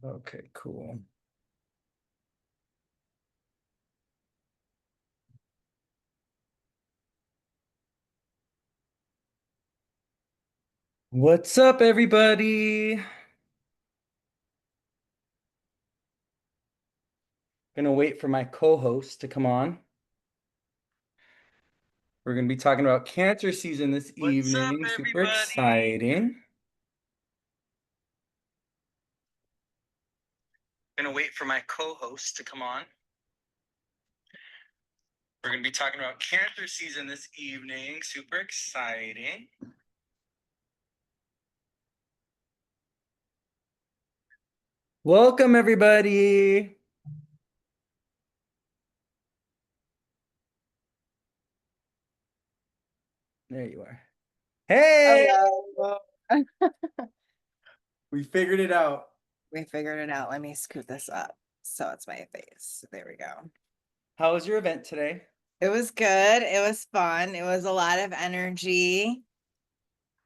Okay, cool. What's up, everybody? Gonna wait for my co-host to come on. We're gonna be talking about cancer season this What's up, evening. Super everybody? exciting. Gonna wait for my co-host to come on. We're gonna be talking about cancer season this evening. Super exciting. Welcome, everybody. There you are. Hey, Hello. we figured it out. We figured it out. Let me scoot this up so it's my face. There we go. How was your event today? It was good. It was fun. It was a lot of energy.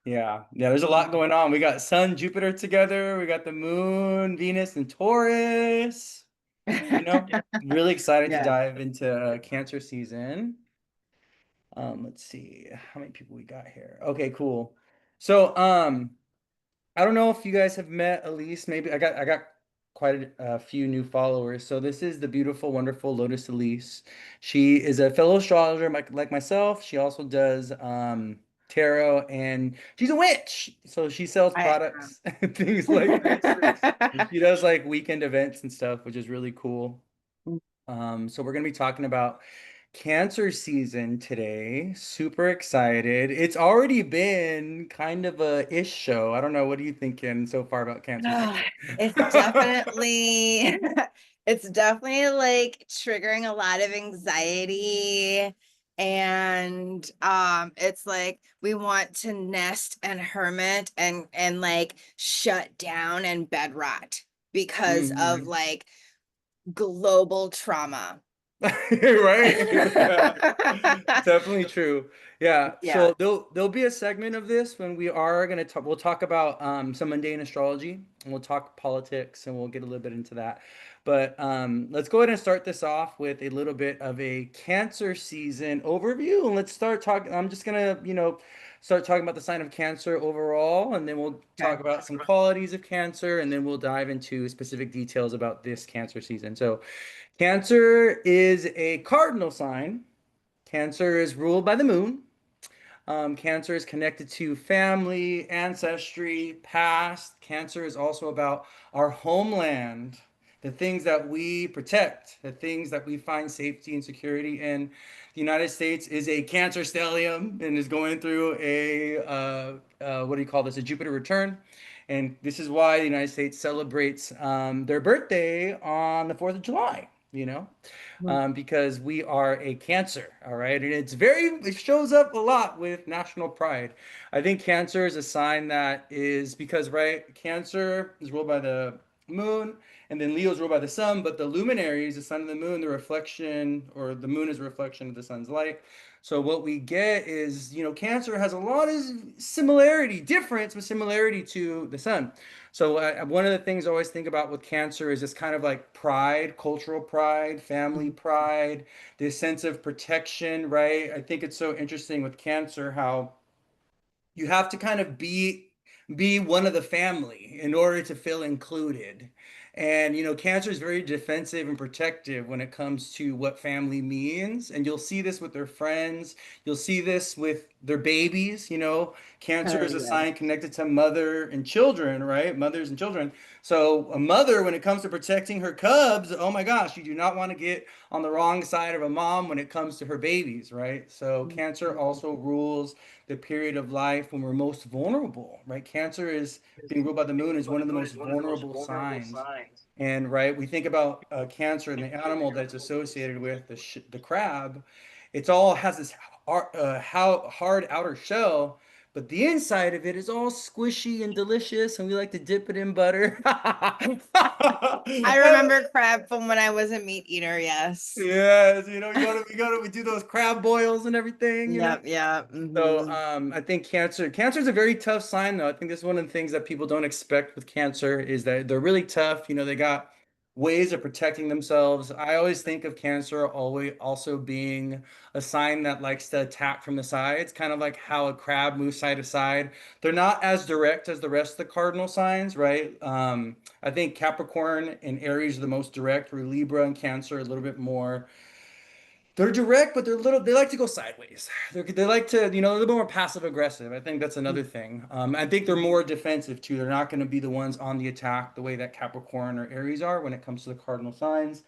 Yeah, there's a lot going on. We got Sun, Jupiter together. We got the Moon, Venus, and Taurus. Really excited to Yeah. dive into Cancer season. Let's see how many people we got here. Okay, cool. So, I don't know if you guys have met Elise. Maybe I got quite a few new followers. So this is the beautiful, wonderful Lotus Elise. She is a fellow astrologer like myself. She also does tarot, and she's a witch. So she sells I products and things like this. And she does like weekend events and stuff, which is really cool. So we're gonna be talking about Cancer season today. Super excited. It's already been kind of a ish show. I don't know. What are you thinking so far about Cancer season? it's definitely it's definitely like triggering a lot of anxiety, and it's like we want to nest and hermit and like shut down and bed rot because of Mhm. like global trauma. Right? Yeah. Definitely true. Yeah. Yeah. So there'll be a segment of this when we are gonna talk. We'll talk about some mundane astrology, and we'll talk politics, and we'll get a little bit into that. But let's go ahead and start this off with a little bit of a Cancer season overview, and let's start talking. I'm just gonna, start talking about the sign of Cancer overall, and then we'll talk Okay. about some qualities of Cancer, and then we'll dive into specific details about this Cancer season. So. Cancer is a cardinal sign. Cancer is ruled by the moon. Cancer is connected to family, ancestry, past. Cancer is also about our homeland, the things that we protect, the things that we find safety and security in. The United States is a Cancer stellium and is going through what do you call this? A Jupiter return. And this is why the United States celebrates their birthday on the 4th of July, because we are a Cancer, all right? And it shows up a lot with national pride. I think Cancer is a sign that is because, right, Cancer is ruled by the moon, and then Leo is ruled by the sun, but the luminaries, the sun and the moon, the reflection, or the moon is a reflection of the sun's light. So what we get is, Cancer has a lot of similarity, difference, but similarity to the sun. So one of the things I always think about with Cancer is this kind of like pride, cultural pride, family pride, this sense of protection, right? I think it's so interesting with Cancer how you have to kind of be one of the family in order to feel included. And Cancer is very defensive and protective when it comes to what family means. And you'll see this with their friends. You'll see this with their babies. Cancer Oh is a yeah. sign connected to mother and children, right? Mothers and children. So a mother, when it comes to protecting her cubs, oh my gosh, you do not want to get on the wrong side of a mom when it comes to her babies, right? So Cancer also rules the period of life when we're most vulnerable, right? Cancer is being ruled by the moon is one of the most vulnerable signs. And right, we think about Cancer and the animal that's associated with the crab. It's all has this hard outer shell, but the inside of it is all squishy and delicious, and we like to dip it in butter. I remember crab from when I was a meat eater. Yes. Yes, we do those crab boils and everything, Yep. Yeah. So Hmm. I think cancer is a very tough sign though. I think this is one of the things that people don't expect with cancer is that they're really tough. They got ways of protecting themselves. I always think of cancer always also being a sign that likes to attack from the sides, kind of like how a crab moves side to side. They're not as direct as the rest of the cardinal signs, right? I think Capricorn and Aries are the most direct, where Libra and Cancer are a little bit more. They're direct, but they like to go sideways. They like to, they're a little bit more passive aggressive. I think that's another thing. I think they're more defensive too. They're not going to be the ones on the attack the way that Capricorn or Aries are when it comes to the cardinal signs.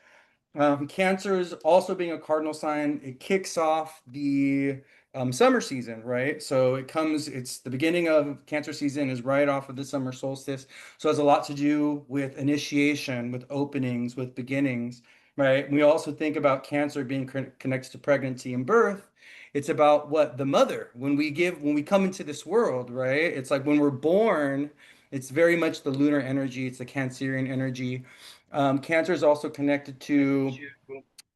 Cancer is also being a cardinal sign. It kicks off the summer season, right? So it's the beginning of Cancer season is right off of the summer solstice. So it has a lot to do with initiation, with openings, with beginnings, right? We also think about Cancer being connected to pregnancy and birth. It's about what the mother, when we come into this world, right? It's like when we're born, it's very much the lunar energy, it's the Cancerian energy. Cancer is also connected to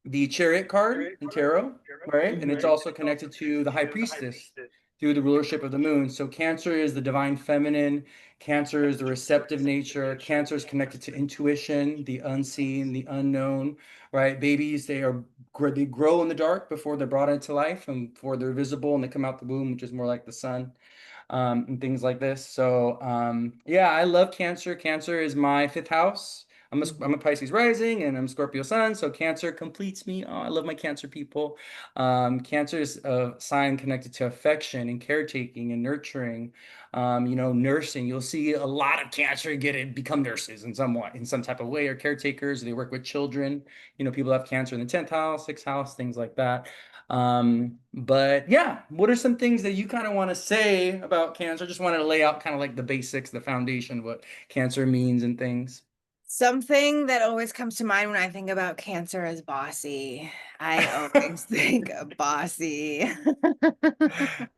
the Chariot card in tarot, right? And it's Hmm. also connected to the High Priestess through the rulership of the moon. So Cancer is the divine feminine. Cancer is the receptive nature. Cancer is connected to intuition, the unseen, the unknown, right? Babies, they grow in the dark before they're brought into life and before they're visible and they come out the womb, which is more like the sun, and things like this. So yeah, I love Cancer. Cancer is my fifth house. I'm a Pisces rising and I'm Scorpio sun. So Cancer completes me. Oh, I love my Cancer people. Cancer is a sign connected to affection and caretaking and nurturing. Nursing. You'll see a lot of Cancer become nurses in some type of way, or caretakers. They work with children. People have Cancer in the 10th house, 6th house, things like that. But yeah, what are some things that you kind of want to say about Cancer? Just wanted to lay out kind of like the basics, the foundation, what Cancer means and things. Something that always comes to mind when I think about Cancer is bossy. I always think of bossy.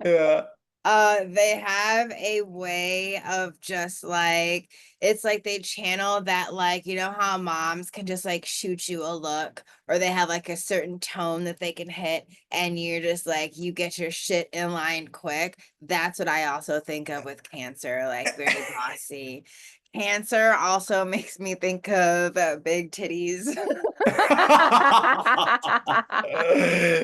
Yeah. They have a way of just like, it's like they channel that, like, how moms can just like shoot you a look, or they have like a certain tone that they can hit, and you're just like, you get your shit in line quick. That's what I also think of with Cancer, like very bossy. Cancer also makes me think of big titties.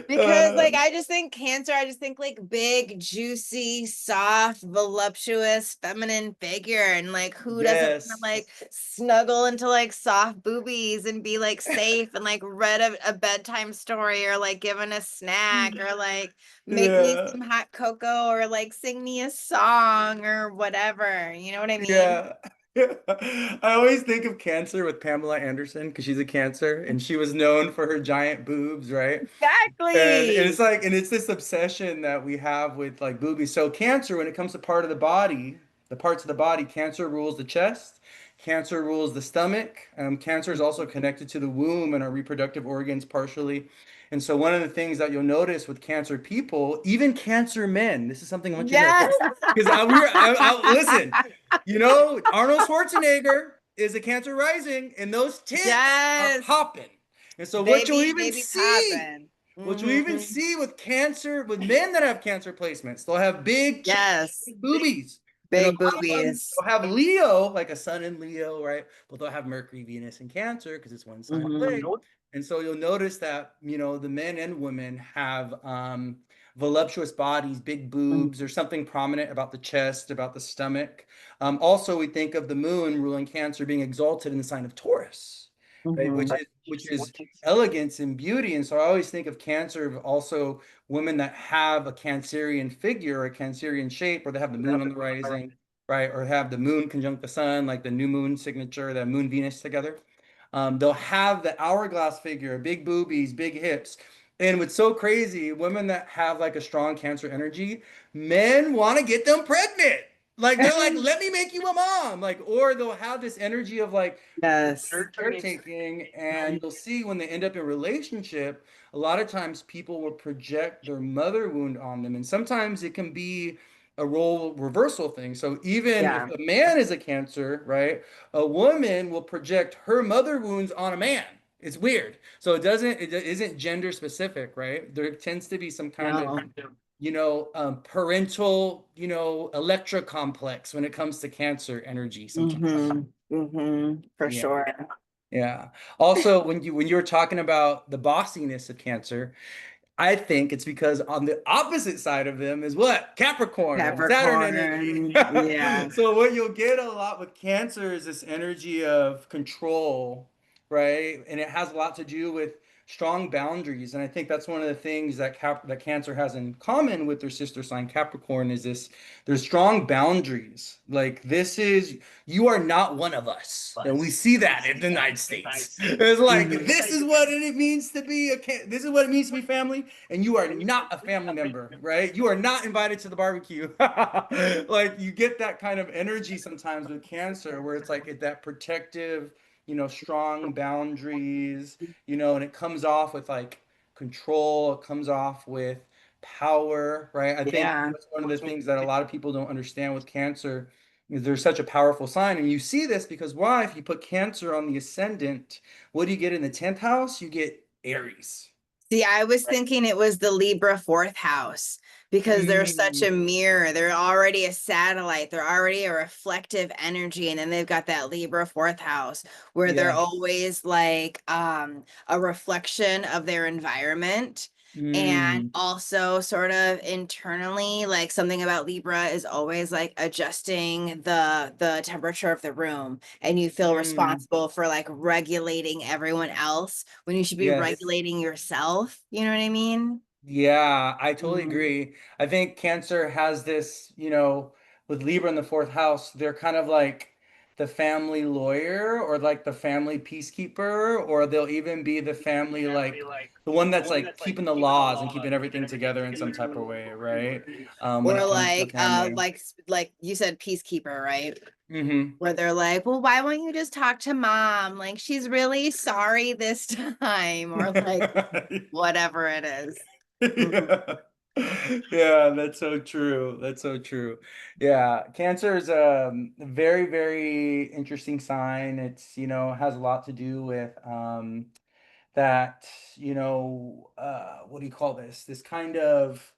Because like I just think Cancer, I just think like big, juicy, soft, voluptuous, feminine figure. And like who doesn't want to Yes. like snuggle into like soft boobies and be like safe and like read a bedtime story, or like given a snack, or like make me Yeah. some hot cocoa, or like sing me a song or whatever. You know what I mean? Yeah. I always think of Cancer with Pamela Anderson because she's a Cancer and she was known for her giant boobs, right? And it's Exactly. like, and it's this obsession that we have with like boobies. So Cancer, when it comes to the parts of the body, Cancer rules the chest, Cancer rules the stomach. Cancer is also connected to the womb and our reproductive organs partially. And so one of the things that you'll notice with Cancer people, even Cancer men, this is something I want you to know, Yes. because listen, Arnold Schwarzenegger is a Cancer rising, and those tits are Yes. popping. And so They be popping. what you even Hmm. see with Cancer, with men that have Cancer placements, they'll have big, Yes. big boobies. And a Big lot of them, boobies. they'll have Leo, like a sun in Leo, right? But they'll have Mercury, Venus, and Cancer because it's one sign away. Hmm. And so you'll notice that, the men and women have voluptuous bodies, big boobs, or something prominent about the chest, about the stomach. Also, we think of the moon ruling Cancer being exalted in the sign of Taurus, right? Hmm. Which is elegance and beauty. And so I always think of Cancer of also women that have a Cancerian figure, a Cancerian shape, or they have the moon on the rising, right? Or have the moon conjunct the sun, like the new moon signature, the moon Venus together. They'll have the hourglass figure, big boobies, big hips. And what's so crazy, women that have like a strong Cancer energy, men want to get them pregnant. Like they're like, let me make you a mom. Like, or they'll have this energy of like Yes. caretaking, and you'll see when they end up in relationship, a lot of times people will project their mother wound on them. And sometimes it can be a role reversal thing. So even if Yeah. a man is a Cancer, right, a woman will project her mother wounds on a man. It's weird. So it isn't gender specific, right? There tends to be some kind of, No. parental, Electra complex when it comes to Cancer energy sometimes. For Yeah. sure. Yeah. Also, when you were talking about the bossiness of Cancer, I think it's because on the opposite side of them is what? Capricorn and Saturn energy. Capricorn. Yeah. So what you'll get a lot with Cancer is this energy of control, right? And it has a lot to do with strong boundaries. And I think that's one of the things that Cancer has in common with their sister sign Capricorn is this: there's strong boundaries. Like this is you are not one of us. And we see that in the United States. It's like this is what it means to be this is what it means to be family, and you are not a family member, right? You are not invited to the barbecue. Like you get that kind of energy sometimes with Cancer, where it's like that protective, strong boundaries, and it comes off with like control. It comes off with power, right? I think Yeah. that's one of the things that a lot of people don't understand with Cancer is they're such a powerful sign. And you see this because why? If you put Cancer on the ascendant, what do you get in the 10th house? You get Aries. See, I was thinking it was the Libra fourth house because they're such a Mm, mirror. They're already a satellite. They're already a reflective energy. And then they've got that Libra fourth house where they're yes. always like a reflection of their environment. And Mm, also sort of internally, like something about Libra is always like adjusting the temperature of the room. And you feel mm, responsible for like regulating everyone else when you should be yes. regulating yourself. You know what I mean? Yeah, I totally Mhm. agree. I think Cancer has this, with Libra in the fourth house, they're kind of like the family lawyer or like the family peacekeeper, or they'll even be the family like the one that's like keeping the laws and keeping everything together in some type of way, right? When Or it comes to the family. like you said, peacekeeper, right? Hmm. Where they're like, well, why won't you just talk to mom? Like she's really sorry this time, or like whatever it is. Mhm. Yeah. Yeah, that's so true. That's so true. Yeah, Cancer is a very, very interesting sign. It's, has a lot to do with that, what do you call this? This kind of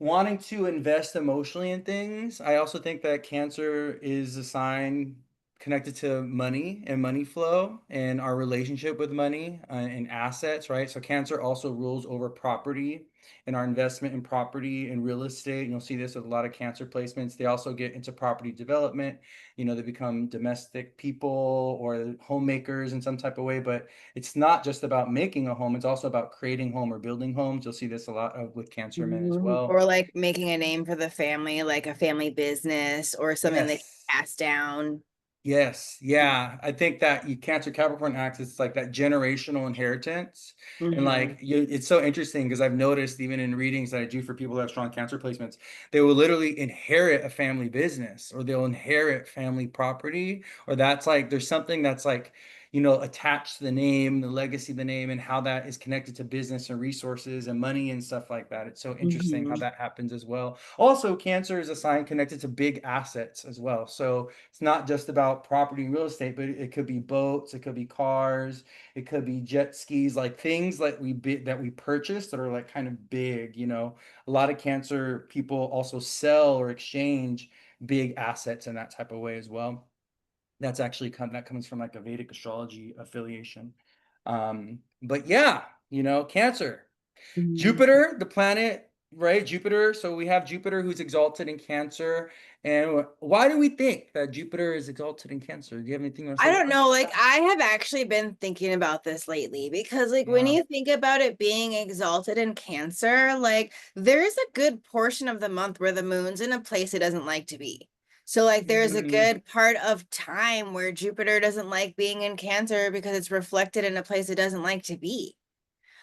wanting to invest emotionally in things. I also think that Cancer is a sign connected to money and money flow and our relationship with money and assets, right? So Cancer also rules over property and our investment in property and real estate. You'll see this with a lot of Cancer placements. They also get into property development. They become domestic people or homemakers in some type of way, but it's not just about making a home, it's also about creating home or building homes. You'll see this a lot with Cancer men as well. Or like making a name for the family, like a family business or something they can Yes. pass down. Yes, yeah. I think that you Cancer Capricorn axis it's like that generational inheritance. And Mhm. like it's so interesting because I've noticed even in readings that I do for people who have strong Cancer placements, they will literally inherit a family business or they'll inherit family property, or that's like there's something that's like, attached to the name, the legacy of the name, and how that is connected to business and resources and money and stuff like that. It's so interesting how Mhm. that happens as well. Also, Cancer is a sign connected to big assets as well. So it's not just about property and real estate, but it could be boats, it could be cars, it could be jet skis, like things that we purchase that are like kind of big. A lot of Cancer people also sell or exchange big assets in that type of way as well. That's actually that comes from like a Vedic astrology affiliation. But yeah, Cancer. Mhm. Jupiter, the planet, right? Jupiter. So we have Jupiter who's exalted in Cancer. And why do we think that Jupiter is exalted in Cancer? Do you have anything to I say don't about know, like I have actually been thinking about this lately because like when that? you think about it being exalted in Cancer, like there's a good portion of the month where the moon's in a place it doesn't like to be. So like Yeah. there's a good part of time where Jupiter doesn't like being in Cancer because it's reflected in a place it doesn't like to be.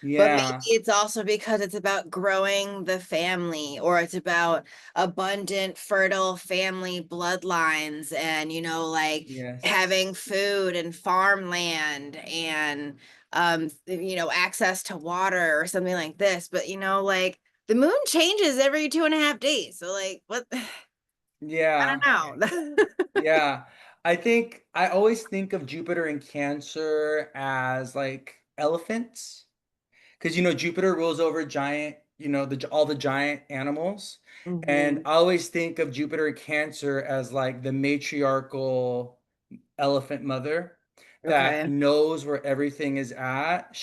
But maybe Yeah. it's also because it's about growing the family or it's about abundant, fertile family bloodlines and, like Yes. having food and farmland and, access to water or something like this. But, like the moon changes every 2.5 days. So like, what? I Yeah. don't know. Yeah. I think I always think of Jupiter in Cancer as like elephants. Because Jupiter rules over giant, all the giant animals. And Mhm. I always think of Jupiter in Cancer as like the matriarchal elephant mother that Okay. knows where everything is at.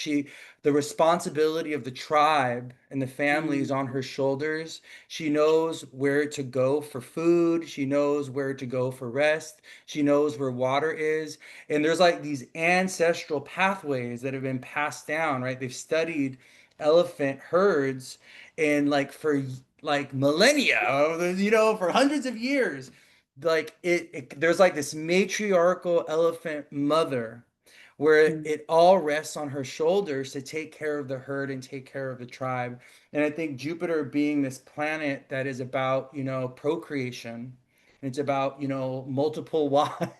The responsibility of the tribe and the family is on Mhm. her shoulders. She knows where to go for food. She knows where to go for rest. She knows where water is. And there's like these ancestral pathways that have been passed down, right? They've studied elephant herds and like for like millennia, for hundreds of years like there's like this matriarchal elephant mother where Mhm. it all rests on her shoulders to take care of the herd and take care of the tribe. And I think Jupiter being this planet that is about, procreation, and it's about, multiple wives.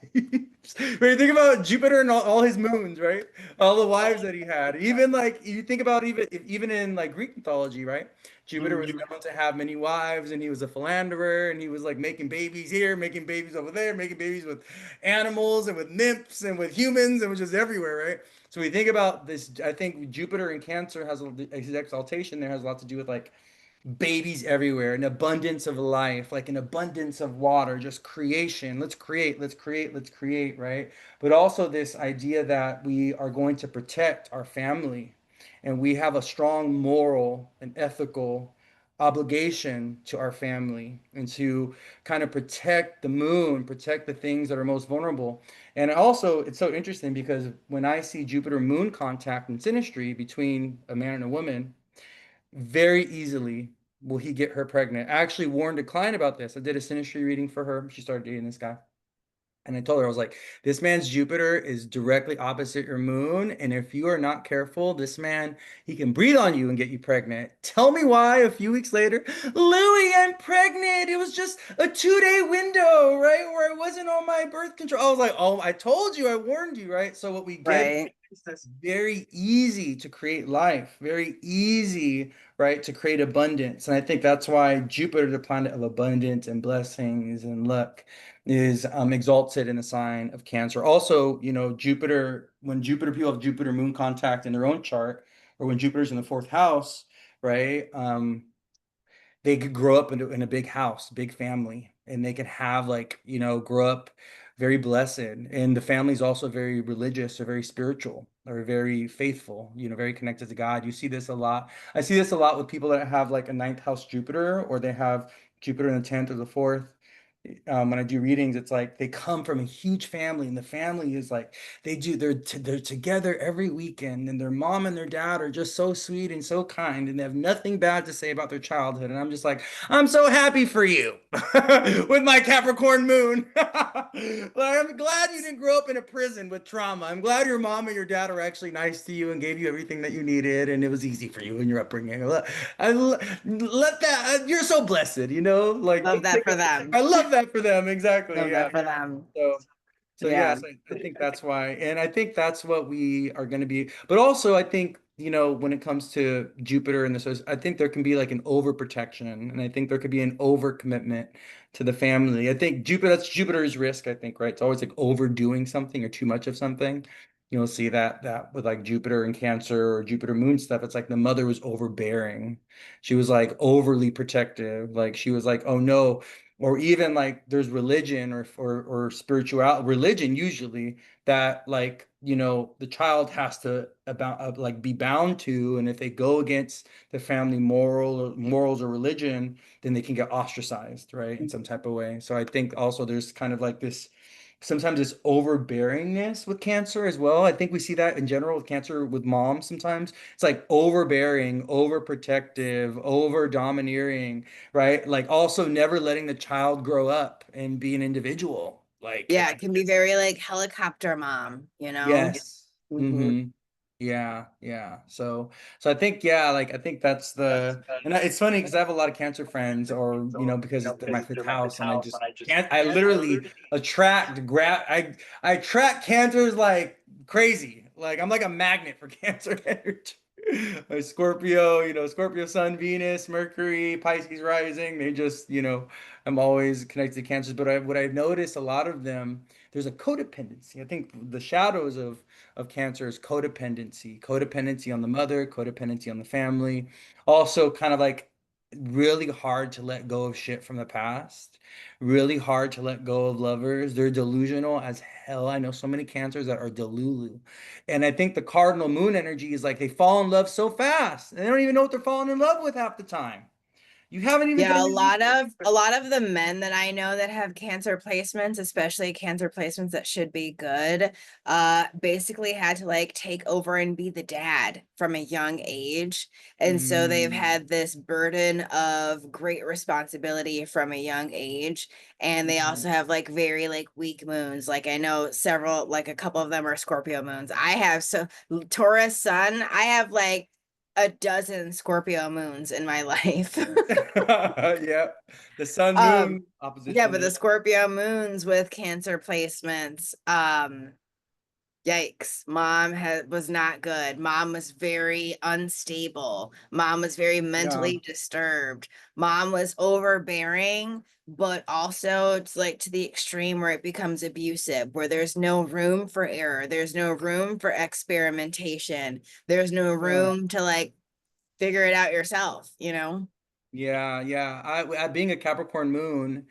When you think about Jupiter and all his moons, right? All the wives that he had. Even like you think about even in like Greek mythology, right? Jupiter was Mhm. known to have many wives, and he was a philanderer, and he was like making babies here, making babies over there, making babies with animals and with nymphs and with humans, and was just everywhere, right? So we think about this. I think Jupiter in Cancer his exaltation there has a lot to do with like babies everywhere, an abundance of life, like an abundance of water, just creation. Let's create, let's create, let's create, right? But also this idea that we are going to protect our family and we have a strong moral and ethical obligation to our family and to kind of protect the moon, protect the things that are most vulnerable. And also, it's so interesting because when I see Jupiter moon contact in synastry between a man and a woman, very easily will he get her pregnant. I actually warned a client about this. I did a synastry reading for her. She started dating this guy. And I told her, I was like, this man's Jupiter is directly opposite your moon. And if you are not careful, this man, he can breathe on you and get you pregnant. Tell me why a few weeks later, Louis, I'm pregnant. It was just a 2-day window, right? Where I wasn't on my birth control. I was like, oh, I told you, I warned you, right? So what we get Right. is this very easy to create life, very easy, right, to create abundance. And I think that's why Jupiter, the planet of abundance and blessings and luck, is exalted in the sign of Cancer. Also, Jupiter, when Jupiter people have Jupiter moon contact in their own chart, or when Jupiter's in the fourth house, right? They could grow up in a big house, big family, and they can have like, grow up very blessed. And the family's also very religious or very spiritual or very faithful, very connected to God. You see this a lot. I see this a lot with people that have like a ninth house Jupiter or they have Jupiter in the 10th or the fourth. When I do readings, it's like they come from a huge family, and the family is like they're together every weekend, and their mom and their dad are just so sweet and so kind, and they have nothing bad to say about their childhood. And I'm just like, I'm so happy for you with my Capricorn moon. Like, I'm glad you didn't grow up in a prison with trauma. I'm glad your mom and your dad are actually nice to you and gave you everything that you needed, and it was easy for you in your upbringing. Let that. You're so blessed, like. Love that for them. I love that for them. Exactly. Love Yeah. that for them. So, so Yeah. yes, I think that's why. And I think that's what we are going to be. But also, I think, when it comes to Jupiter and this, I think there can be like an overprotection. And I think there could be an overcommitment to the family. I think that's Jupiter's risk, I think, right? It's always like overdoing something or too much of something. You'll see that with like Jupiter and Cancer or Jupiter moon stuff. It's like the mother was overbearing. She was like overly protective. Like she was like, oh no, or even like there's religion or spiritual religion usually that like the child has to about like be bound to, and if they go against the family morals or religion, then they can get ostracized, right, in some type of way. So I think also there's kind of like this sometimes this overbearingness with Cancer as well. I think we see that in general with Cancer with moms sometimes. It's like overbearing, overprotective, over domineering, right? Like also never letting the child grow up and be an individual. Like, Yeah, it can be very like helicopter mom, you know? yes. Mhm. Mm-hmm. Yeah, yeah. So I think, yeah, like I think that's it's funny because I have a lot of Cancer friends, or because they're my fifth house, and I just can't. I literally I attract Cancers like crazy. Like I'm like a magnet for Cancer energy. Scorpio, Scorpio Sun, Venus, Mercury, Pisces rising. They just, I'm always connected to cancers. But what I've noticed, a lot of them, there's a codependency. I think the shadows of cancer is codependency on the mother, codependency on the family. Also, kind of like really hard to let go of shit from the past, really hard to let go of lovers. They're delusional as hell. I know so many cancers that are delulu. And I think the cardinal moon energy is like they fall in love so fast. And they don't even know what they're falling in love with half the time. You haven't even Yeah, done a your lot research. of a lot of the men that I know that have cancer placements, especially cancer placements that should be good, basically had to like take over and be the dad from a young age. And so they've Mm, had this burden of great responsibility from a young age. And they mhm. also have like very like weak moons. Like I know several, like a couple of them are Scorpio moons. I have so Taurus sun, I have like a dozen Scorpio moons in my life. Yeah. The sun Um, moon yeah, opposition. but the Yeah. Scorpio moons with cancer placements, yikes. Mom was not good. Mom was very unstable. Mom was very Yeah. mentally disturbed. Mom was overbearing, but also it's like to the extreme where it becomes abusive, where there's no room for error, there's no room for experimentation, there's no Yeah. room to like figure it out yourself, you know? Yeah, yeah. I being a Capricorn moon,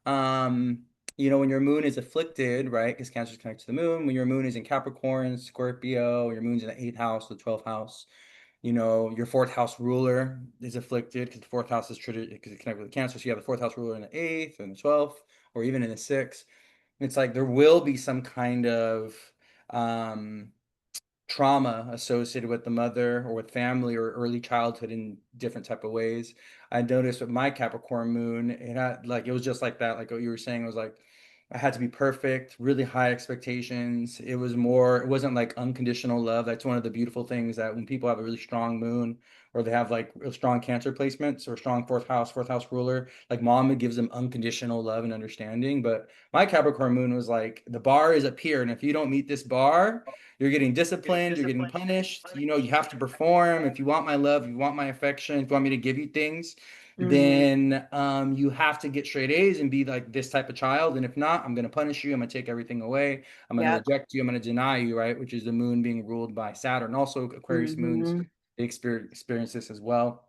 um, when your moon is afflicted, right? Because Cancer is connected to the moon. When your moon is in Capricorn, Scorpio, your moon's in the eighth house, the 12th house. Your fourth house ruler is afflicted because the fourth house is because it's connected with Cancer. So you have the fourth house ruler in the eighth and the 12th, or even in the sixth. It's like there will be some kind of um trauma associated with the mother or with family or early childhood in different type of ways. I noticed with my Capricorn moon, it was just like that, like what you were saying. It was like I had to be perfect, really high expectations. It wasn't like unconditional love. That's one of the beautiful things that when people have a really strong moon or they have like real strong Cancer placements or strong fourth house ruler, like mom gives them unconditional love and understanding. But my Capricorn moon was like the bar is up here, and if you don't meet this bar, you're getting disciplined, you're getting punished. You have to perform. If you want my love, you want my affection, if you want me to give you things, Mhm. then you have to get straight A's and be like this type of child. And if not, I'm going to punish you. I'm going to take everything away. I'm going to Yep. reject you. I'm going to deny you, right? Which is the moon being ruled by Saturn. Also, Aquarius moons Mhm. they experience this as well.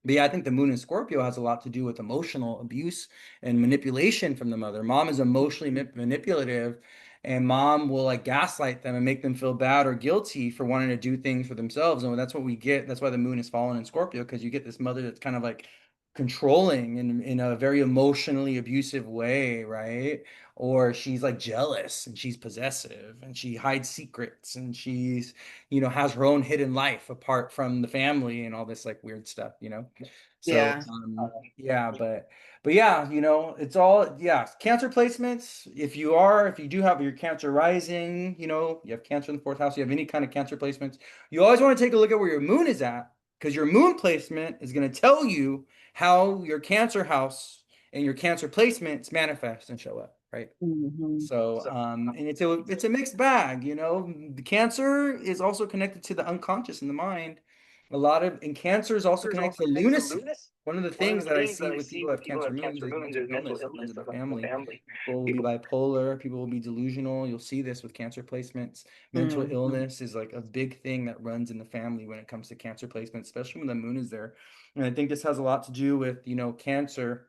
But yeah, I think the moon in Scorpio has a lot to do with emotional abuse and manipulation from the mother. Mom is emotionally manipulative, and mom will like gaslight them and make them feel bad or guilty for wanting to do things for themselves. And that's what we get. That's why the moon is fallen in Scorpio, because you get this mother that's kind of like controlling in a very emotionally abusive way, right? Or she's like jealous and she's possessive and she hides secrets and has her own hidden life apart from the family and all this like weird stuff. So Yeah. yeah, but yeah, it's all yeah, Cancer placements. If you do have your Cancer rising, you have Cancer in the fourth house, you have any kind of Cancer placements, you always want to take a look at where your moon is at, because your moon placement is going to tell you how your Cancer house and your Cancer placements manifest and show up, right? Mhm. So, and it's a mixed bag, The Cancer is also connected to the unconscious and the mind. And Cancer is also connected to lunacy. One of the things that I see with people who have Cancer moons is mental illness that runs in the family. People will be bipolar, people will be delusional. You'll see this with Cancer placements. Mental Mhm. illness is like a big thing that runs in the family when it comes to Cancer placements, especially when the moon is there. And I think this has a lot to do with, Cancer.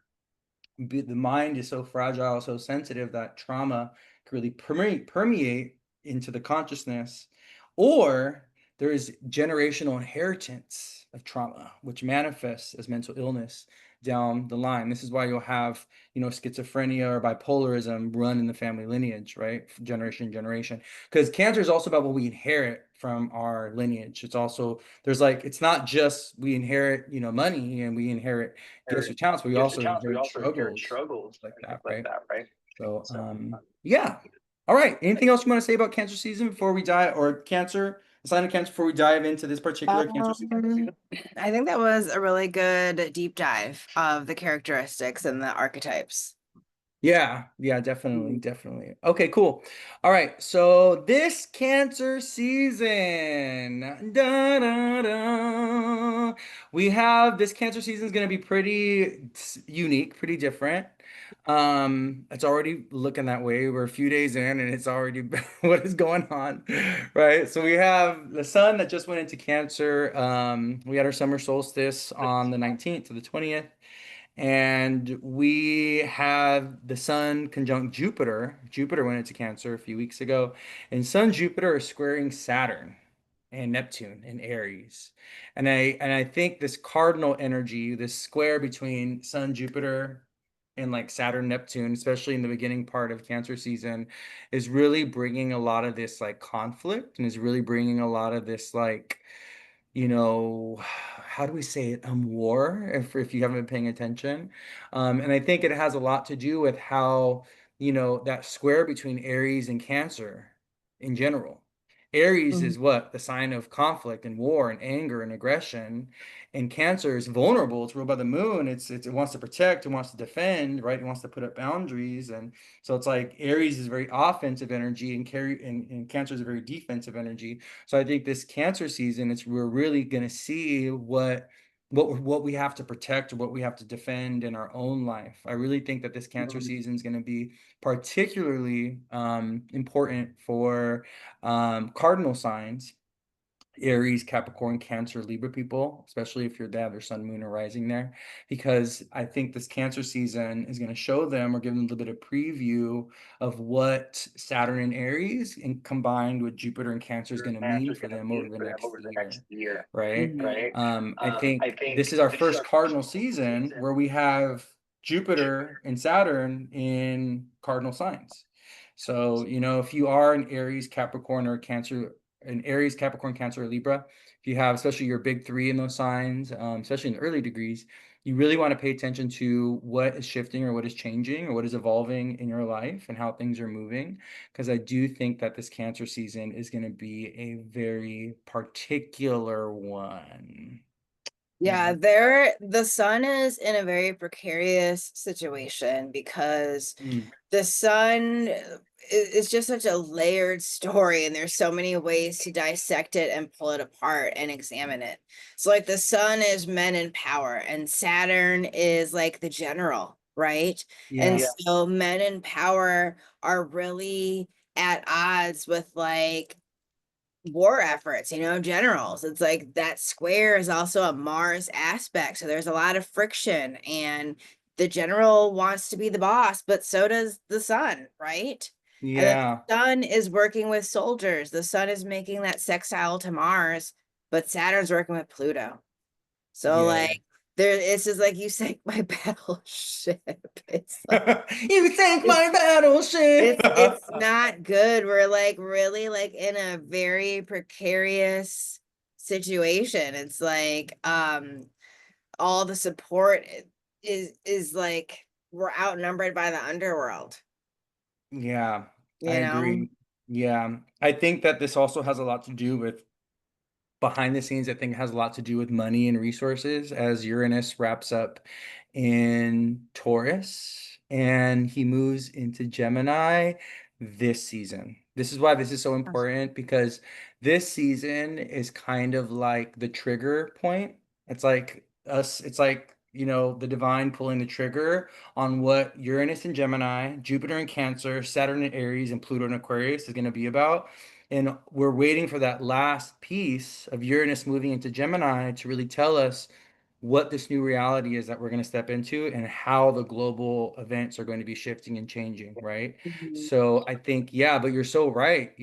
The mind is so fragile, so sensitive that trauma can really permeate into the consciousness, or there is generational inheritance of trauma, which manifests as mental illness down the line. This is why you'll have, schizophrenia or bipolarism run in the family lineage, right? Generation to generation. Because cancer is also about what we inherit from our lineage. It's not just we inherit, money and we inherit gifts or talents, but we also inherit struggles, like that, right? So, yeah. All right. Anything else you want to say about Cancer season before we dive, or Cancer, the sign of Cancer, before we dive into this particular Cancer season? I think that was a really good deep dive of the characteristics and the archetypes. Yeah, definitely, definitely. Okay, cool. All right, so this Cancer season, da, da, da, we have this Cancer season is going to be pretty unique, pretty different. It's already looking that way. We're a few days in, and it's already what is going on, right? So we have the sun that just went into Cancer. We had our summer solstice on the 19th to the 20th. And we have the Sun conjunct Jupiter. Jupiter went into Cancer a few weeks ago, and Sun Jupiter are squaring Saturn and Neptune in Aries. And I think this cardinal energy, this square between Sun Jupiter and like Saturn Neptune, especially in the beginning part of Cancer season, is really bringing a lot of this like conflict and is really bringing a lot of this like how do we say it? War, if you haven't been paying attention. And I think it has a lot to do with how, that square between Aries and Cancer in general. Aries Mhm. is what? The sign of conflict and war and anger and aggression. And Cancer is vulnerable. It's ruled by the moon. It wants to protect, it wants to defend, right? It wants to put up boundaries. And so it's like Aries is very offensive energy and Cancer is a very defensive energy. So I think this Cancer season, we're really going to see what we have to protect or what we have to defend in our own life. I really think that this Cancer season is going to be particularly important for cardinal signs. Aries, Capricorn, Cancer, Libra people, especially if they have their sun, moon, or rising there, because I think this Cancer season is going to show them or give them a little bit of preview of what Saturn and Aries and combined with Jupiter and Cancer is going to mean for them over the next year, right? Mhm. I think this is our first cardinal season where we have Jupiter and Saturn in cardinal signs. So, if you are an Aries, Capricorn, or Cancer, an Aries, Capricorn, Cancer, or Libra, if you have especially your big three in those signs, especially in the early degrees, you really want to pay attention to what is shifting or what is changing or what is evolving in your life and how things are moving. Because I do think that this Cancer season is going to be a very particular one. Yeah, Mhm. the sun is in a very precarious situation because Mm. the sun is just such a layered story, and there's so many ways to dissect it and pull it apart and examine it. So, like, the sun is men in power, and Saturn is like the general, right? And Yeah. so, men in power are really at odds with like war efforts, generals. It's like that square is also a Mars aspect. So there's a lot of friction, and the general wants to be the boss, but so does the sun, right? And the Yeah. sun is working with soldiers. The sun is making that sextile to Mars, but Saturn's working with Pluto. So Yeah. like it's just like you sank my battleship. It's like You sank it's my battleship. it's not good. We're like really like in a very precarious situation. It's like all the support is like we're outnumbered by the underworld, Yeah, I you know? agree. Yeah, I think that this also has a lot to do with behind the scenes. I think it has a lot to do with money and resources as Uranus wraps up in Taurus and he moves into Gemini this season. This is why this is so important because this season is kind of like the trigger point. It's like, the divine pulling the trigger on what Uranus and Gemini, Jupiter and Cancer, Saturn and Aries, and Pluto and Aquarius is going to be about. And we're waiting for that last piece of Uranus moving into Gemini to really tell us what this new reality is that we're going to step into and how the global events are going to be shifting and changing, right? Mhm. So I think, yeah, but you're so right.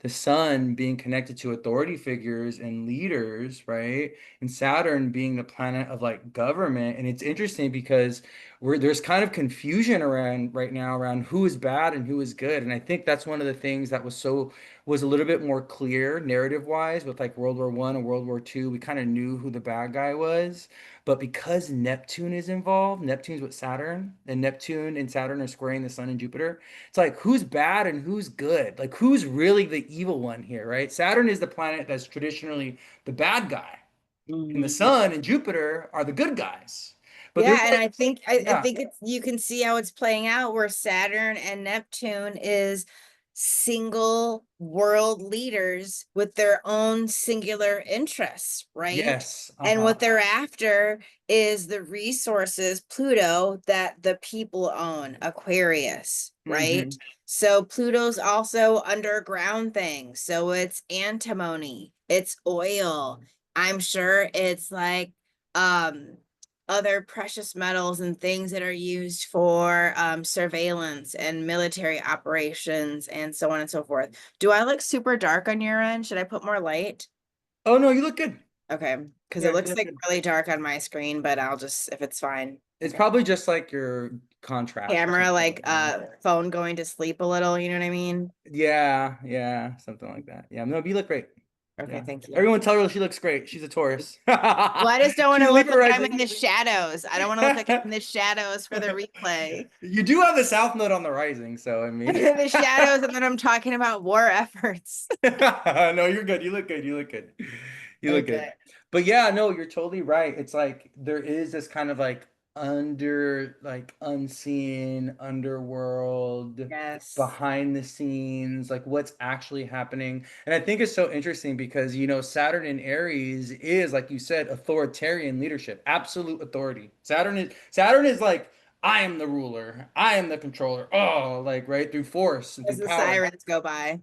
The sun being connected to authority figures and leaders, right? And Saturn being the planet of like government. And it's interesting because there's kind of confusion around right now around who is bad and who is good. And I think that's one of the things that was a little bit more clear narrative wise with like World War I and World War II. We kind of knew who the bad guy was, but because Neptune is involved, Neptune's with Saturn, and Neptune and Saturn are squaring the Sun and Jupiter. It's like who's bad and who's good? Like who's really the evil one here, right? Saturn is the planet that's traditionally the bad guy, and the Mhm. Sun and Jupiter are the good guys. But there's Yeah, and like, I yeah, think it's you can see how it's playing out where Saturn and Neptune is single world leaders with their own singular interests, right? yes, And uh-huh. what they're after is the resources, Pluto, that the people own, Aquarius, right? Mm-hmm. So Pluto's also underground things. So it's antimony, it's oil. I'm sure it's like um other precious metals and things that are used for surveillance and military operations and so on and so forth. Do I look super dark on your end? Should I put more light? Oh no, you look good. Okay, because it Yeah, you looks look like good. really dark on my screen, but I'll just, if it's fine. It's Okay. probably just like your contrast or Camera, something like like that. phone going to sleep a little, you know what I mean? Yeah, yeah, something like that. Yeah, no, you look great. Okay, Yeah. thank you. Everyone tell her she looks great. She's a Taurus. Well, I just don't want She's to look Libra like I'm in rising. the shadows. I don't want to look like I'm in the shadows for the replay. You do have the South Node on the rising, so I mean. The shadows, and then I'm talking about war efforts. No, you're good. You look good. You look good. You look good. Okay. But yeah, no, you're totally right. It's like there is this kind of like like unseen underworld Yes. behind the scenes, like what's actually happening. And I think it's so interesting because, Saturn in Aries is, like you said, authoritarian leadership, absolute authority. Saturn is like, I am the ruler. I am the controller. Oh, like right through force and As through the power. sirens go by.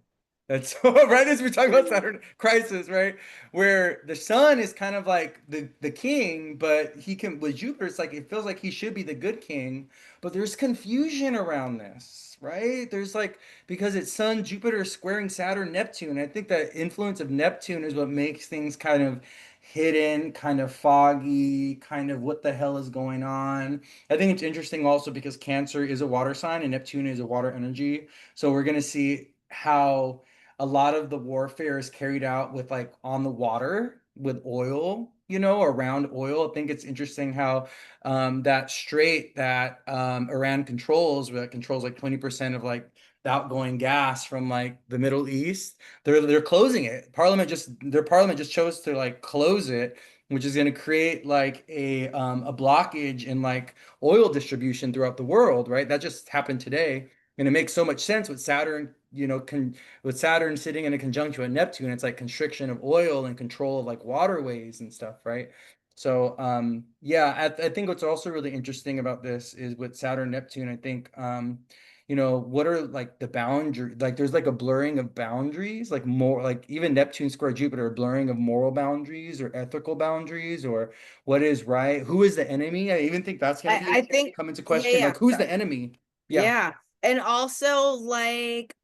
That's right as we're talking about Saturn crisis, right? Where the sun is kind of like the king, but he can with Jupiter, it's like it feels like he should be the good king, but there's confusion around this, right? There's like because it's Sun, Jupiter squaring Saturn, Neptune. I think the influence of Neptune is what makes things kind of hidden, kind of foggy, kind of what the hell is going on. I think it's interesting also because Cancer is a water sign and Neptune is a water energy. So we're gonna see how a lot of the warfare is carried out with like on the water with oil, around oil. I think it's interesting how that strait that Iran controls, that controls like 20% of like the outgoing gas from like the Middle East, they're closing it. Their parliament just chose to like close it, which is going to create like a blockage in like oil distribution throughout the world, right? That just happened today. And it makes so much sense with Saturn, with Saturn sitting in a conjunction with Neptune, it's like constriction of oil and control of like waterways and stuff, right? So yeah, I think what's also really interesting about this is with Saturn Neptune, I think what are like the boundary, like there's like a blurring of boundaries, like more like even Neptune square Jupiter, a blurring of moral boundaries or ethical boundaries or what is right, who is the enemy. I even think that's gonna I think, come into yeah, question, yeah. like who's the enemy? Yeah. Yeah. And also like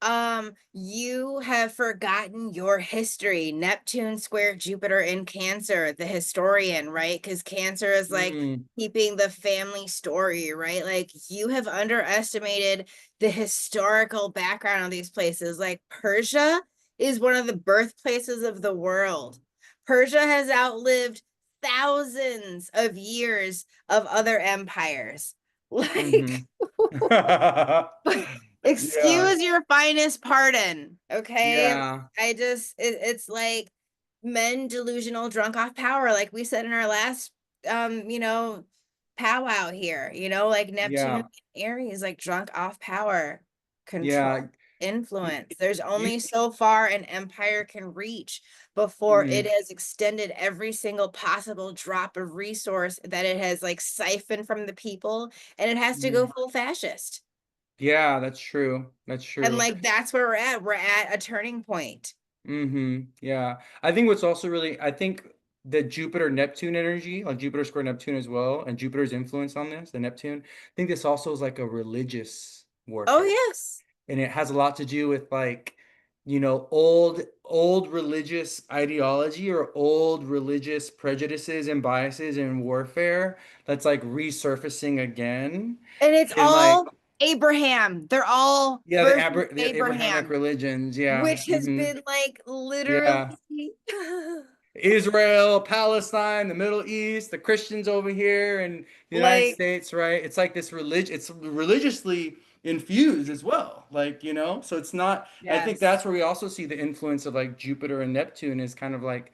you have forgotten your history. Neptune square Jupiter in Cancer, the historian, right? Because Cancer is like Mm, keeping the family story, right? Like you have underestimated the historical background of these places. Like Persia is one of the birthplaces of the world. Persia has outlived thousands of years of other empires. Like mm-hmm. Yeah, excuse your finest pardon, okay? yeah, It's like men delusional drunk off power, like we said in our last powwow here, like Neptune and yeah, Aries, like drunk off power, control, yeah. You, influence. There's you, only so far an empire can reach before it mm, has extended every single possible drop of resource that it has like siphoned from the people, and it has to go mm. full fascist. Yeah, that's true. That's And true. like that's where we're at. We're at a turning point. Yeah. I think what's also really, I think the Jupiter Neptune energy, like Jupiter square Neptune as well, and Jupiter's influence on this, the Neptune, I think this also is like a religious Oh warfare. yes. And it has a lot to do with like old religious ideology or old religious prejudices and biases in warfare that's like resurfacing again And it's and like all Abraham. They're all yeah versions of the Abrahamic Abraham, religions, yeah, which has been like literally yeah, Israel, Palestine, the Middle East, the Christians over here, and the United like States, right? It's like this religion, it's religiously infused as well. Like, so it's not, I think yes. that's where we also see the influence of like Jupiter and Neptune is kind of like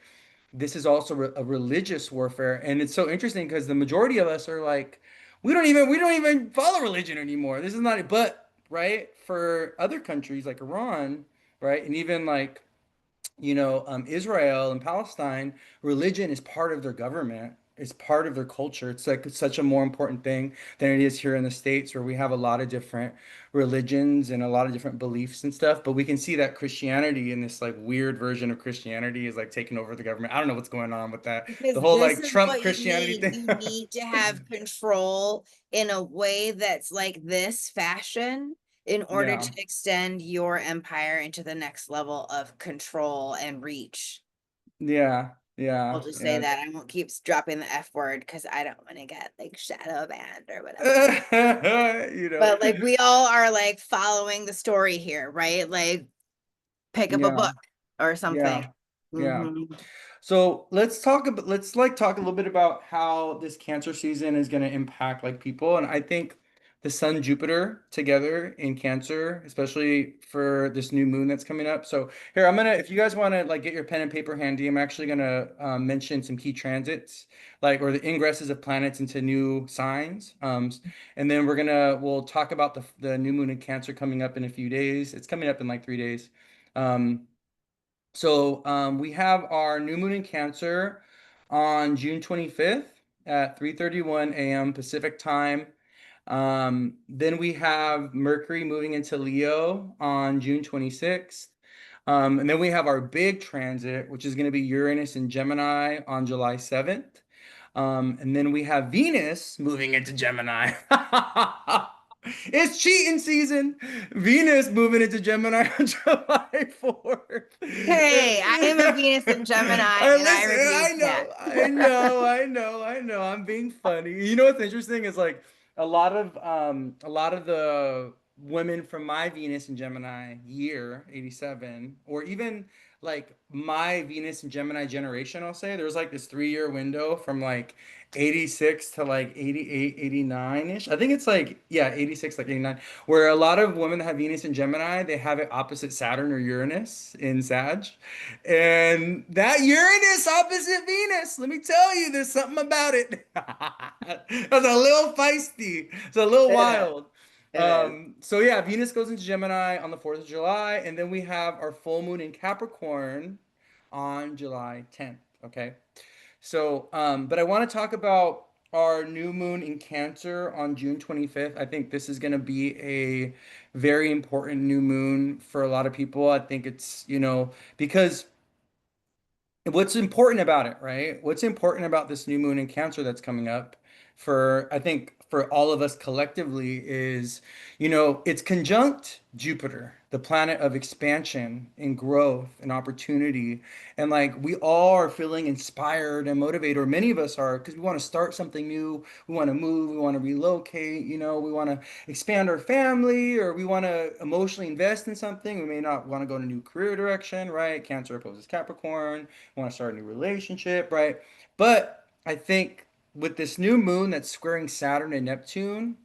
this is also a religious warfare. And it's so interesting because the majority of us are like, we don't even follow religion anymore. This is not it. But right, for other countries like Iran, right, and even like Israel and Palestine, religion is part of their government. It's part of their culture. It's like such a more important thing than it is here in the States, where we have a lot of different religions and a lot of different beliefs and stuff. But we can see that Christianity and this like weird version of Christianity is like taking over the government. I don't know what's going on with that. The Because whole this like is Trump what you Christianity need. thing. You need to have control in a way that's like this fashion in order Yeah. to extend your empire into the next level of control and reach. Yeah. I'll Yeah. just say Yeah. that. I won't keep dropping the F word because I don't want to get like shadow banned or whatever. You know. But like we all are like following the story here, right? Like pick up a Yeah. book or something. Yeah. Yeah. Mhm. So let's like talk a little bit about how this Cancer season is going to impact like people. And I think the Sun Jupiter together in Cancer, especially for this new moon that's coming up. So here if you guys want to like get your pen and paper handy, I'm actually gonna mention some key transits, like or the ingresses of planets into new signs. And then we'll talk about the new moon in Cancer coming up in a few days. It's coming up in like 3 days. Um, we have our new moon in Cancer on June 25th at 3:31 a.m. Pacific time. Then we have Mercury moving into Leo on June 26th. And then we have our big transit, which is going to be Uranus and Gemini on July 7th. And then we have Venus moving into Gemini. It's cheating season. Venus moving into Gemini on July 4th. Hey, I am a Venus in Gemini and I Listen, rebuke that. I know. I'm being funny. You know what's interesting is like a lot of the women from my Venus and Gemini year, 87, or even like my Venus and Gemini generation, I'll say, there's like this 3-year window from like 86 to like 88, 89-ish. I think it's like, yeah, 86, like 89, where a lot of women that have Venus and Gemini, they have it opposite Saturn or Uranus in Sag. And that Uranus opposite Venus, let me tell you, there's something about it. It's a little feisty. It's a little It is. wild. It is. So yeah, Venus goes into Gemini on the 4th of July, and then we have our full moon in Capricorn on July 10th. Okay. So, but I want to talk about our new moon in Cancer on June 25th. I think this is going to be a very important new moon for a lot of people. I think it's, because what's important about it, right? What's important about this new moon in Cancer that's coming up I think, for all of us collectively is, it's conjunct Jupiter, the planet of expansion and growth and opportunity. And like we all are feeling inspired and motivated, or many of us are, because we want to start something new. We want to move, we want to relocate, we want to expand our family, or we want to emotionally invest in something. We may not want to go in a new career direction, right? Cancer opposes Capricorn, want to start a new relationship, right? But I think with this new moon that's squaring Saturn and Neptune,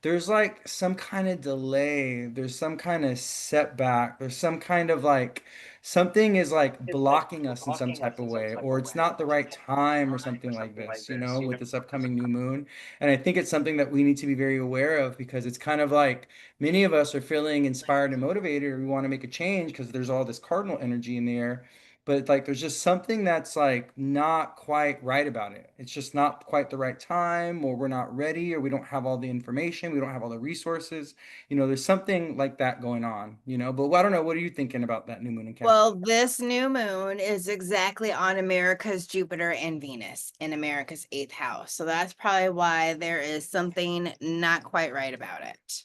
there's like some kind of delay, there's some kind of setback, there's some kind of like something is like blocking us in some type of way, or it's not the right time or something like this, with this upcoming new moon. And I think it's something that we need to be very aware of, because it's kind of like many of us are feeling inspired and motivated, or we want to make a change because there's all this cardinal energy in the air. But like there's just something that's like not quite right about it. It's just not quite the right time, or we're not ready, or we don't have all the information, we don't have all the resources. There's something like that going on, But I don't know, what are you thinking about that new moon in Cancer? Well, this new moon is exactly on America's Jupiter and Venus in America's 8th house. So that's probably why there is something not quite right about it.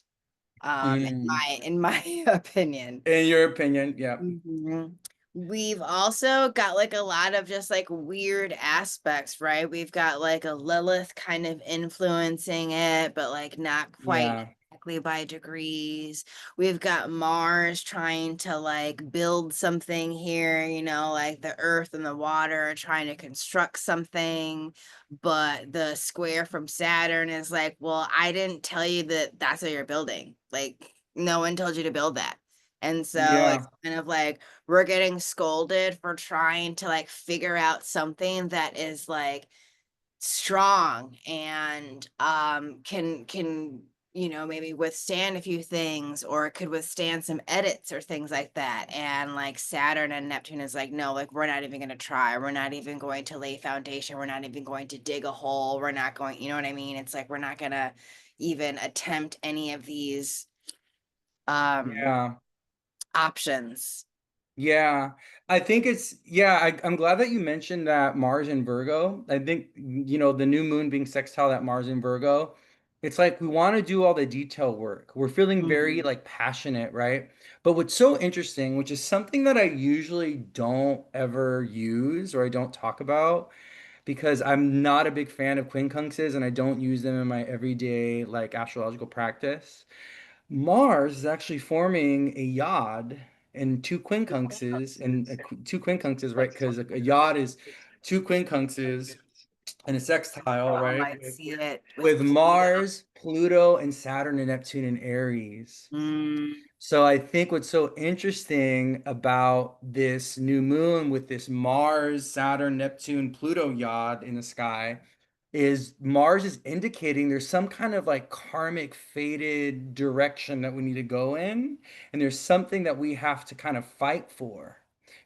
Mm. In my opinion. In your opinion, yeah. Mhm. We've also got like a lot of just like weird aspects, right? We've got like a Lilith kind of influencing it, but like not quite Yeah. exactly by degrees. We've got Mars trying to like build something here, like the earth and the water are trying to construct something, but the square from Saturn is like, well, I didn't tell you that that's what you're building. Like, no one told you to build that. And so Yeah. it's kind of like we're getting scolded for trying to like figure out something that is like strong and can maybe withstand a few things, or it could withstand some edits or things like that. And like Saturn and Neptune is like, no, like we're not even going to try, we're not even going to lay foundation, we're not even going to dig a hole, we're not going, you know what I mean? It's like we're not going to even attempt any of these Yeah. options. Yeah, I think I'm glad that you mentioned that Mars in Virgo. I think, the new moon being sextile at Mars in Virgo, it's like we want to do all the detail work. We're feeling very Mhm. like passionate, right? But what's so interesting, which is something that I usually don't ever use or I don't talk about because I'm not a big fan of quincunxes and I don't use them in my everyday like astrological practice. Mars is actually forming a yod and two quincunxes and two quincunxes, right? Because a yod is two quincunxes and a sextile, Oh, right? I see it with With Pluto. Mars, Pluto, and Saturn and Neptune in Aries. Mm. So I think what's so interesting about this new moon with this Mars, Saturn, Neptune, Pluto yod in the sky is Mars is indicating there's some kind of like karmic fated direction that we need to go in, and there's something that we have to kind of fight for.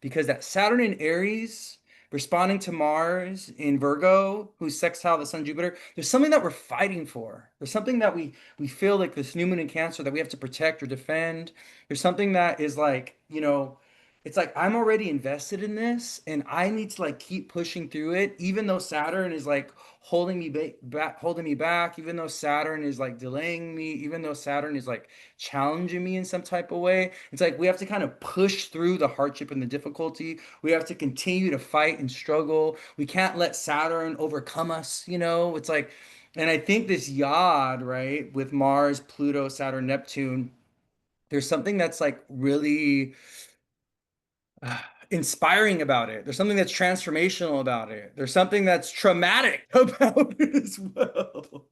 Because that Saturn in Aries responding to Mars in Virgo, who's sextile the Sun Jupiter, there's something that we're fighting for. There's something that we feel like this new moon in Cancer that we have to protect or defend. There's something that is like, it's like I'm already invested in this and I need to like keep pushing through it, even though Saturn is like holding me back, even though Saturn is like delaying me, even though Saturn is like challenging me in some type of way. It's like we have to kind of push through the hardship and the difficulty. We have to continue to fight and struggle. We can't let Saturn overcome us. It's like, and I think this yod, right, with Mars, Pluto, Saturn, Neptune, there's something that's like really inspiring about it. There's something that's transformational about it. There's something that's traumatic about it as well.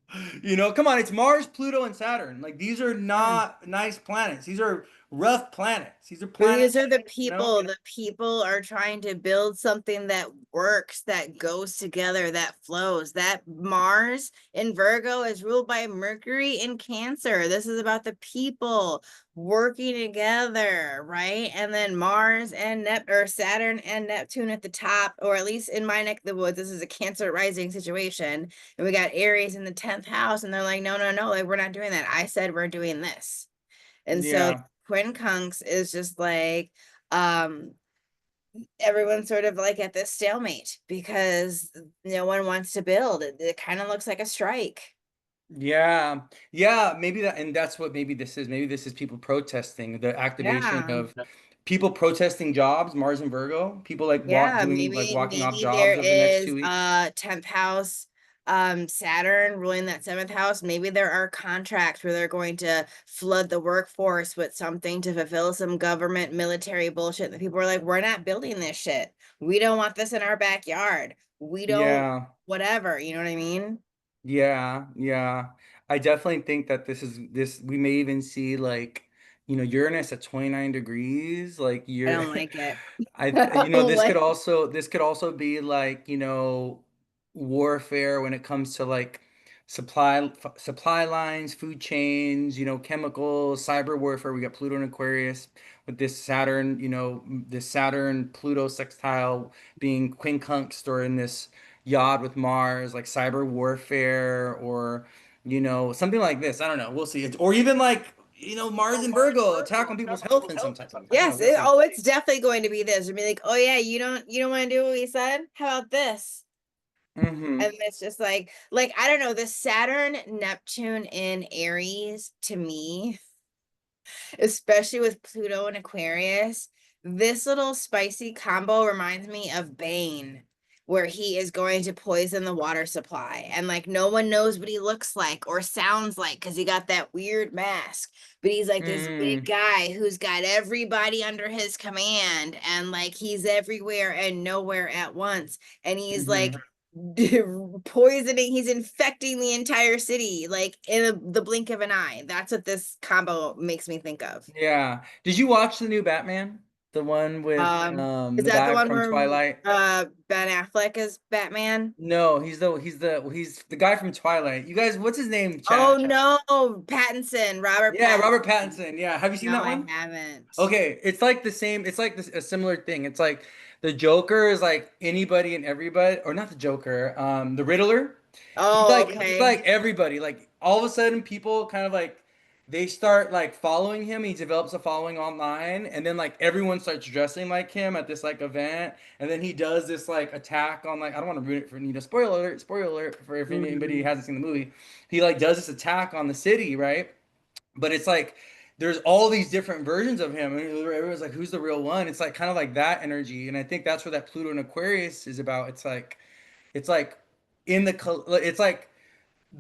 Come on, it's Mars, Pluto, and Saturn. Like these are not nice planets. These are rough planets. These are planets, These are the you know? people. The people are trying to build something that works, that goes together, that flows. That Mars in Virgo is ruled by Mercury in Cancer. This is about the people working together, right? And then Mars and Saturn and Neptune at the top, or at least in my neck of the woods, this is a Cancer rising situation. And we got Aries in the 10th house, and they're like, no, no, no, like we're not doing that. I said we're doing this. And so Yeah. quincunx is just like um everyone's sort of like at this stalemate because no one wants to build. It kind of looks like a strike. Yeah. Yeah, maybe that and that's what maybe this is. Maybe this is people protesting, the activation Yeah. of people protesting jobs, Mars and Virgo, people like Yeah, walking off maybe jobs there over the next is 2 weeks. 10th house Saturn ruling that 7th house. Maybe there are contracts where they're going to flood the workforce with something to fulfill some government military bullshit that people are like, we're not building this shit. We don't want this in our backyard. We don't Yeah. whatever, you know what I mean? Yeah, yeah. I definitely think that this we may even see like, Uranus at 29 degrees. Like I you're don't like it. I I you know, don't like this could also be like, warfare when it comes to like supply lines, food chains, chemicals, cyber warfare. We got Pluto and Aquarius with this Saturn Pluto sextile being quincunxed or in this yod with Mars, like cyber warfare or something like this. I don't know. We'll see. Or even like, Mars and Virgo attack on people's health in some type of way. I don't know. Yes, We'll see. oh, it's definitely going to be this. It'll be like, oh yeah, you don't want to do what we said? How about this? Hmm. And it's just like I don't know, the Saturn Neptune in Aries to me, especially with Pluto and Aquarius, this little spicy combo reminds me of Bane, where he is going to poison the water supply. And like no one knows what he looks like or sounds like because he got that weird mask. But he's like this big Mm, guy who's got everybody under his command and like he's everywhere and nowhere at once. And he's like hmm poisoning, he's infecting the entire city, like in the blink of an eye. That's what this combo makes me think of. Yeah. Did you watch the new Batman? The one with Is the that the guy one from where Twilight? Ben Affleck is Batman? No, he's the guy from Twilight. You guys, what's his name? Oh Chat. no, Pattinson, Robert Yeah, Robert Pattinson. Pattinson. Yeah. Have you seen No, that I one? haven't. Okay, it's like the same. It's like a similar thing. It's like the Joker is like anybody and everybody, or not the Joker, the Riddler. Oh, He's okay. like everybody. Like all of a sudden, people kind of like they start like following him. He develops a following online, and then like everyone starts dressing like him at this like event, and then he does this like attack on like I don't want to ruin it for Nita. Spoiler alert for if anybody Mhm. hasn't seen the movie. He like does this attack on the city, right? But it's like there's all these different versions of him, and everyone's like, "Who's the real one?" It's like kind of like that energy, and I think that's what that Pluto and Aquarius is about. It's like it's like the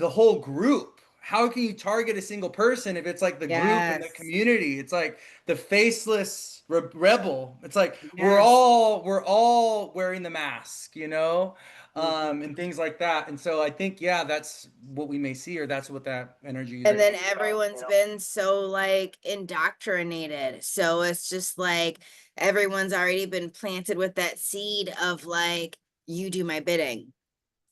whole group. How can you target a single person if it's like the group and the Yes. community? It's like the faceless rebel. It's like Yes. we're all wearing the mask, you know, and Mhm. things like that. And so I think yeah, that's what we may see, or that's what that energy is. And then everyone's been so like indoctrinated. So it's just like everyone's already been planted with that seed of like, you do my bidding.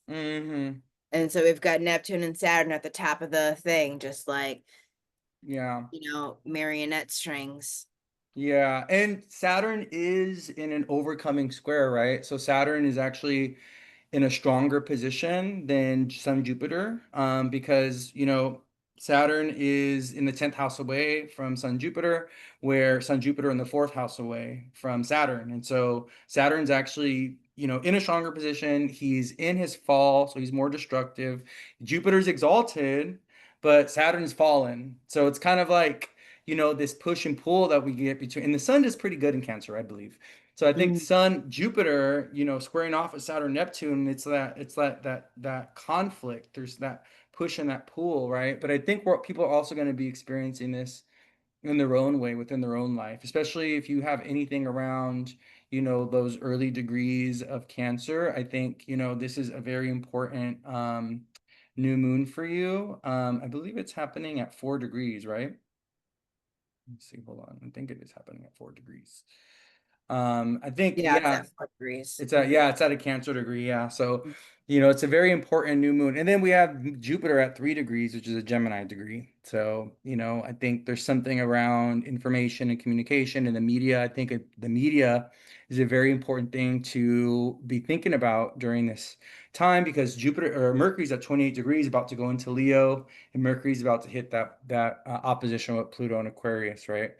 Mm-hmm. And so we've got Neptune and Saturn at the top of the thing, just like, Yeah. marionette strings. Yeah. And Saturn is in an overcoming square, right? So Saturn is actually in a stronger position than Sun Jupiter, because Saturn is in the 10th house away from Sun Jupiter, where Sun Jupiter in the fourth house away from Saturn, and so Saturn's actually in a stronger position. He's in his fall, so he's more destructive. Jupiter's exalted, but Saturn's fallen, so it's kind of like this push and pull that we get between. And the Sun is pretty good in Cancer, I believe. So I think Mhm. Sun, Jupiter, squaring off with Saturn, Neptune, it's that conflict. There's that push and that pull, right? But I think people are also going to be experiencing this in their own way within their own life, especially if you have anything around, those early degrees of Cancer. I think, this is a very important new moon for you. I believe it's happening at 4 degrees, right? Let's see, hold on. I think it is happening at 4 degrees. I think, Yeah, it's yeah, at 4 degrees. it's at a Cancer degree, yeah. So, it's a very important new moon. And then we have Jupiter at 3 degrees, which is a Gemini degree. So, I think there's something around information and communication and the media. I think the media is a very important thing to be thinking about during this time, because Jupiter or Mercury's at 28 degrees, about to go into Leo, and Mercury's about to hit that opposition with Pluto and Aquarius, right?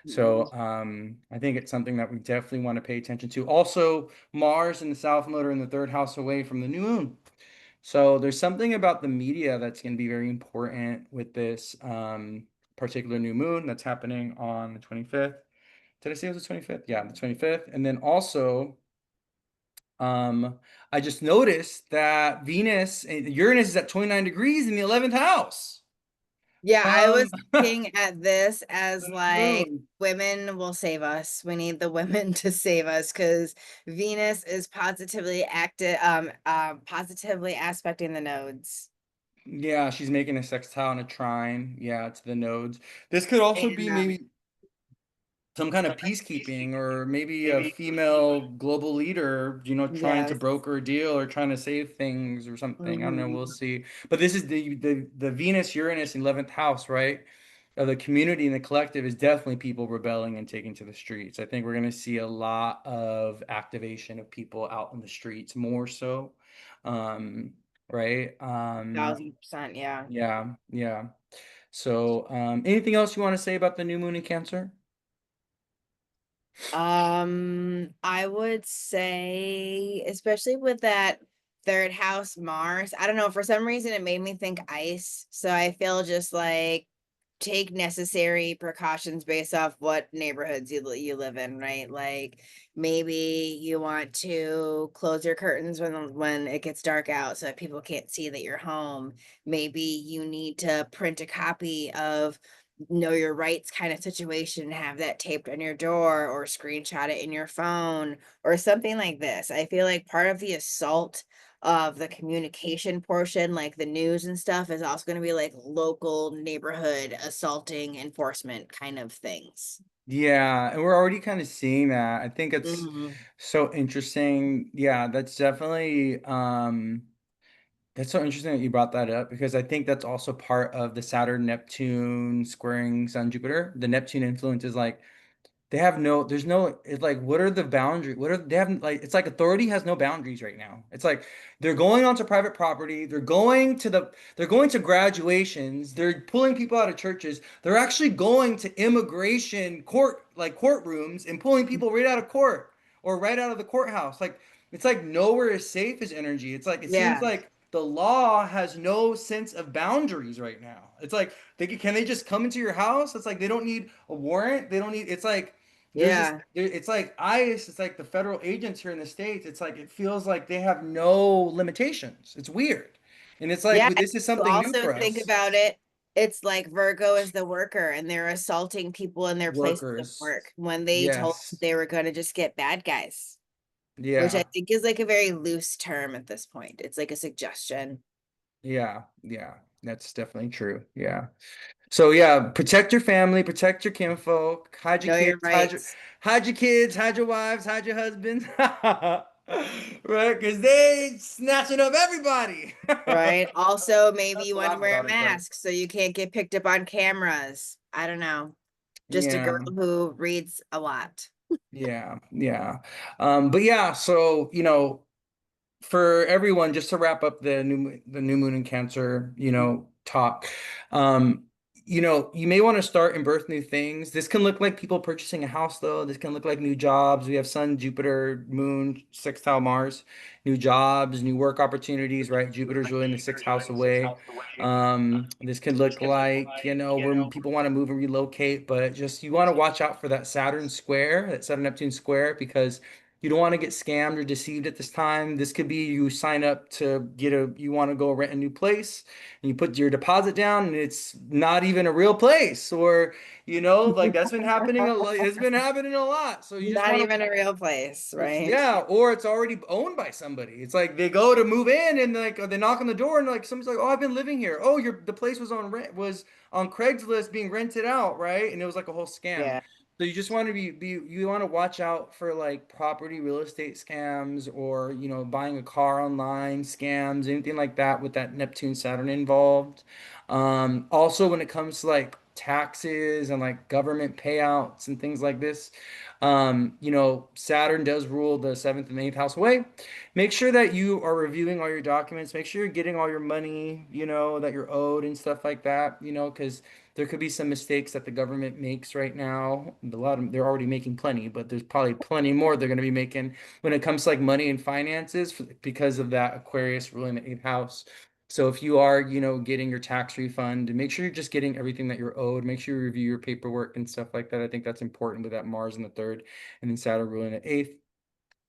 Mhm. So I think it's something that we definitely want to pay attention to. Also, Mars in the South Node in the third house away from the new moon. So there's something about the media that's going to be very important with this particular new moon that's happening on the 25th. Did I say it was the 25th? Yeah, the 25th. And then also, um, I just noticed that Uranus is at 29 degrees in the 11th house Yeah, I from was looking at this as the new like moon. women will save us. We need the women to save us because Venus is positively aspecting the nodes. Yeah, she's making a sextile and a trine, yeah, to the nodes. This could also And be maybe some kind of peacekeeping, or maybe a Maybe female global leader, trying to yes. broker a deal or trying to save things or something. I don't know, we'll Mhm. see. But this is the Venus Uranus 11th house, right? Of the community and the collective is definitely people rebelling and taking to the streets. I think we're going to see a lot of activation of people out in the streets more so. Um, right? 1,000%, yeah. Yeah, yeah. So, anything else you want to say about the new moon in Cancer? I would say, especially with that third house Mars, I don't know, for some reason it made me think ice. So I feel just like take necessary precautions based off what neighborhoods you live in, right? Like maybe you want to close your curtains when it gets dark out so that people can't see that you're home. Maybe you need to print a copy of know your rights kind of situation, have that taped on your door or screenshot it in your phone or something like this. I feel like part of the assault of the communication portion, like the news and stuff, is also going to be like local neighborhood assaulting enforcement kind of things. Yeah, and we're already kind of seeing that. I think it's Mhm. so interesting. Yeah, that's definitely that's so interesting that you brought that up because I think that's also part of the Saturn Neptune squaring Sun Jupiter. The Neptune influence is like they have no, there's no, it's like, what are the boundaries? What are, they have, like, it's like authority has no boundaries right now. It's like they're going onto private property, they're going to graduations, they're pulling people out of churches, they're actually going to immigration court, like courtrooms and pulling people right out of court or right out of the courthouse. Like, it's like nowhere is safe as energy. It's like, it seems Yeah. like the law has no sense of boundaries right now. It's like, can they just come into your house? It's like they don't need a warrant. They don't need, it's like, Yeah. it's like ICE, it's like the federal agents here in the States. It's like it feels like they have no limitations. It's weird. And it's like Yeah. this is You something new also for think us. about it. It's like Virgo is the worker and they're assaulting people in their places of Workers. work when they told them Yes. they were going to just get bad guys, which I Yeah. think is like a very loose term at this point. It's like a suggestion. Yeah. Yeah. That's definitely true. Yeah. So yeah, protect your family, protect your kinfolk, Know your rights, hide your kids, hide your wives, hide your husbands. Right? Because they snatching up everybody. right? Also, maybe That's you what want to I've wear a noticed, but mask so you can't get picked up on cameras. I don't know. Just a girl yeah. who reads a lot. Yeah, yeah. But yeah, so for everyone, just to wrap up the new moon in Cancer, talk. Um, you may want to start and birth new things. This can look like people purchasing a house, though. This can look like new jobs. We have Sun, Jupiter, Moon, sextile Mars, new jobs, new work opportunities, right? Jupiter's really in the sixth house away. This could look like, where people want to move and relocate, but just you want to watch out for that Saturn square, that Saturn Neptune square, because you don't want to get scammed or deceived at this time. This could be you sign up to you want to go rent a new place and you put your deposit down and it's not even a real place or, like that's been happening a lot. It's been happening a lot. So you just Not want even to, a real place, it's, right? yeah, or it's already owned by somebody. It's like they go to move in and like they knock on the door and like somebody's like, "Oh, I've been living here. Oh, the place was on rent was on Craigslist being rented out, right?" And it was like a whole scam. Yeah. So you just want to you want to watch out for like property real estate scams or buying a car online scams, anything like that with that Neptune Saturn involved. Also when it comes to like taxes and like government payouts and things like this, Saturn does rule the seventh and eighth house away. Make sure that you are reviewing all your documents. Make sure you're getting all your money, that you're owed and stuff like that, because there could be some mistakes that the government makes right now. They're already making plenty, but there's probably plenty more they're going to be making when it comes to like money and finances because of that Aquarius ruling the eighth house. So if you are, getting your tax refund, make sure you're just getting everything that you're owed. Make sure you review your paperwork and stuff like that. I think that's important with that Mars in the third and then Saturn ruling the eighth.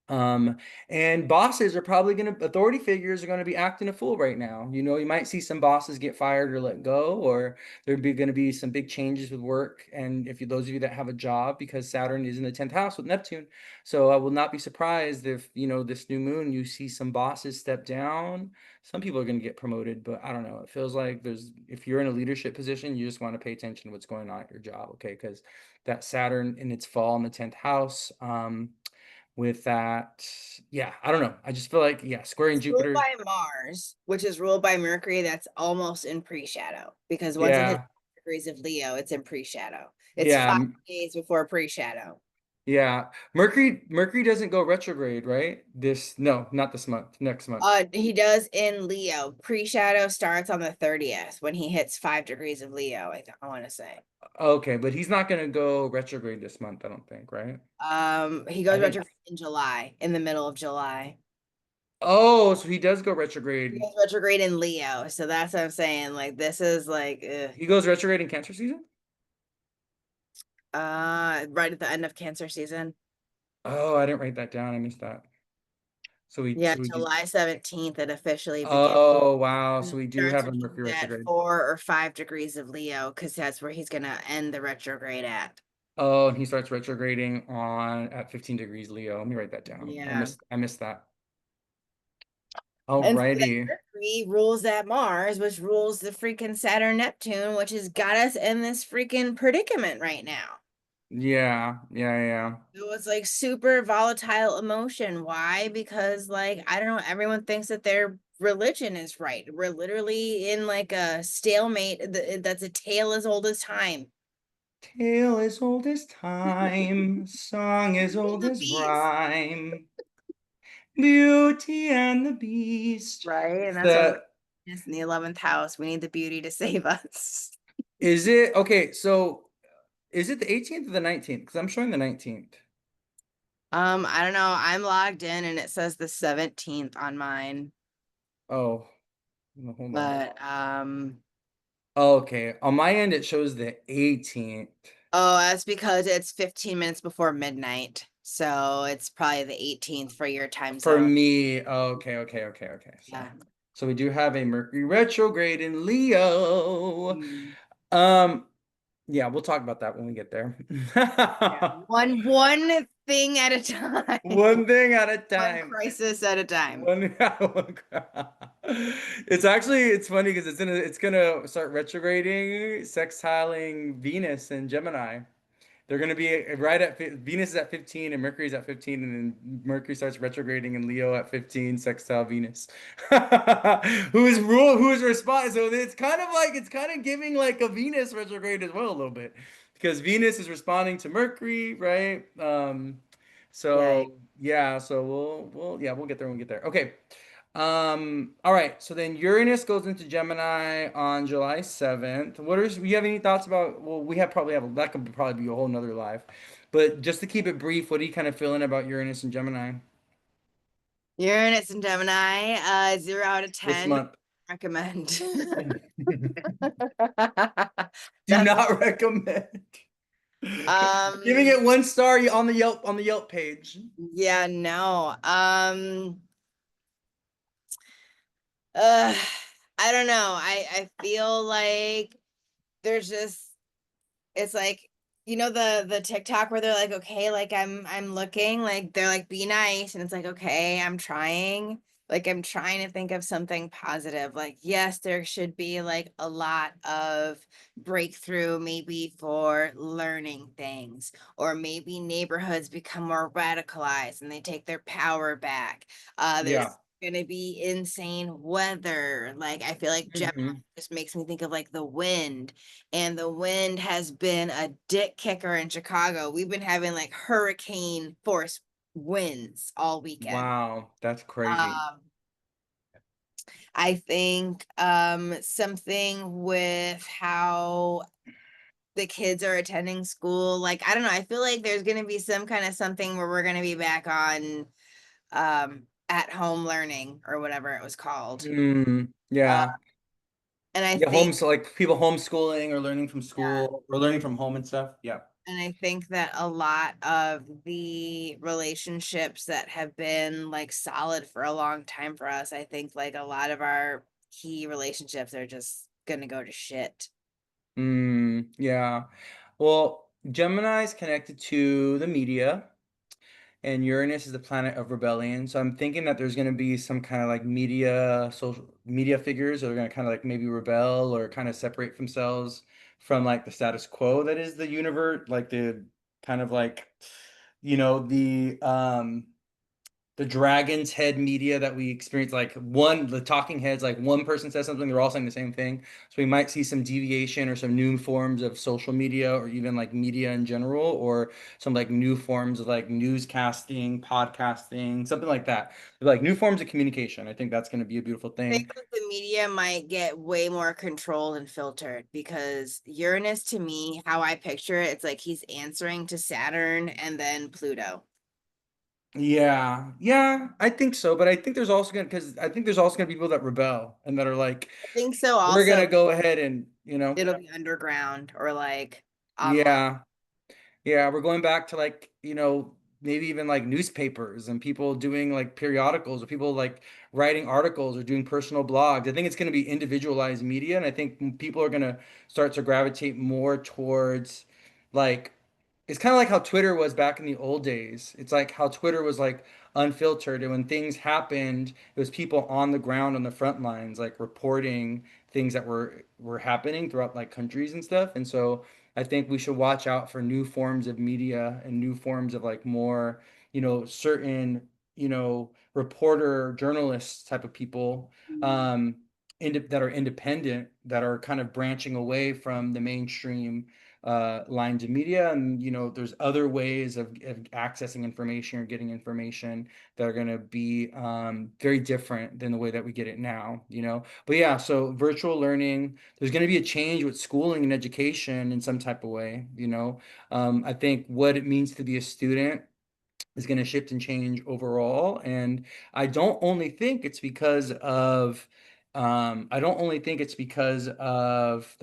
Um, and bosses are probably authority figures are going to be acting a fool right now. You might see some bosses get fired or let go, or there'd be going to be some big changes with work. And if those of you that have a job, because Saturn is in the 10th house with Neptune. So I will not be surprised if, this new moon, you see some bosses step down. Some people are going to get promoted, but I don't know. It feels like if you're in a leadership position, you just want to pay attention to what's going on at your job. Okay. Because that Saturn in its fall in the 10th house, with that. Yeah, I don't know. I just feel like, yeah, squaring It's ruled Jupiter. by Mars, which is ruled by Mercury. That's almost in pre-shadow because once it hits Yeah, degrees of Leo, it's in pre-shadow. It's yeah, 5 days before pre-shadow. yeah. Mercury doesn't go retrograde, right? No, not this month, next month. He does in Leo. Pre-shadow starts on the 30th when he hits 5 degrees of Leo, I want to say. Okay, but he's not gonna go retrograde this month, I don't think, right? He I goes think. retrograde in July, in the middle of July. Oh, so he does go He retrograde. goes retrograde in Leo, so that's what I'm saying. Like this is like, He goes retrograde in Cancer season? right at the end of Cancer season. Oh, I didn't write that down. I missed that. Yeah, So we do. July 17th it officially begins. Oh, wow. So It we do starts have a when Mercury he's at retrograde. 4 or 5 degrees of Leo, because that's where he's gonna end the retrograde at. Oh, and he starts retrograding on at 15 degrees Leo. Let me write that down. Yeah. I missed that. And so then Alrighty. Mercury rules that Mars, which rules the freaking Saturn Neptune, which has got us in this freaking predicament right now. Yeah, yeah, yeah. It was like super volatile emotion. Why? Because like I don't know, everyone thinks that their religion is right. We're literally in like a stalemate that's a tale as old as time. Tale as old as time, song as Beauty and old the as Beast. rhyme. Beauty and the Beast. Right. And It's that's what the is in the 11th house. We need the beauty to save us. is it okay, so is it the 18th or the 19th? Because I'm showing the 19th. I don't know. I'm logged in and it says the 17th on mine. Oh, no, hold on. But Okay, on my end it shows the 18th. oh, that's because it's 15 minutes before midnight. So it's probably the 18th for your time For zone. me, okay, okay, okay, okay. Yeah. So we do have a Mercury retrograde in Leo. Mm. Um, yeah, we'll talk about that when we get there. Yeah. One thing at a time. One thing at a One time. crisis at a time. One, it's actually it's funny because it's gonna start retrograding, sextiling Venus and Gemini. They're going to be right at Venus is at 15 and Mercury's at 15, and then Mercury starts retrograding in Leo at 15, sextile Venus. Who is respond? So it's kind of giving like a Venus retrograde as well a little bit because Venus is responding to Mercury, right? Yeah. So yeah, so we'll get there when we get there. Okay. All right, so then Uranus goes into Gemini on July 7th. You have any thoughts about, well, that could probably be a whole nother live. But just to keep it brief, what are you kind of feeling about Uranus and Gemini Uranus and Gemini, 0 out of this 10. month? Recommend. Do Definitely. not recommend. Giving Um, it 1 star on the Yelp page. yeah, no. Uh, I don't know. I feel like there's just it's like the TikTok where they're like, okay, like I'm looking, like they're like, be nice, and it's like, okay, I'm trying to think of something positive. Like, yes, there should be like a lot of breakthrough, maybe for learning things, or maybe neighborhoods become more radicalized and they take their power back. There's Yeah. gonna be insane weather. Like, I feel like Gemini Hmm. just makes me think of like the wind, and the wind has been a dick kicker in Chicago. We've been having like hurricane force winds all weekend. Wow, that's crazy. Um, I think something with how the kids are attending school. Like, I don't know, I feel like there's gonna be some kind of something where we're gonna be back on at home learning or whatever it was called. Uh, Yeah. and I Yeah, think so like people homeschooling or learning from yeah. school or learning from home and stuff. Yeah. And I think that a lot of the relationships that have been like solid for a long time for us, I think like a lot of our key relationships are just gonna go to shit. Yeah. Well, Gemini is connected to the media, and Uranus is the planet of rebellion. So I'm thinking that there's going to be some kind of like social media figures that are going to kind of like maybe rebel or kind of separate themselves from like the status quo that is the universe, like the kind of like, the dragon's head media that we experience, like the talking heads, like one person says something, they're all saying the same thing. So we might see some deviation or some new forms of social media or even like media in general, or some like new forms of like newscasting, podcasting, something like that. Like new forms of communication. I think that's going to be a beautiful I think thing. that the media might get way more controlled and filtered because Uranus, to me, how I picture it, it's like he's answering to Saturn and then Pluto. Yeah, yeah, I think so. But I think there's also gonna because I think there's also gonna be people that rebel and that are like, I think so we're also. gonna go ahead and It'll be underground or like online. yeah. Yeah, we're going back to like, maybe even like newspapers and people doing like periodicals or people like writing articles or doing personal blogs. I think it's going to be individualized media, and I think people are going to start to gravitate more towards like it's kind of like how Twitter was back in the old days. It's like how Twitter was like unfiltered, and when things happened, it was people on the ground on the front lines, like reporting things that were happening throughout like countries and stuff. And so I think we should watch out for new forms of media and new forms of like more, certain, reporter, journalists type of people, that are independent, that are kind of branching away from the mainstream lines of media. And there's other ways of accessing information or getting information that are going to be very different than the way that we get it now. But yeah, so virtual learning, there's going to be a change with schooling and education in some type of way. I think what it means to be a student is going to shift and change overall. And I don't only think it's because of the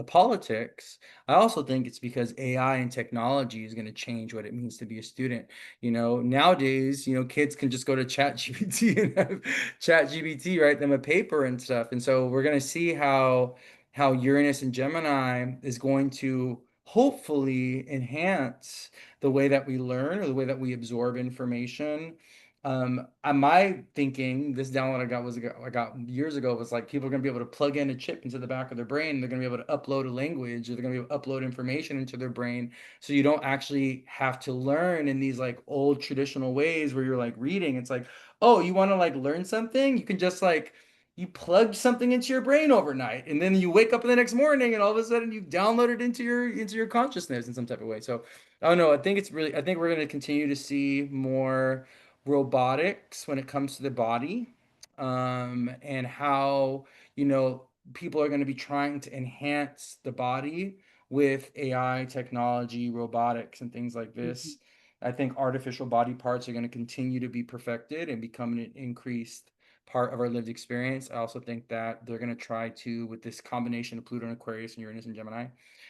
politics. I also think it's because AI and technology is going to change what it means to be a student. Nowadays, kids can just go to ChatGPT and have ChatGPT write them a paper and stuff. And so we're going to see how Uranus and Gemini is going to hopefully enhance the way that we learn or the way that we absorb information. My thinking, this download I got years ago was like people are gonna be able to plug in a chip into the back of their brain. They're gonna be able to upload a language, or they're gonna be able to upload information into their brain, so you don't actually have to learn in these like old traditional ways where you're like reading. It's like, oh, you want to like learn something? You can just like you plug something into your brain overnight, and then you wake up the next morning, and all of a sudden you download it into your consciousness in some type of way. So I don't know. I think we're going to continue to see more robotics when it comes to the body, and how, you know, people are going to be trying to enhance the body with AI technology, robotics, and things like Mhm. this. I think artificial body parts are going to continue to be perfected and become an increased part of our lived experience. I also think that they're going to try to, with this combination of Pluto and Aquarius and Uranus and Gemini,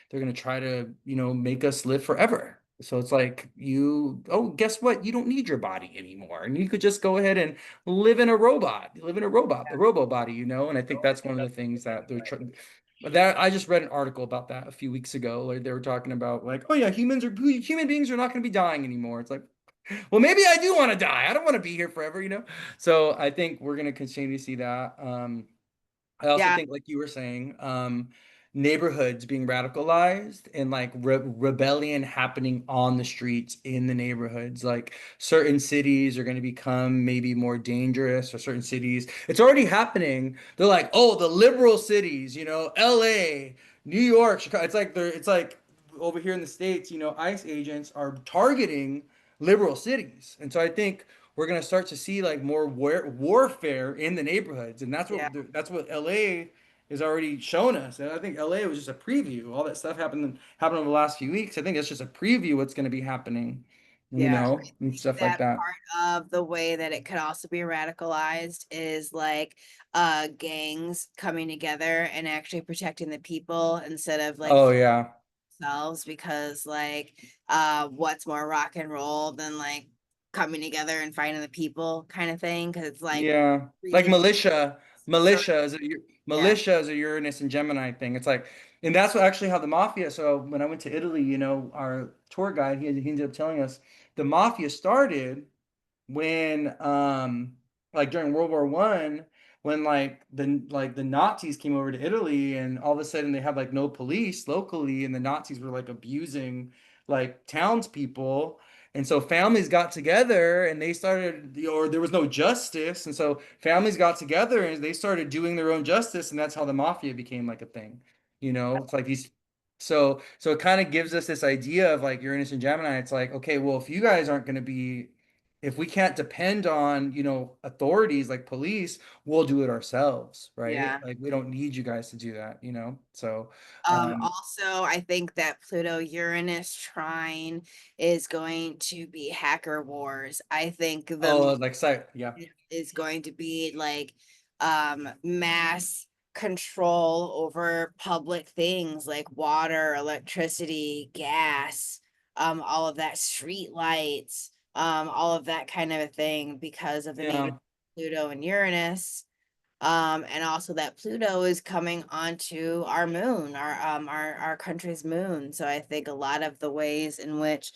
they're going to try to, make us live forever. So it's like oh, guess what? You don't need your body anymore. And you could just go ahead and live in a robot, the robo body. And I think that's one of the things that they're trying. That I just read an article about that a few weeks ago. Like they were talking about like, oh yeah, human beings are not going to be dying anymore. It's like, well, maybe I do want to die. I don't want to be here forever. So I think we're going to continue to see that. I also Yeah, think, like you were saying, neighborhoods being radicalized and like rebellion happening on the streets in the neighborhoods. Like certain cities are going to become maybe more dangerous, or certain cities, it's already happening. They're like, oh, the liberal cities, LA, New York, Chicago. It's like over here in the States, ICE agents are targeting liberal cities. And so I think we're gonna start to see like more warfare in the neighborhoods, and yeah, that's what LA is already shown us. And I think LA was just a preview. All that stuff happened over the last few weeks. I think that's just a preview what's gonna be happening, yeah. and stuff like That that. part of the way that it could also be radicalized is like gangs coming together and actually protecting the people instead of like Oh yeah, themselves, because like what's more rock and roll than like coming together and fighting the people kind of thing, because it's like yeah. Like creating militia, so militia is a yeah, militia is a Uranus and Gemini thing. It's like, and that's what actually how the mafia. So when I went to Italy, our tour guide, he ended up telling us the mafia started when like during World War I, when like the Nazis came over to Italy, and all of a sudden they had like no police locally, and the Nazis were like abusing like townspeople. And so families got together and they started, or there was no justice. And so families got together and they started doing their own justice. And that's how the mafia became like a thing. It's like these, so it kind of gives us this idea of like Uranus and Gemini. It's like, okay, well, if you guys aren't going to be, if we can't depend on, authorities like police, we'll do it ourselves, right? yeah. Like we don't need you guys to do that. So, um, Also, I think that Pluto Uranus trine is going to be hacker wars. I think oh, the like site, yeah. is going to be like mass control over public things like water, electricity, gas, all of that, street lights, all of that kind of a thing because of the native Yeah. Pluto and Uranus. And also that Pluto is coming onto our moon, our country's moon. So I think a lot of the ways in which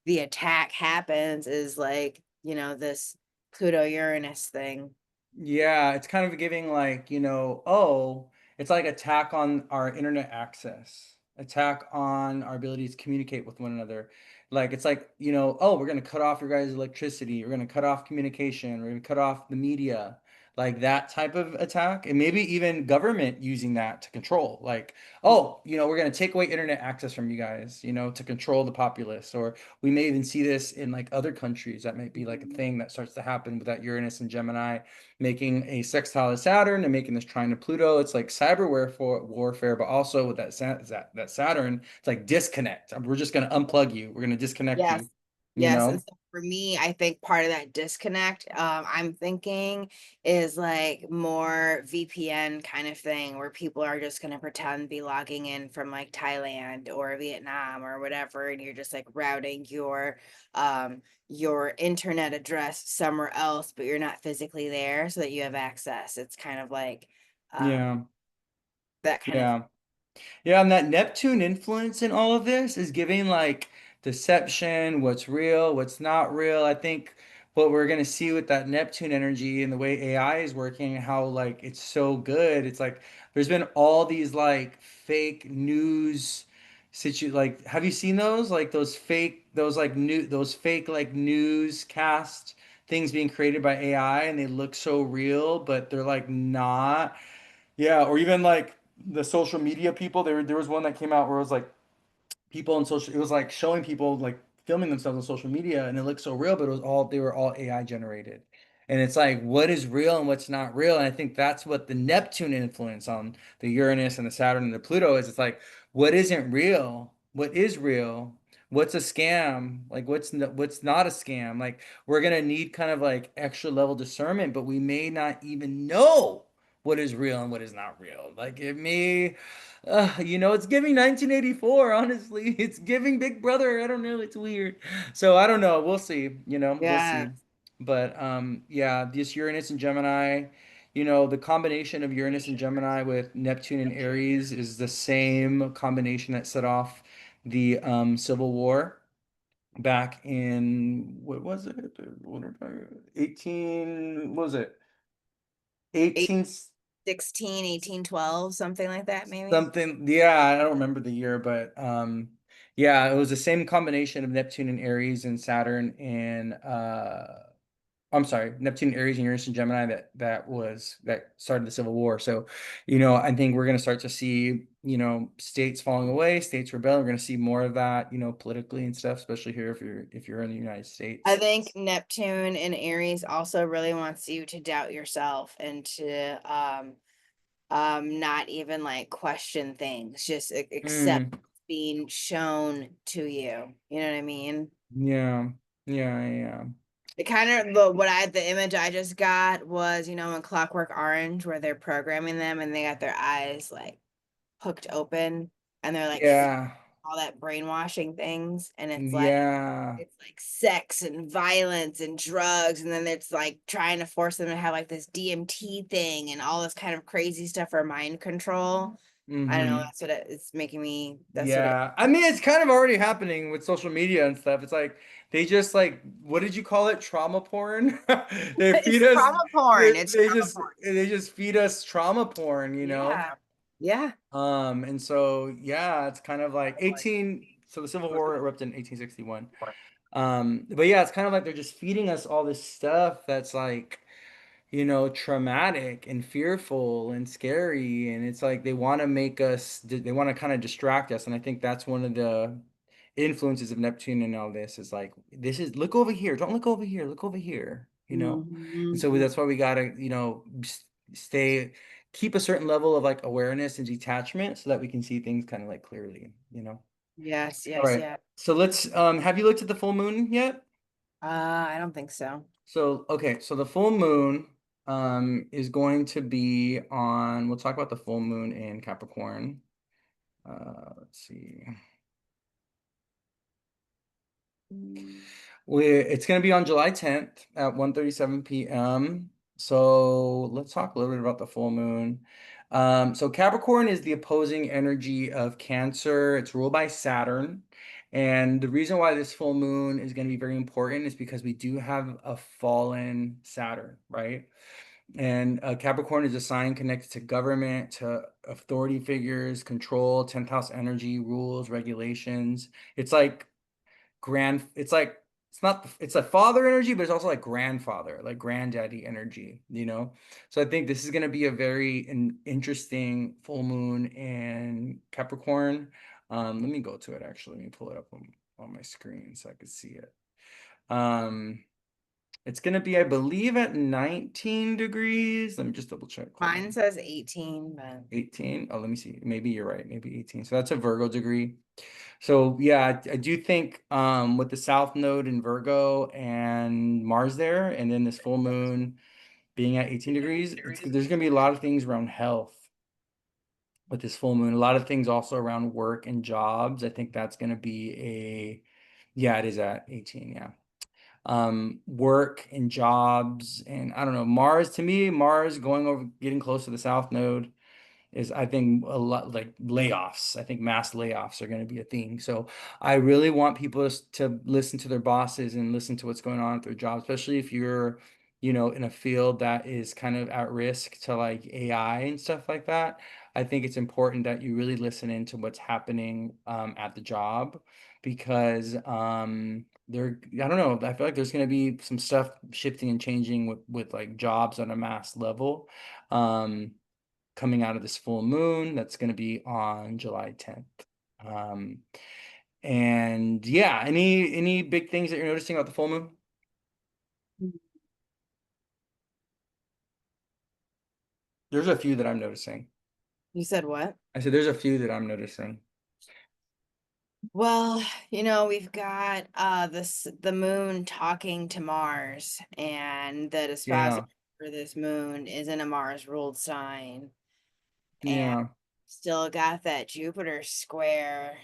the attack happens is like, this Pluto Uranus thing. Yeah, it's kind of giving like, oh, it's like attack on our internet access, attack on our ability to communicate with one another. Like it's like, oh, we're gonna cut off your guys' electricity, we're gonna cut off communication, we're gonna cut off the media, like that type of attack, and maybe even government using that to control. Like, oh, we're gonna take away internet access from you guys, to control the populace, or we may even see this in like other countries. That might be like a thing that starts to happen with that Uranus and Gemini making a sextile to Saturn and making this trine to Pluto. It's like cyber warfare, but also with that Saturn, it's like disconnect. We're just going to unplug you. We're going to disconnect Yes. you, you Yes. And know? so for me, I think part of that disconnect, I'm thinking is like more VPN kind of thing where people are just going to pretend be logging in from like Thailand or Vietnam or whatever. And you're just like routing your internet address somewhere else, but you're not physically there so that you have access. It's kind of like, um, Yeah. that kind of, Yeah. Yeah, and that Neptune influence in all of this is giving like deception, what's real, what's not real. I think what we're gonna see with that Neptune energy and the way AI is working, how like it's so good. It's like there's been all these like fake news like have you seen those? Like those fake like newscast things being created by AI and they look so real, but they're like not. Yeah, or even like the social media people. There was one that came out where it was like people on social. It was like showing people like filming themselves on social media, and it looked so real, but they were all AI generated. And it's like what is real and what's not real. And I think that's what the Neptune influence on the Uranus and the Saturn and the Pluto is. It's like what isn't real, what is real, what's a scam, like what's not a scam. Like we're gonna need kind of like extra level discernment, but we may not even know what is real and what is not real. Like it may, it's giving 1984, honestly. It's giving Big Brother. I don't know. It's weird. So I don't know. We'll see. We'll yeah. see. But yeah, this Uranus and Gemini, the combination of Uranus and Gemini with Neptune and Aries is the same combination that set off the Civil War back in what was it? 18, what was it? 18 16, 18, 12, something like that, maybe. something. Yeah, I don't remember the year, but yeah, it was the same combination of Neptune and Aries and Saturn and I'm sorry, Neptune, Aries, and Uranus and Gemini that started the Civil War. So, I think we're gonna start to see, states falling away, states rebelling. We're gonna see more of that, politically and stuff, especially here if you're in the United I States. think Neptune and Aries also really wants you to doubt yourself and to not even like question things, just accept Mm, being shown to you. You know what I mean? yeah, yeah, yeah. It kind of the image I just got was, in Clockwork Orange where they're programming them and they got their eyes like hooked open and they're like Yeah, all that brainwashing things and yeah. it's like sex and violence and drugs and then it's like trying to force them to have like this DMT thing and all this kind of crazy stuff for mind control. I don't know, Mm-hmm. it's making me that's what it Yeah, I mean it's kind of already happening with social media and stuff. It's like they just like what did you call it? Trauma porn. They feed it's us. trauma porn. It's They trauma just porn. they just feed us trauma porn, Yeah. Yeah. And so yeah, it's kind of like 18. So the Civil War erupted in 1861. But yeah, it's kind of like they're just feeding us all this stuff that's like traumatic and fearful and scary. And it's like they want to make us, they want to kind of distract us. And I think that's one of the influences of Neptune and all this is like, this is, look over here. Don't look over here. Look over here. And so Mhm. that's why we got to, stay, keep a certain level of like awareness and detachment so that we can see things kind of like clearly. Yes, All yes, right. yeah. So have you looked at the full moon yet? I don't think so. So, okay, so the full moon is going to be on, we'll talk about the full moon in Capricorn. Let's see. It's going to be on July 10th at 1:37 p.m. So let's talk a little bit about the full moon. So Capricorn is the opposing energy of Cancer. It's ruled by Saturn. And the reason why this full moon is going to be very important is because we do have a fallen Saturn, right? And Capricorn is a sign connected to government, to authority figures, control, 10th house energy, rules, regulations. It's like it's like it's not it's a father energy, but it's also like grandfather, like granddaddy energy, you know. So I think this is going to be a very interesting full moon in Capricorn. Let me go to it actually. Let me pull it up on my screen so I can see it. um it's going to be, I believe, at 19 degrees. Let me just double check. Hold Mine on. says 18, but 18. Oh, let me see. Maybe you're right. Maybe 18. So that's a Virgo degree. So yeah, I do think with the South Node in Virgo and Mars there, and then this full moon being at 18 degrees, there's gonna be a lot of things around health with this full moon. A lot of things also around work and jobs. I think that's gonna be yeah, it is at 18, yeah. Work and jobs, and I don't know, Mars, to me, Mars going over, getting close to the South Node is, I think, a lot like layoffs. I think mass layoffs are going to be a thing. So I really want people to listen to their bosses and listen to what's going on at their job, especially if you're, in a field that is kind of at risk to like AI and stuff like that. I think it's important that you really listen into what's happening at the job, because I don't know, I feel like there's going to be some stuff shifting and changing with like jobs on a mass level. Um, Coming out of this full moon that's going to be on July 10th. Um, and yeah, any big things that you're noticing about the full moon? There's a few that I'm noticing. you said what? I said there's a few that I'm noticing. Well, we've got the moon talking to Mars, and the dispositor Yeah, for this moon is in a Mars ruled sign. And yeah, still got that Jupiter square.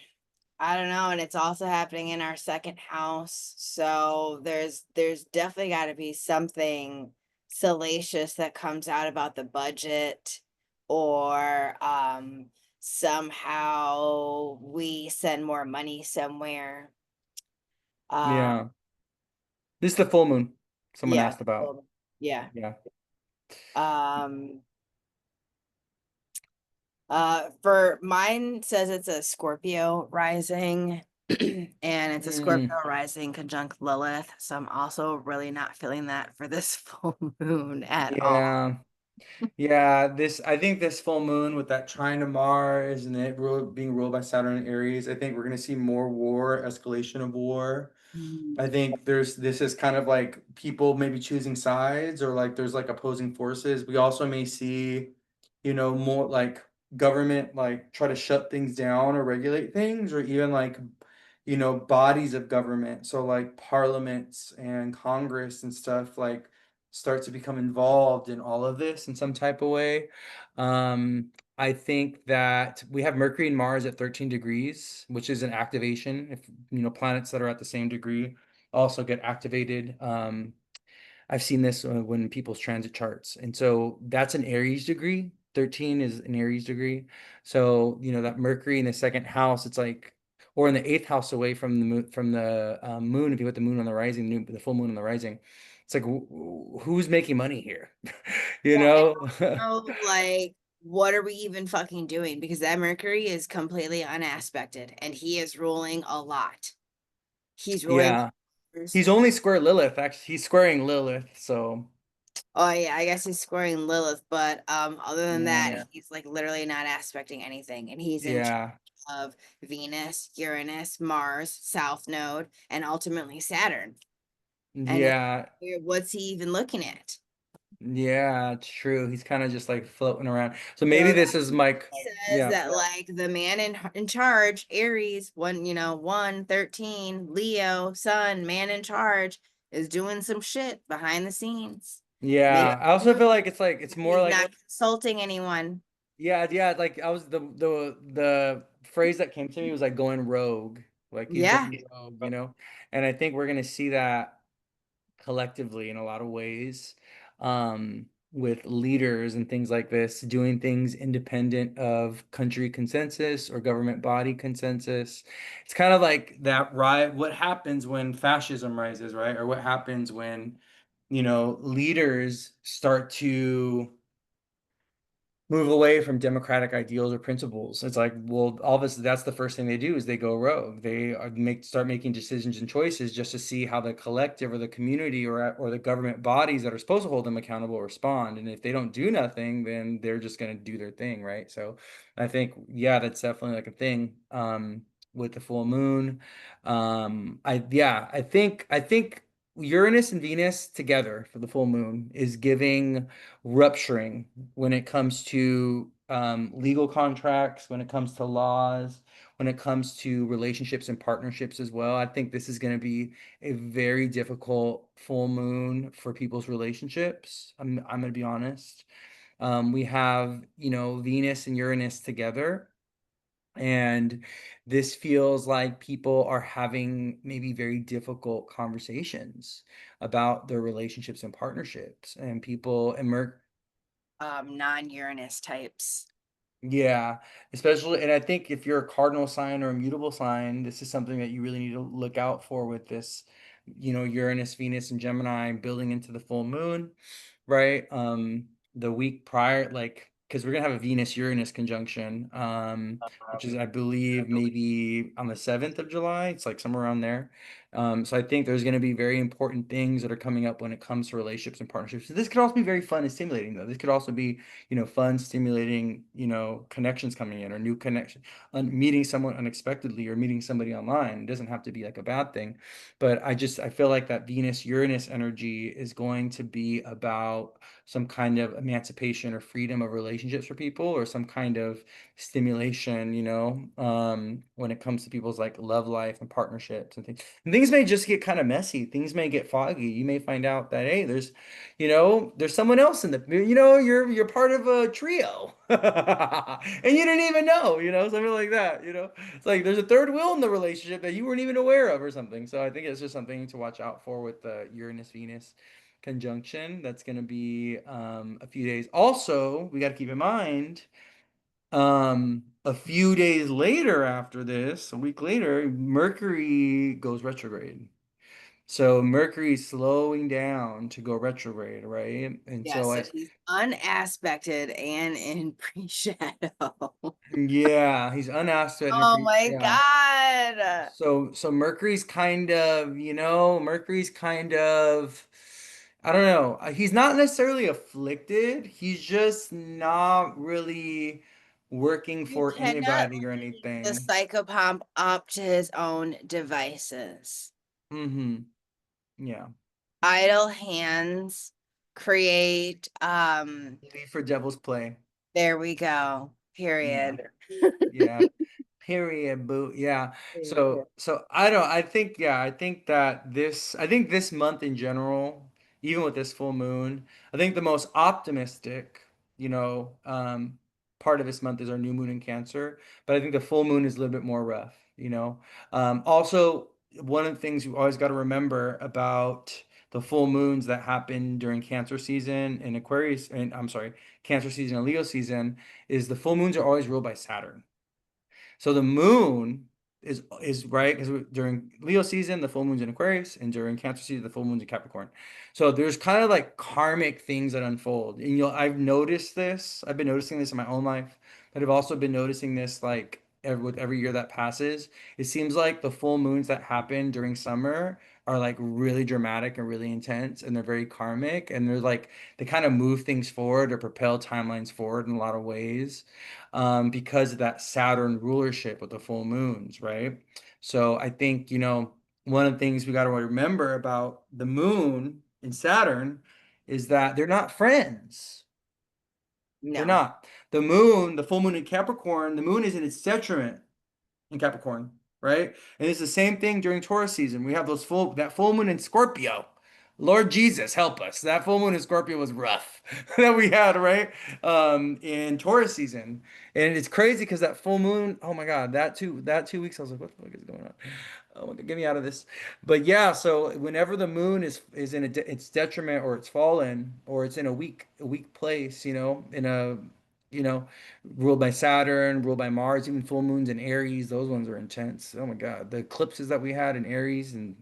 I don't know, and it's also happening in our second house. So there's definitely got to be something salacious that comes out about the budget, or somehow we send more money somewhere. Uh yeah. This is the full moon someone yeah, asked about. yeah. Yeah. Um for mine says it's a Scorpio rising, and it's a Mm, Scorpio rising conjunct Lilith. So I'm also really not feeling that for this full moon at all. yeah. Yeah, I think this full moon with that trine to Mars and it being ruled by Saturn and Aries, I think we're going to see more war, escalation of war. Mm. I think this is kind of like people maybe choosing sides, or like there's like opposing forces. We also may see, more like government like try to shut things down or regulate things, or even like, bodies of government. So like parliaments and Congress and stuff like start to become involved in all of this in some type of way. Um, I think that we have Mercury and Mars at 13 degrees, which is an activation. If planets that are at the same degree also get activated. I've seen this when people's transit charts. And so that's an Aries degree. 13 is an Aries degree. So, that Mercury in the second house, it's like, or in the eighth house away from the moon, if you put the moon on the rising, the full moon on the rising, it's like, who's making money here? You Well, I know? don't know, like, what are we even fucking doing? Because that Mercury is completely unaspected, and he is ruling a lot. He's ruling. Yeah. He's only square Lilith, actually. He's squaring Lilith, so Oh yeah, I guess he's scoring Lilith, but other than that, yeah. he's like literally not aspecting anything, and he's in charge Yeah. of Venus, Uranus, Mars, South Node, and ultimately Saturn. And Yeah. what's he even looking at? Yeah, it's true. He's kind of just like floating around. So maybe So this is Mike. that says Yeah. that like the man in charge, Aries, 1, 13, Leo, Sun, man in charge, is doing some shit behind the scenes. Maybe Yeah. I also feel like it's more he's like, not consulting anyone. yeah, yeah, like I was the phrase that came to me was like going rogue. Like he's Yeah. going rogue, you know? And I think we're gonna see that collectively in a lot of ways, with leaders and things like this doing things independent of country consensus or government body consensus. It's kind of like that, right? What happens when fascism rises, right? Or what happens when, leaders start to move away from democratic ideals or principles. It's like, well, obviously that's the first thing they do is they go rogue. They start making decisions and choices just to see how the collective or the community or the government bodies that are supposed to hold them accountable respond. And if they don't do nothing, then they're just going to do their thing, right? So I think, yeah, that's definitely like a thing. With the full moon. I think Uranus and Venus together for the full moon is giving rupturing when it comes to legal contracts, when it comes to laws, when it comes to relationships and partnerships as well. I think this is going to be a very difficult full moon for people's relationships. I'm going to be honest. We have, Venus and Uranus together. And this feels like people are having maybe very difficult conversations about their relationships and partnerships, and people and Non-Uranus types. yeah, especially, and I think if you're a cardinal sign or a mutable sign, this is something that you really need to look out for with this, Uranus, Venus, and Gemini building into the full moon, right? The week prior, like, because we're gonna have a Venus Uranus conjunction, which is, I believe, maybe on the 7th of July. It's like somewhere around there. So I think there's gonna be very important things that are coming up when it comes to relationships and partnerships. So this could also be very fun and stimulating, though. This could also be, fun, stimulating, connections coming in or new connection, meeting someone unexpectedly or meeting somebody online. It doesn't have to be like a bad thing, but I feel like that Venus Uranus energy is going to be about some kind of emancipation or freedom of relationships for people, or some kind of stimulation, when it comes to people's like love life and partnerships and things. And things may just get kind of messy. Things may get foggy. You may find out that, hey, there's someone else in the, you're part of a trio, and you didn't even know, something like that. It's like there's a third wheel in the relationship that you weren't even aware of or something. So I think it's just something to watch out for with the Uranus Venus conjunction. That's going to be a few days. Also, we got to keep in mind, a few days later after this, a week later, Mercury goes retrograde. So Mercury's slowing down to go retrograde, right? And Yeah, so so he's unaspected and in pre-shadow. yeah, he's unaspect and Oh my yeah. God. So Mercury's kind of, I don't know. He's not necessarily afflicted. He's just not really working You for cannot anybody or leave the anything. psychopomp up to his own devices. Mm-hmm. Yeah. Idle hands create, Leave for devil's play. there we go. Yeah. Period. Yeah. Period, boo. Yeah. So I think, yeah, I think this month in general, even with this full moon, I think the most optimistic, part of this month is our new moon in Cancer. But I think the full moon is a little bit more rough. Also, one of the things you always got to remember about the full moons that happen during Cancer season and Aquarius, and I'm sorry, Cancer season and Leo season, is the full moons are always ruled by Saturn. So the moon is right because during Leo season the full moon's in Aquarius, and during Cancer season the full moon's in Capricorn. So there's kind of like karmic things that unfold, and I've noticed this. I've been noticing this in my own life, but I've also been noticing this like with every year that passes. It seems like the full moons that happen during summer are like really dramatic and really intense, and they're very karmic, and they're like they kind of move things forward or propel timelines forward in a lot of ways, because of that Saturn rulership with the full moons, right? So I think, one of the things we got to remember about the moon in Saturn is that they're not friends. They're No. not. The moon, the full moon in Capricorn, the moon is in its detriment in Capricorn, right? And it's the same thing during Taurus season. We have that full moon in Scorpio. Lord Jesus, help us. That full moon in Scorpio was rough that we had, right? In Taurus season. And it's crazy because that full moon, oh my God, that 2 weeks, I was like, what the fuck is going on? Oh my God, get me out of this. But yeah, so whenever the moon is in its detriment, or it's fallen, or it's in a weak place, in a, you know, ruled by Saturn, ruled by Mars, even full moons in Aries, those ones are intense. Oh my God, the eclipses that we had in Aries, and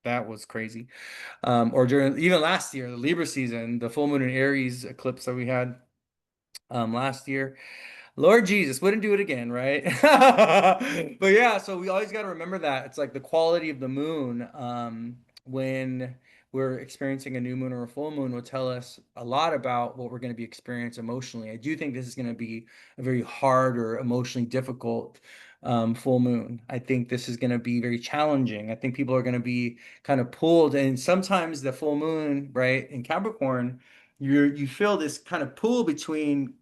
that was crazy. Or during even last year, the Libra season, the full moon in Aries eclipse that we had last year. Lord Jesus, wouldn't do it again, right? But yeah, so we always got to remember that it's like the quality of the moon, when we're experiencing a new moon or a full moon, will tell us a lot about what we're going to be experiencing emotionally. I do think this is going to be a very hard or emotionally difficult full moon. I think this is going to be very challenging. I think people are going to be kind of pulled, and sometimes the full moon, right, in Capricorn, you feel this kind of pull between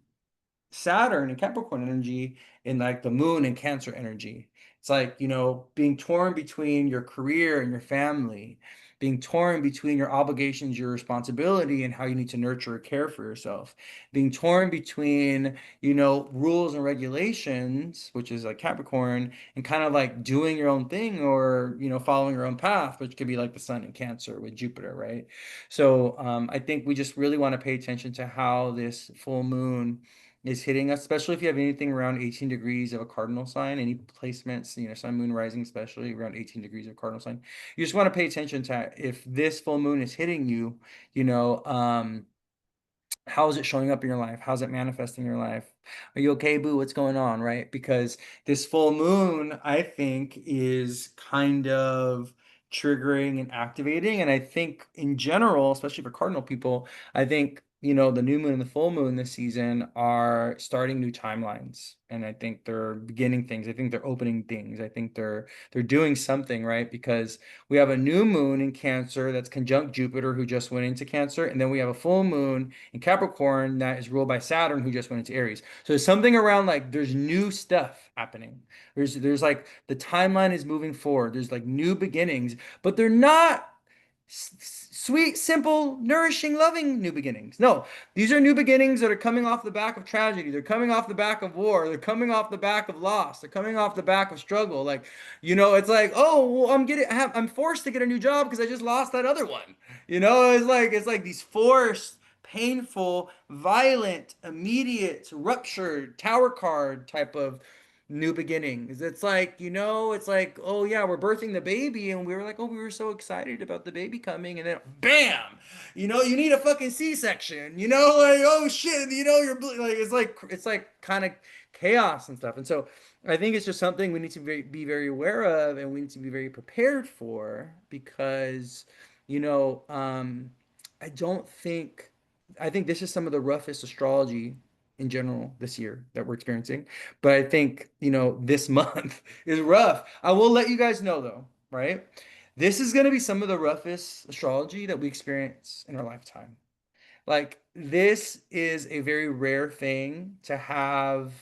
Saturn and Capricorn energy, and like the moon and Cancer energy. It's like, being torn between your career and your family, being torn between your obligations, your responsibility, and how you need to nurture or care for yourself, being torn between, rules and regulations, which is like Capricorn, and kind of like doing your own thing, or, following your own path, which could be like the sun in Cancer with Jupiter, right? So I think we just really want to pay attention to how this full moon is hitting us, especially if you have anything around 18 degrees of a cardinal sign, any placements, sun, moon, rising, especially around 18 degrees of cardinal sign. You just want to pay attention to if this full moon is hitting you, you know, how is it showing up in your life? How's it manifesting in your life? Are you okay, boo? What's going on, right? Because this full moon, I think, is kind of triggering and activating. And I think in general, especially for cardinal people, I think, the new moon and the full moon this season are starting new timelines. And I think they're beginning things. I think they're opening things. I think they're doing something, right? Because we have a new moon in Cancer that's conjunct Jupiter, who just went into Cancer, and then we have a full moon in Capricorn that is ruled by Saturn, who just went into Aries. So there's something around, like, there's new stuff happening. There's like the timeline is moving forward. There's like new beginnings, but they're not sweet, simple, nourishing, loving new beginnings. No, these are new beginnings that are coming off the back of tragedy. They're coming off the back of war. They're coming off the back of loss. They're coming off the back of struggle. Like, it's like, oh, well, I'm forced to get a new job because I just lost that other one. It's like these forced, painful, violent, immediate, ruptured tower card type of new beginnings. It's like, oh yeah, we're birthing the baby, and we were like, oh, we were so excited about the baby coming, and then bam, you need a fucking C-section, like, oh shit, like, it's like kind of chaos and stuff. And so I think it's just something we need to be very aware of, and we need to be very prepared for, because you know um I don't think I think this is some of the roughest astrology in general this year that we're experiencing. But I think, this month is rough. I will let you guys know though, right? This is going to be some of the roughest astrology that we experience in our lifetime. Like, this is a very rare thing to have,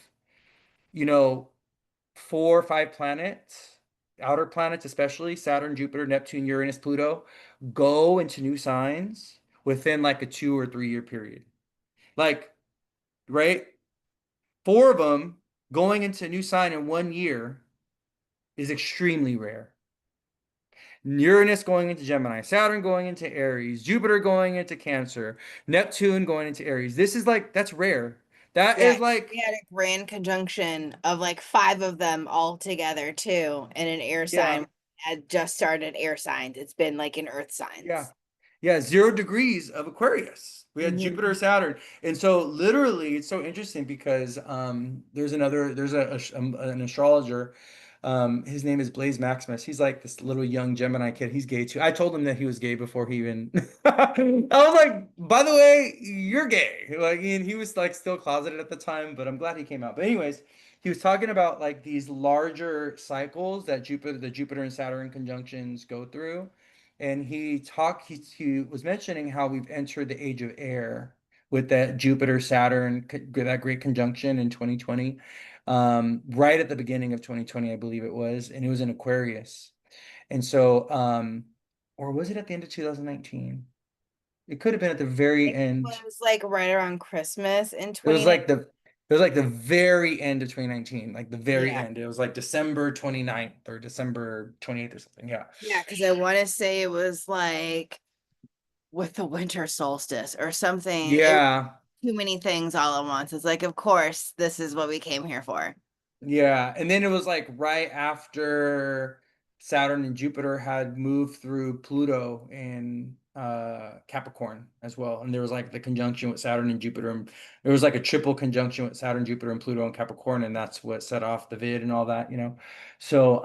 you know, 4 or 5 planets, outer planets, especially Saturn, Jupiter, Neptune, Uranus, Pluto, go into new signs within like a 2 or 3 year period. Like, right? 4 of them going into a new sign in 1 year is extremely rare. Uranus going into Gemini, Saturn going into Aries, Jupiter going into Cancer, Neptune going into Aries. That's rare. That Yeah, is like, we had a grand conjunction of like 5 of them all together too, in an air yeah, sign. Had just started air signs. It's been like in earth yeah. signs. Yeah, 0 degrees of Aquarius. We had Jupiter, Mhm. Saturn. And so literally it's so interesting because an astrologer. His name is Blaise Maximus. He's like this little young Gemini kid. He's gay too. I told him that he was gay before he even I was like, by the way, you're gay. Like, and he was like still closeted at the time, but I'm glad he came out. But anyways, he was talking about like these larger cycles that the Jupiter and Saturn conjunctions go through. And he was mentioning how we've entered the age of air with that Jupiter Saturn, that great conjunction in 2020, right at the beginning of 2020, I believe it was, and it was in Aquarius. And so or was it at the end of 2019? It could have been at the very It end. was like right around Christmas in It was 2019. like the very end of 2019, like the very Yeah. end. It was like December 29th or December 28th or something. Yeah. Yeah, because I want to say it was like with the winter solstice or something. It was Yeah. too many things all at once. It's like, of course, this is what we came here for. Yeah, and then it was like right after Saturn and Jupiter had moved through Pluto and Capricorn as well. And there was like the conjunction with Saturn and Jupiter. And there was like a triple conjunction with Saturn, Jupiter, and Pluto and Capricorn, and that's what set off the vid and all that, you know. So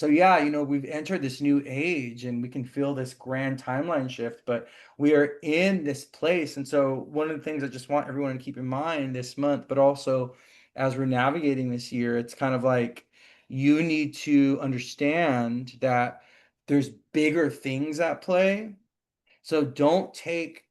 yeah, you know, we've entered this new age and we can feel this grand timeline shift, but we are in this place. And so one of the things I just want everyone to keep in mind this month, but also as we're navigating this year, it's kind of like you need to understand that there's bigger things at play. So don't take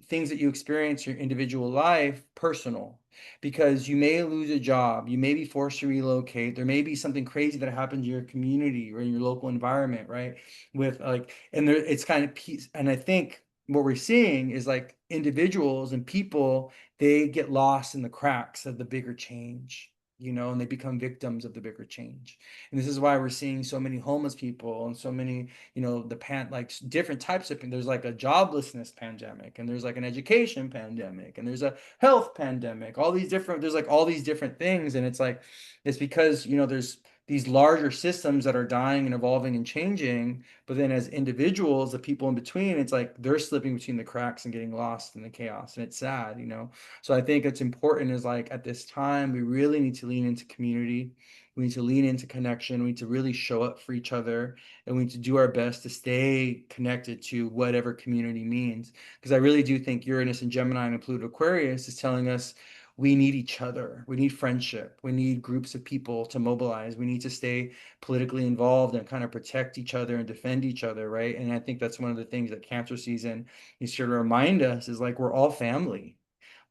things that you experience in your individual life personal, because you may lose a job, you may be forced to relocate, there may be something crazy that happens in your community or in your local environment, right? With like, and there it's kind of peace. And I think what we're seeing is like individuals and people, they get lost in the cracks of the bigger change, you know, and they become victims of the bigger change. And this is why we're seeing so many homeless people and so many, you know, like different types of, there's like a joblessness pandemic, and there's like an education pandemic, and there's a health pandemic, all these different, there's like all these different things. And it's like, it's because, you know, there's these larger systems that are dying and evolving and changing, but then as individuals, the people in between, it's like they're slipping between the cracks and getting lost in the chaos, and it's sad, you know. So I think it's important is like at this time we really need to lean into community, we need to lean into connection, we need to really show up for each other, and we need to do our best to stay connected to whatever community means. Because I really do think Uranus and Gemini and Pluto Aquarius is telling us we need each other. We need friendship. We need groups of people to mobilize. We need to stay politically involved and kind of protect each other and defend each other, right? And I think that's one of the things that Cancer season is sure to remind us is like we're all family.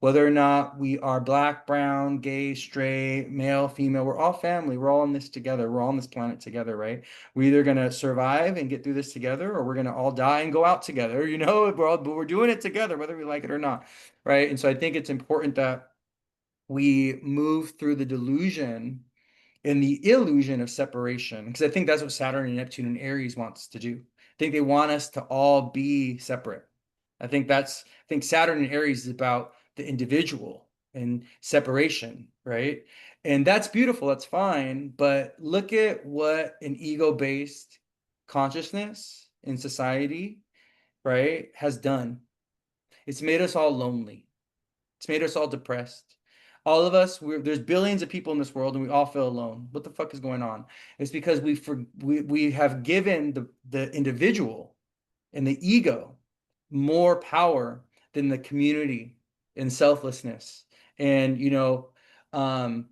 Whether or not we are black, brown, gay, straight, male, female, we're all family. We're all in this together. We're all on this planet together, right? We're either gonna survive and get through this together, or we're gonna all die and go out together. You know, but we're doing it together, whether we like it or not, right? And so I think it's important that we move through the delusion and the illusion of separation, because I think that's what Saturn and Neptune and Aries wants to do. I think they want us to all be separate. I think Saturn and Aries is about the individual and separation, right? And that's beautiful, that's fine, but look at what an ego-based consciousness in society, right, has done. It's made us all lonely. It's made us all depressed. All of us, there's billions of people in this world, and we all feel alone. What the fuck is going on? It's because we have given the individual and the ego more power than the community and selflessness. And you know, um,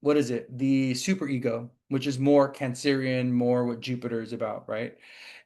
what is it? The superego, which is more Cancerian, more what Jupiter is about, right?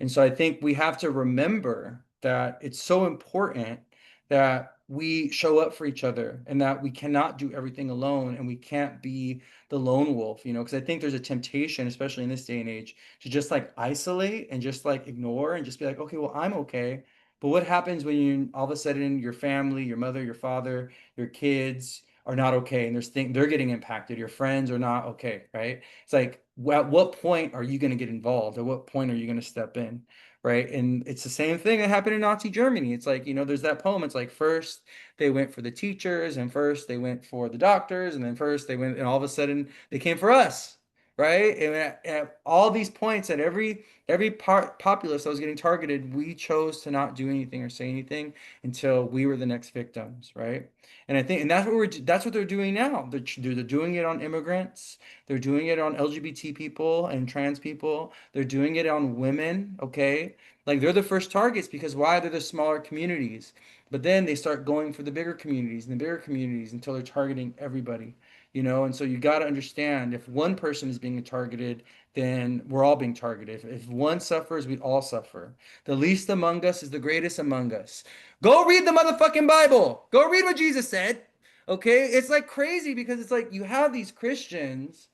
And so I think we have to remember that it's so important that we show up for each other, and that we cannot do everything alone, and we can't be the lone wolf, you know, because I think there's a temptation, especially in this day and age, to just like isolate and just like ignore and just be like, okay, well, I'm okay. But what happens when you all of a sudden your family, your mother, your father, your kids are not okay, and they're getting impacted, your friends are not okay, right? It's like, at what point are you going to get involved? At what point are you going to step in, right? And it's the same thing that happened in Nazi Germany. It's like, you know, there's that poem, it's like first they went for the teachers, and first they went for the doctors, and then first they went, and all of a sudden they came for us, right? And at all these points, at every part populace that was getting targeted, we chose to not do anything or say anything until we were the next victims, right? And I think, and that's what they're doing now. They're doing it on immigrants. They're doing it on LGBT people and trans people. They're doing it on women. Okay, like they're the first targets, because why? They're the smaller communities. But then they start going for the bigger communities and the bigger communities until they're targeting everybody. You know, and so you got to understand, if one person is being targeted, then we're all being targeted. If one suffers, we all suffer. The least among us is the greatest among us. Go read the motherfucking Bible. Go read what Jesus said. Okay? It's like crazy, because it's like you have these Christians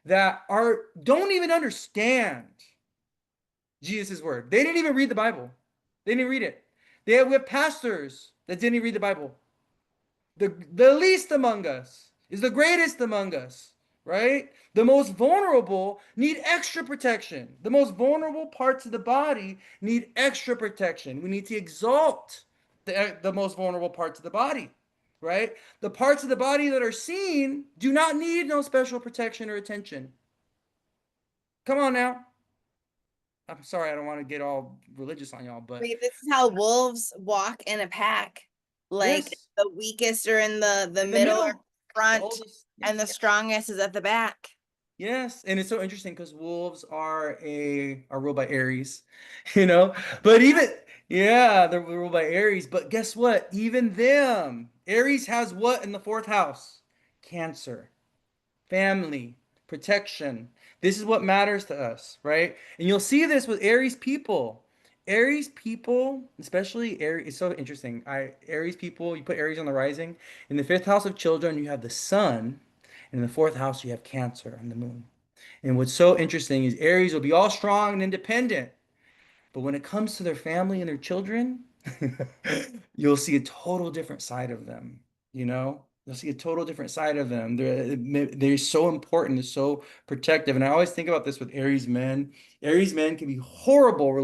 that are don't even understand. Jesus' word. They didn't even read the Bible. They didn't read it. We have pastors that didn't read the Bible. The least among us is the greatest among us, right? The most vulnerable need extra protection. The most vulnerable parts of the body need extra protection. We need to exalt the most vulnerable parts of the body, right? The parts of the body that are seen do not need no special protection or attention. Come on now. I'm sorry, I don't want to get all religious on y'all, but Wait, this is how wolves walk in a pack. Like yes, the weakest are in the in the middle or middle, the front, oldest. and the strongest is at the back. Yes, and it's so interesting because wolves are ruled by Aries, you know. But even yeah, they're ruled by Aries. But guess what? Even them, Aries has what in the fourth house? Cancer, family, protection. This is what matters to us, right? And you'll see this with Aries people. Aries people, especially Aries, it's so interesting. Aries people, you put Aries on the rising. In the fifth house of children, you have the sun. And in the fourth house, you have Cancer and the moon. And what's so interesting is Aries will be all strong and independent, but when it comes to their family and their children, you'll see a total different side of them, you know? You'll see a total different side of them. They're so important, they're so protective. And I always think about this with Aries men. Aries men can be horrible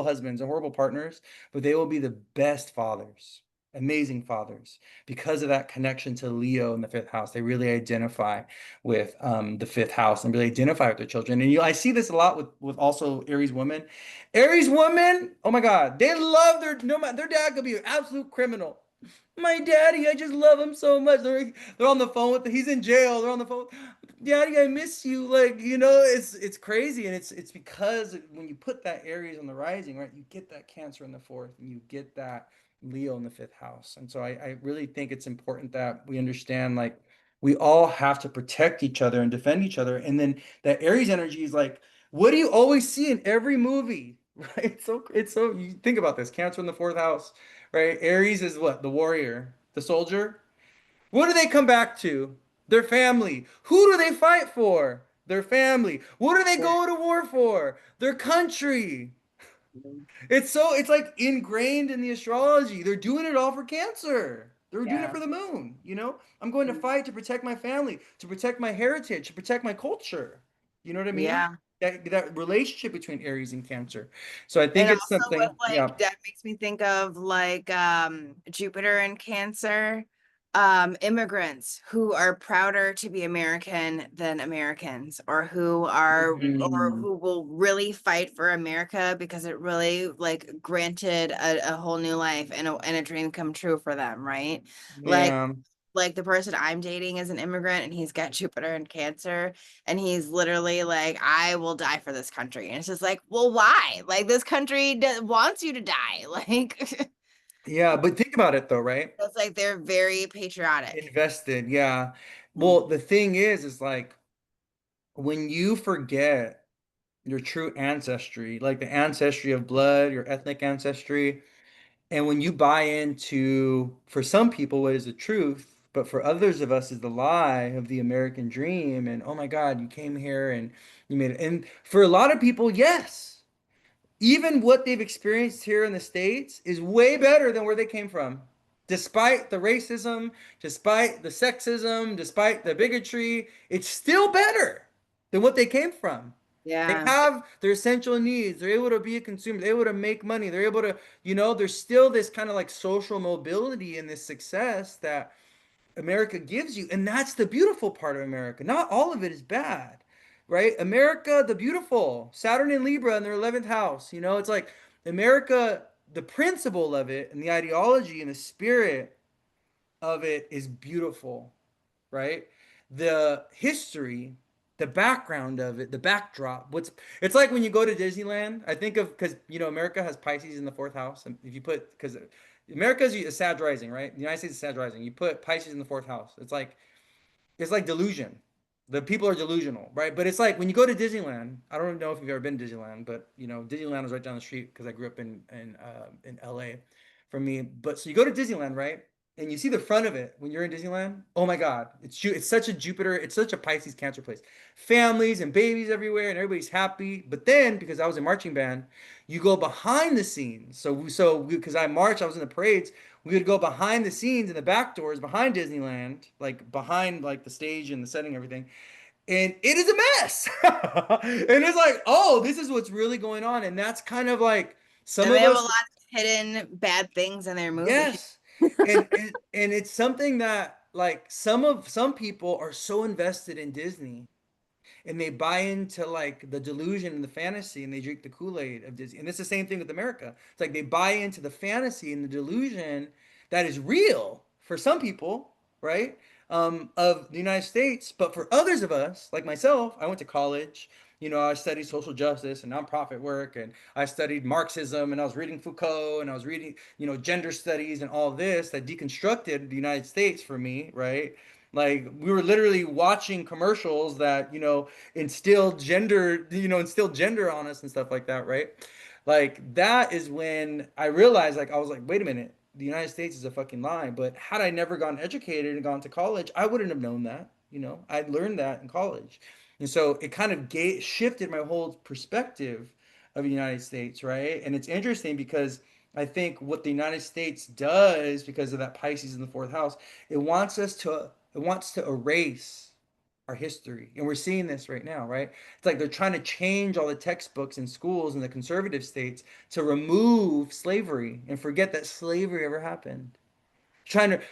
husbands and horrible partners, but they will be the best fathers, amazing fathers, because of that connection to Leo in the fifth house. They really identify with the fifth house and really identify with their children. And I see this a lot with also Aries women. Aries women, oh my God, they love their no their dad could be an absolute criminal. My daddy, I just love him so much. They're on the phone with he's in jail. They're on the phone. Daddy, I miss you. Like, it's crazy. And it's because when you put that Aries on the rising, right, you get that Cancer in the fourth and you get that Leo in the fifth house. And so I really think it's important that we understand like we all have to protect each other and defend each other. And then that Aries energy is like, what do you always see in every movie? Right? So you think about this, Cancer in the fourth house, right? Aries is what? The warrior, the soldier. What do they come back to? Their family. Who do they fight for? Their family. What do they go to war for? Their country. It's like ingrained in the astrology. They're doing it all for Cancer. They're doing it Yeah. for the moon, you know? I'm going to fight to protect my family, to protect my heritage, to protect my culture. You know what I mean? Yeah. That relationship between Aries and Cancer. So I think And it's also with something, like yeah. that makes me think of like Jupiter and Cancer, immigrants who are prouder to be American than Americans, or Mhm. who will really fight for America because it really like granted a whole new life and a dream come true for them, right? Like Yeah. like the person I'm dating is an immigrant and he's got Jupiter and Cancer and he's literally like, I will die for this country. And it's just like, well, why? Like this country wants you to die. Like Yeah, but think about it though, right? it's like they're very patriotic. Invested, yeah. Mm. Well, the thing is like when you forget your true ancestry, like the ancestry of blood, your ethnic ancestry, and when you buy into, for some people, what is the truth, but for others of us is the lie of the American dream, and oh my God, you came here and you made it. And for a lot of people, yes, even what they've experienced here in the States is way better than where they came from. Despite the racism, despite the sexism, despite the bigotry, it's still better than what they came from. They Yeah. have their essential needs. They're able to be a consumer. They're able to make money. They're able to, there's still this kind of like social mobility and this success that America gives you. And that's the beautiful part of America. Not all of it is bad, right? America, the beautiful, Saturn and Libra in their 11th house. It's like America, the principle of it and the ideology and the spirit of it is beautiful, right? The history, the background of it, the backdrop. It's like when you go to Disneyland. I think of because America has Pisces in the fourth house, and if you put because America's a Sag rising, right? The United States is Sag rising. You put Pisces in the fourth house. It's like delusion. The people are delusional, right? But it's like when you go to Disneyland. I don't know if you've ever been to Disneyland, but Disneyland is right down the street because I grew up in LA from me. But so you go to Disneyland, right? and you see the front of it when you're in Disneyland. Oh my God, it's such a Jupiter, it's such a Pisces Cancer place. Families and babies everywhere, and everybody's happy. But then, because I was in marching band, you go behind the scenes. Because I marched, I was in the parades. We would go behind the scenes in the back doors behind Disneyland, like behind like the stage and the setting, and everything. And it is a mess. And it's like, oh, this is what's really going on. And that's kind of like some And they of have a us. lot of hidden bad things in their movie. Yes. And it's something that like some people are so invested in Disney and they buy into like the delusion and the fantasy and they drink the Kool-Aid of Disney. And it's the same thing with America. It's like they buy into the fantasy and the delusion that is real for some people, right? Of the United States. But for others of us, like myself, I went to college. I studied social justice and nonprofit work, and I studied Marxism, and I was reading Foucault, and I was reading, gender studies and all this that deconstructed the United States for me, right? Like we were literally watching commercials that, instilled gender on us and stuff like that, right? Like that is when I realized, like, I was like, wait a minute, the United States is a fucking lie. But had I never gotten educated and gone to college, I wouldn't have known that. I'd learned that in college. And so it kind of shifted my whole perspective of the United States, right? And it's interesting because I think what the United States does, because of that Pisces in the fourth house, it wants to erase our history. And we're seeing this right now, right? It's like they're trying to change all the textbooks in schools in the conservative states to remove slavery and forget that slavery ever happened.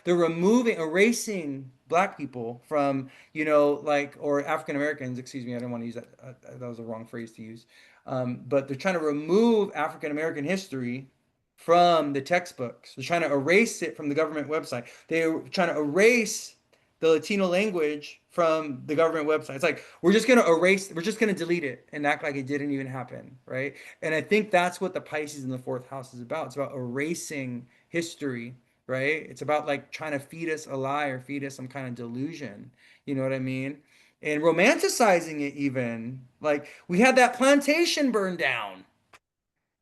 They're erasing black people from, like, or African Americans, excuse me, I didn't want to use that. That was the wrong phrase to use. But they're trying to remove African American history from the textbooks. They're trying to erase it from the government website. They're trying to erase the Latino language from the government website. It's like we're just gonna delete it and act like it didn't even happen, right? And I think that's what the Pisces in the fourth house is about. It's about erasing history, right? It's about like trying to feed us a lie or feed us some kind of delusion. You know what I mean? And romanticizing it even. Like we had that plantation burned down,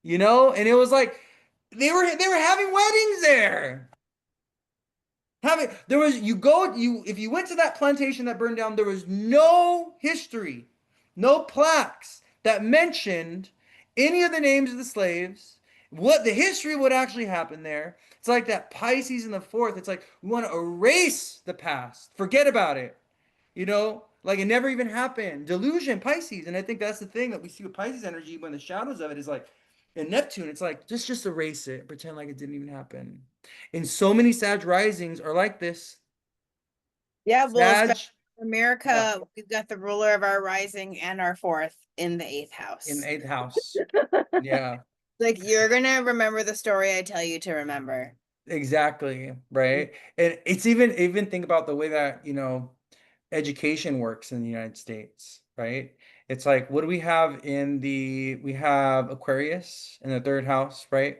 and it was like they were having weddings there. There was if you went to that plantation that burned down, there was no history, no plaques that mentioned any of the names of the slaves, what the history would actually happen there. It's like that Pisces in the fourth. It's like we want to erase the past, forget about it, like it never even happened. Delusion, Pisces, and I think that's the thing that we see with Pisces energy when the shadows of it is like in Neptune. It's like just erase it, pretend like it didn't even happen. And so many Sag risings are like this. Yeah, well, Sag, especially in America, we've got the ruler of our rising and our fourth in the eighth in house. the eighth house. Yeah, Like you're gonna remember the story I tell you to remember. exactly. Right. And it's even think about the way that, education works in the United States, right? It's like, what do we have Aquarius in the third house, right?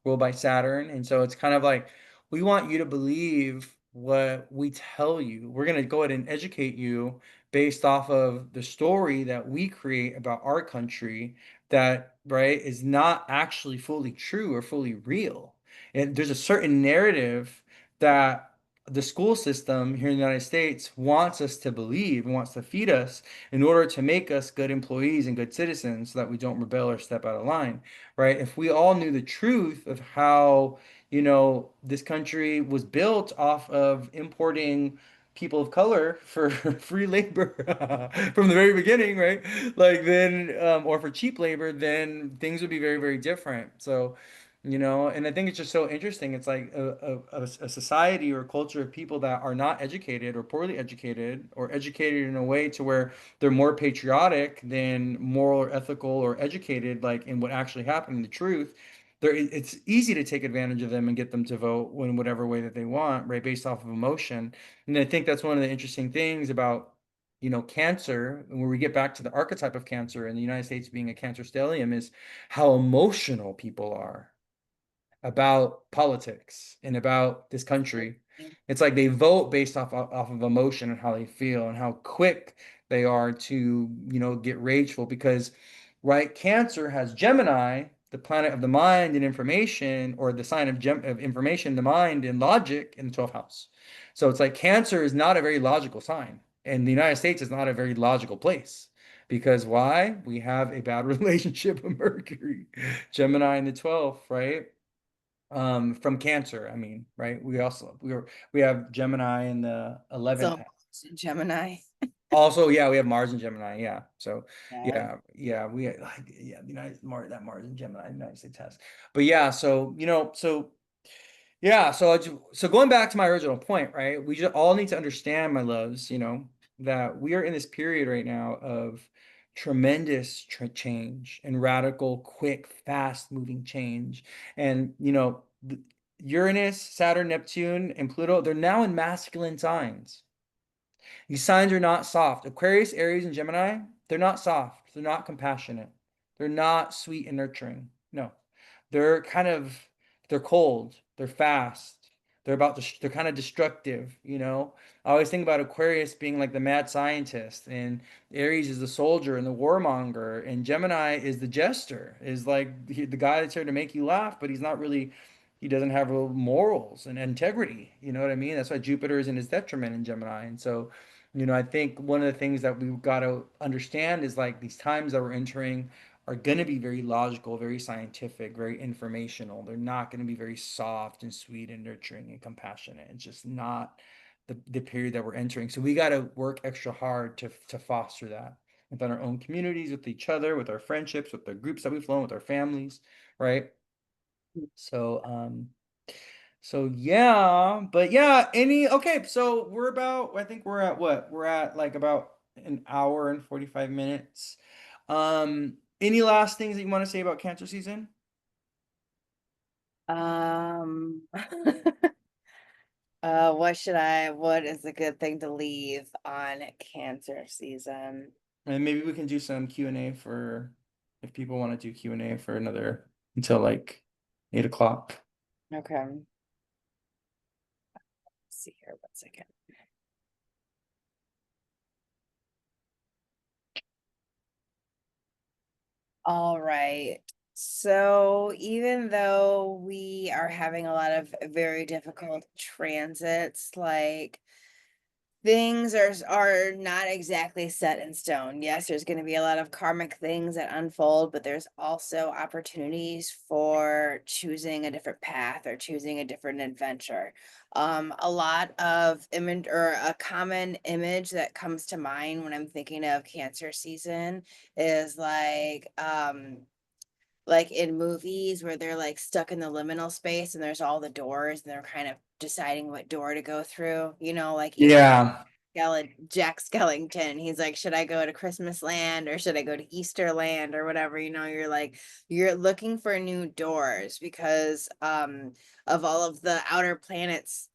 Ruled by Saturn. And so it's kind of like, we want you to believe what we tell you. We're going to go ahead and educate you based off of the story that we create about our country that, right, is not actually fully true or fully real. And there's a certain narrative that the school system here in the United States wants us to believe and wants to feed us in order to make us good employees and good citizens so that we don't rebel or step out of line, right? If we all knew the truth of how, this country was built off of importing people of color for free labor from the very beginning, right? Like then, or for cheap labor, then things would be very, very different. So, and I think it's just so interesting. It's like a society or a culture of people that are not educated or poorly educated or educated in a way to where they're more patriotic than moral or ethical or educated, like in what actually happened, the truth. It's easy to take advantage of them and get them to vote in whatever way that they want, right, based off of emotion. And I think that's one of the interesting things about, Cancer, and where we get back to the archetype of Cancer in the United States being a Cancer stellium, is how emotional people are about politics and about this country. It's like they vote based off of emotion and how they feel and how quick they are to, get rageful because, right, Cancer has Gemini the planet of the mind and information, or the sign of information, the mind and logic in the 12th house. So it's like Cancer is not a very logical sign, and the United States is not a very logical place. Because why? We have a bad relationship with Mercury, Gemini in the 12th, right? From Cancer, I mean, right? We have Gemini in the 11th So house. Gemini. Also, yeah, we have Mars and Gemini. Yeah. So Yeah. yeah, we like yeah, the United Mars and Gemini, United States has. But yeah, so yeah, so going back to my original point, right? We just all need to understand, my loves, that we are in this period right now of tremendous change and radical, quick, fast-moving change. And Uranus, Saturn, Neptune, and Pluto, they're now in masculine signs. These signs are not soft. Aquarius, Aries, and Gemini, they're not soft. They're not compassionate. They're not sweet and nurturing. No. They're kind of they're cold. They're fast. They're kind of destructive. I always think about Aquarius being like the mad scientist, and Aries is the soldier and the warmonger, and Gemini is the jester, is like the guy that's here to make you laugh, but he doesn't have real morals and integrity. You know what I mean? That's why Jupiter is in his detriment in Gemini. And so, I think one of the things that we've got to understand is like these times that we're entering are going to be very logical, very scientific, very informational. They're not going to be very soft and sweet and nurturing and compassionate. It's just not the period that we're entering. So we got to work extra hard to foster that within our own communities, with each other, with our friendships, with the groups that we've flown, with our families, right? So, yeah, but yeah, okay, so I think we're at what? We're at like about an hour and 45 minutes. Any last things that you want to say about Cancer season? What is a good thing to leave on Cancer season? And maybe we can do some Q&A if people want to do Q&A for another until like 8 o'clock. Okay. Let's see here, 1 second. All right. So even though we are having a lot of very difficult transits, like things are not exactly set in stone. Yes, there's going to be a lot of karmic things that unfold, but there's also opportunities for choosing a different path or choosing a different adventure. A lot of image, or a common image that comes to mind when I'm thinking of Cancer season is like in movies where they're like stuck in the liminal space and there's all the doors and they're kind of deciding what door to go through, like even Yeah. Jack Skellington, he's like, should I go to Christmas land or should I go to Easter land or whatever? You're like, you're looking for new doors because of all of the outer planets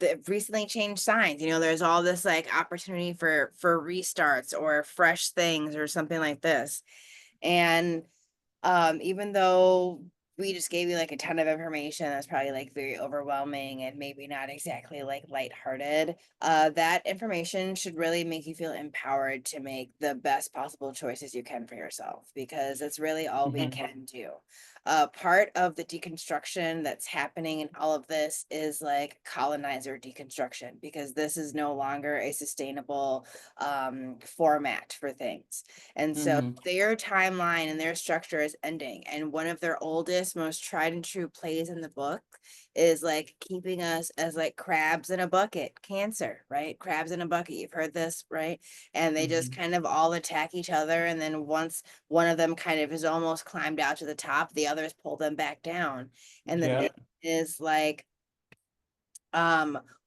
that recently changed signs. There's all this like opportunity for restarts or fresh things or something like this. And even though we just gave you like a ton of information that's probably like very overwhelming and maybe not exactly like lighthearted, that information should really make you feel empowered to make the best possible choices you can for yourself, because it's really all we can do. Part of the deconstruction that's happening in all of this is like colonizer deconstruction, because this is no longer a sustainable format for things. And so their timeline and their structure is ending. And one of their oldest, most tried and true plays in the book is like keeping us as like crabs in a bucket, Cancer, right? Crabs in a bucket. You've heard this, right? And they just kind of all attack each other. And then once one of them kind of is almost climbed out to the top, the others pull them back down. And the Yeah. thing is like,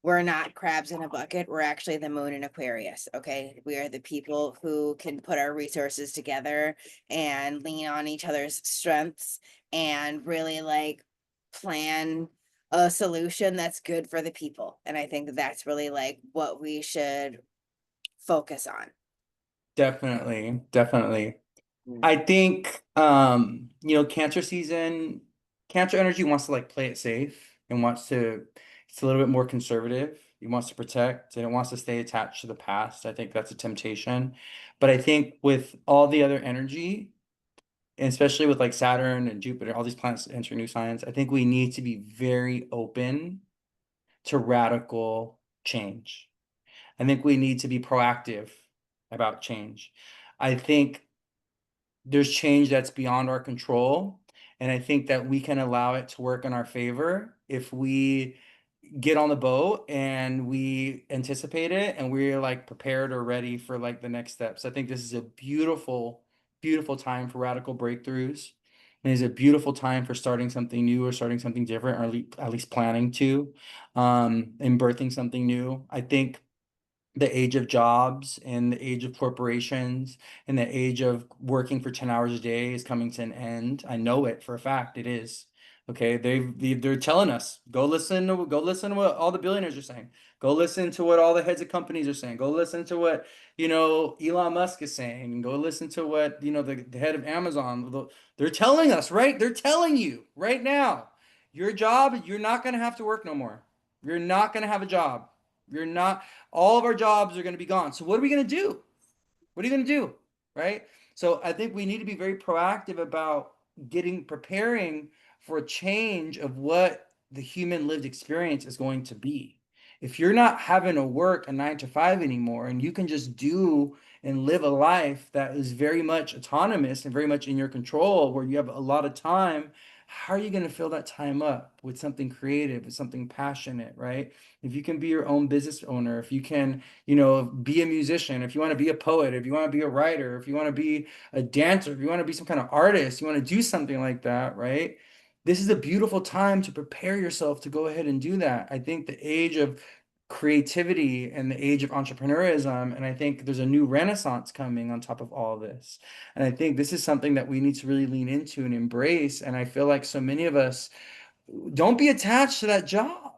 we're not crabs in a bucket. We're actually the moon in Aquarius. Okay. We are the people who can put our resources together and lean on each other's strengths and really like plan a solution that's good for the people. And I think that's really like what we should focus on. Definitely, definitely. I think Cancer season, Cancer energy wants to like play it safe and it's a little bit more conservative. It wants to protect and it wants to stay attached to the past. I think that's a temptation. But I think with all the other energy, and especially with like Saturn and Jupiter, all these planets entering new signs, I think we need to be very open to radical change. I think we need to be proactive about change. I think there's change that's beyond our control. And I think that we can allow it to work in our favor if we get on the boat and we anticipate it and we're like prepared or ready for like the next steps. I think this is a beautiful, beautiful time for radical breakthroughs. And it's a beautiful time for starting something new or starting something different, or at least planning to, and birthing something new. I think the age of jobs and the age of corporations and the age of working for 10 hours a day is coming to an end. I know it for a fact. It is. Okay. They're telling us, go listen to what all the billionaires are saying. Go listen to what all the heads of companies are saying. Go listen to what, Elon Musk is saying. Go listen to what, the head of Amazon. They're telling us, right? They're telling you right now, your job, you're not going to have to work no more. You're not going to have a job. You're not, all of our jobs are going to be gone. So what are we going to do? What are you going to do? Right? So I think we need to be very proactive about preparing for a change of what the human lived experience is going to be. If you're not having to work a 9 to 5 anymore and you can just do and live a life that is very much autonomous and very much in your control, where you have a lot of time, how are you going to fill that time up with something creative, with something passionate, right? If you can be your own business owner, if you can, be a musician, if you want to be a poet, if you want to be a writer, if you want to be a dancer, if you want to be some kind of artist, you want to do something like that, right? This is a beautiful time to prepare yourself to go ahead and do that. I think the age of creativity and the age of entrepreneurism, and I think there's a new renaissance coming on top of all of this. And I think this is something that we need to really lean into and embrace. And I feel like so many of us don't be attached to that job.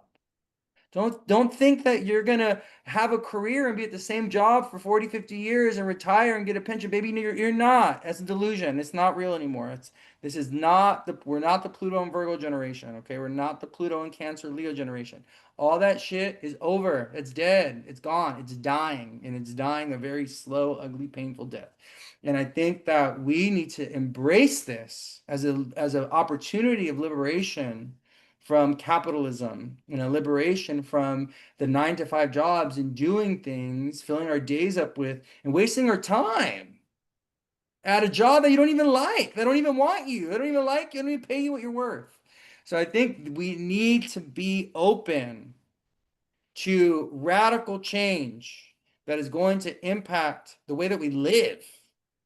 Don't think that you're gonna have a career and be at the same job for 40, 50 years and retire and get a pension. Baby, you're not. That's a delusion. It's not real anymore. This is not we're not the Pluto and Virgo generation, okay? We're not the Pluto and Cancer Leo generation. All that shit is over. It's dead. It's gone. It's dying. And it's dying a very slow, ugly, painful death. And I think that we need to embrace this as an opportunity of liberation from capitalism, a liberation from the 9 to 5 jobs and doing things, filling our days up with and wasting our time at a job that you don't even like. They don't even want you. They don't even like you. They don't even pay you what you're worth. So I think we need to be open to radical change that is going to impact the way that we live.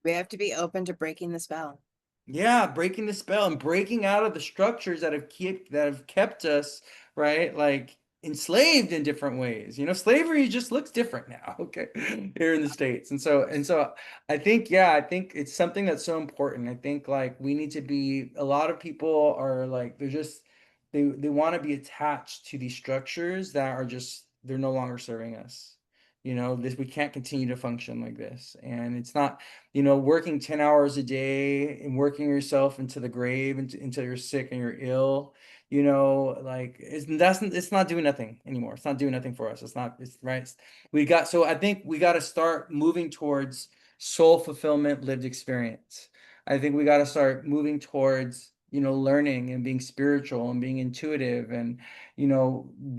We have to be open to breaking the spell. Yeah, breaking the spell and breaking out of the structures that have kept us, right, like enslaved in different ways. Slavery just looks different now, okay, here in the States. And so I think, yeah, I think it's something that's so important. I think like we need to be, a lot of people are like, they want to be attached to these structures that are just, they're no longer serving us. We can't continue to function like this. And it's not, working 10 hours a day and working yourself into the grave until you're sick and you're ill, like it's not doing nothing anymore. It's not doing nothing for us. It's right. So I think we got to start moving towards soul fulfillment, lived experience. I think we got to start moving towards, learning and being spiritual and being intuitive and,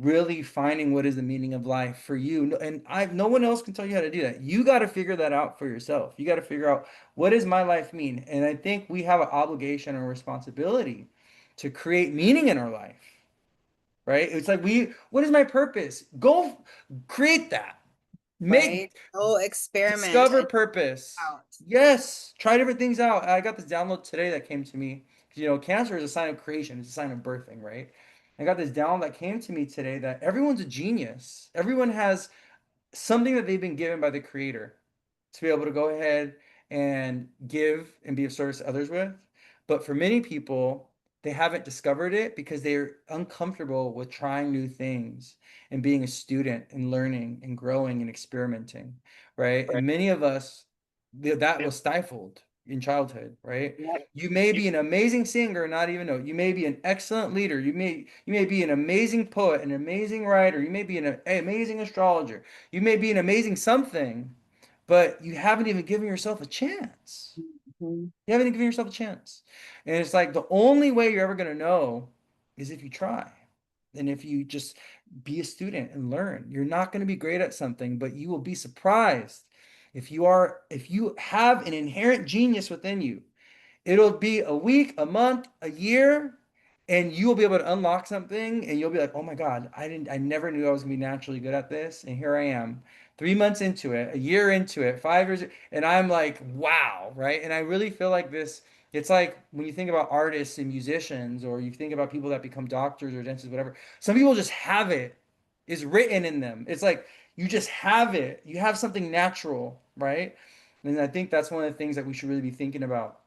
really finding what is the meaning of life for you. And no one else can tell you how to do that. You got to figure that out for yourself. You got to figure out, what does my life mean? And I think we have an obligation and responsibility to create meaning in our life, right? It's like, what is my purpose? Go create that. Right? Make Oh, experiment Discover and purpose. out. Yes, try different things out. I got this download today that came to me. Cancer is a sign of creation. It's a sign of birthing, right? I got this download that came to me today that everyone's a genius. Everyone has something that they've been given by the creator to be able to go ahead and give and be of service to others with. But for many people, they haven't discovered it because they're uncomfortable with trying new things and being a student and learning and growing and experimenting, right? And many of us, that was stifled in childhood, right? Yep. You may be an amazing singer and not even know it. You may be an excellent leader. You may be an amazing poet, an amazing writer. You may be an amazing astrologer. You may be an amazing something, but you haven't even given yourself a chance. Mhm. You haven't even given yourself a chance. And it's like the only way you're ever going to know is if you try. And if you just be a student and learn. You're not going to be great at something, but you will be surprised if you have an inherent genius within you. It'll be a week, a month, a year, and you will be able to unlock something and you'll be like, oh my God, I never knew I was gonna be naturally good at this. And here I am, 3 months into it, a year into it, 5 years, and I'm like, wow, right? And I really feel like this, it's like when you think about artists and musicians, or you think about people that become doctors or dentists, whatever, some people just have it. It's written in them. It's like you just have it. You have something natural, right? And I think that's one of the things that we should really be thinking about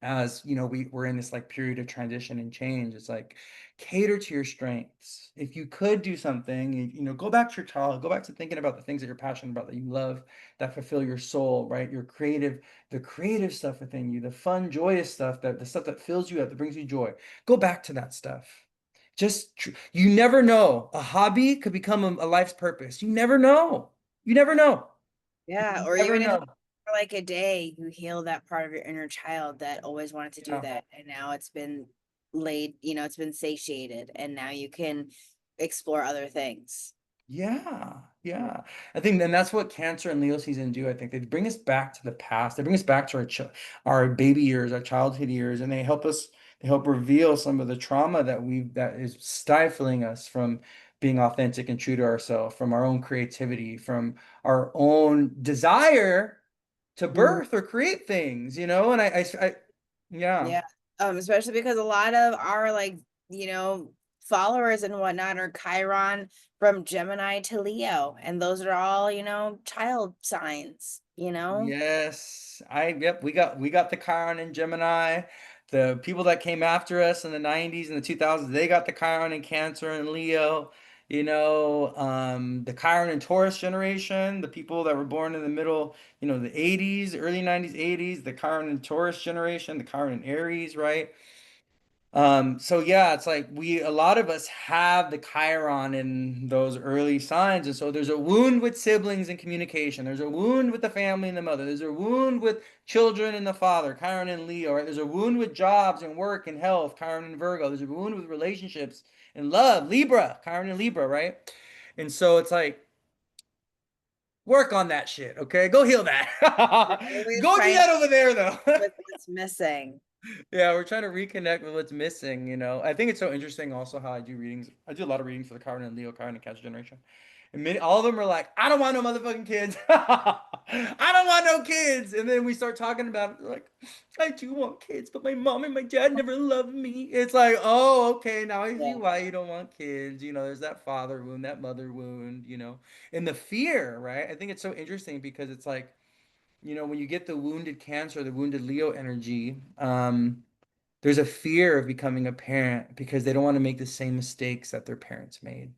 as we're in this like period of transition and change. It's like cater to your strengths. If you could do something, go back to your childhood, go back to thinking about the things that you're passionate about, that you love, that fulfill your soul, right? The creative stuff within you, the fun, joyous stuff, that the stuff that fills you up, that brings you joy. Go back to that stuff. You never know. A hobby could become a life's purpose. You never know. You never know. Yeah, You or never even if know. for like a day you heal that part of your inner child that always wanted to do Yeah. that, and now it's been laid, it's been satiated, and now you can explore other things. Yeah, yeah. I think then that's what Cancer and Leo season do. I think they bring us back to the past. They bring us back to our baby years, our childhood years, and they help reveal some of the trauma that is stifling us from being authentic and true to ourselves, from our own creativity, from our own desire to Mhm. birth or create things, and yeah. Yeah. Especially because a lot of our like, you know, followers and whatnot are Chiron from Gemini to Leo. And those are all, child signs. Yes, yep, we got the Chiron in Gemini. The people that came after us in the 90s and the 2000s, they got the Chiron in Cancer and Leo. The Chiron and Taurus generation, the people that were born in the middle, the 80s, early 90s, 80s, the Chiron and Taurus generation, the Chiron and Aries, right? So yeah, it's like a lot of us have the Chiron in those early signs. And so there's a wound with siblings and communication. There's a wound with the family and the mother. There's a wound with children and the father, Chiron and Leo, right? There's a wound with jobs and work and health, Chiron and Virgo. There's a wound with relationships and love, Libra, Chiron and Libra, right? And so it's like, work on that shit, okay? Go heal that. We're always Go do trying to that over there, though. with what's missing. Yeah, we're trying to reconnect with what's missing. I think it's so interesting also how I do readings. I do a lot of readings for the Chiron and Leo, Chiron and Cancer generation. And all of them are like, I don't want no motherfucking kids. I don't want no kids. And then we start talking about it. They're like, I do want kids, but my mom and my dad never loved me. It's like, oh, okay, now I see Yeah. why you don't want kids. There's that father wound, that mother wound, and the fear, right? I think it's so interesting because it's like, when you get the wounded Cancer, the wounded Leo energy, there's a fear of becoming a parent because they don't want to make the same mistakes that their parents made.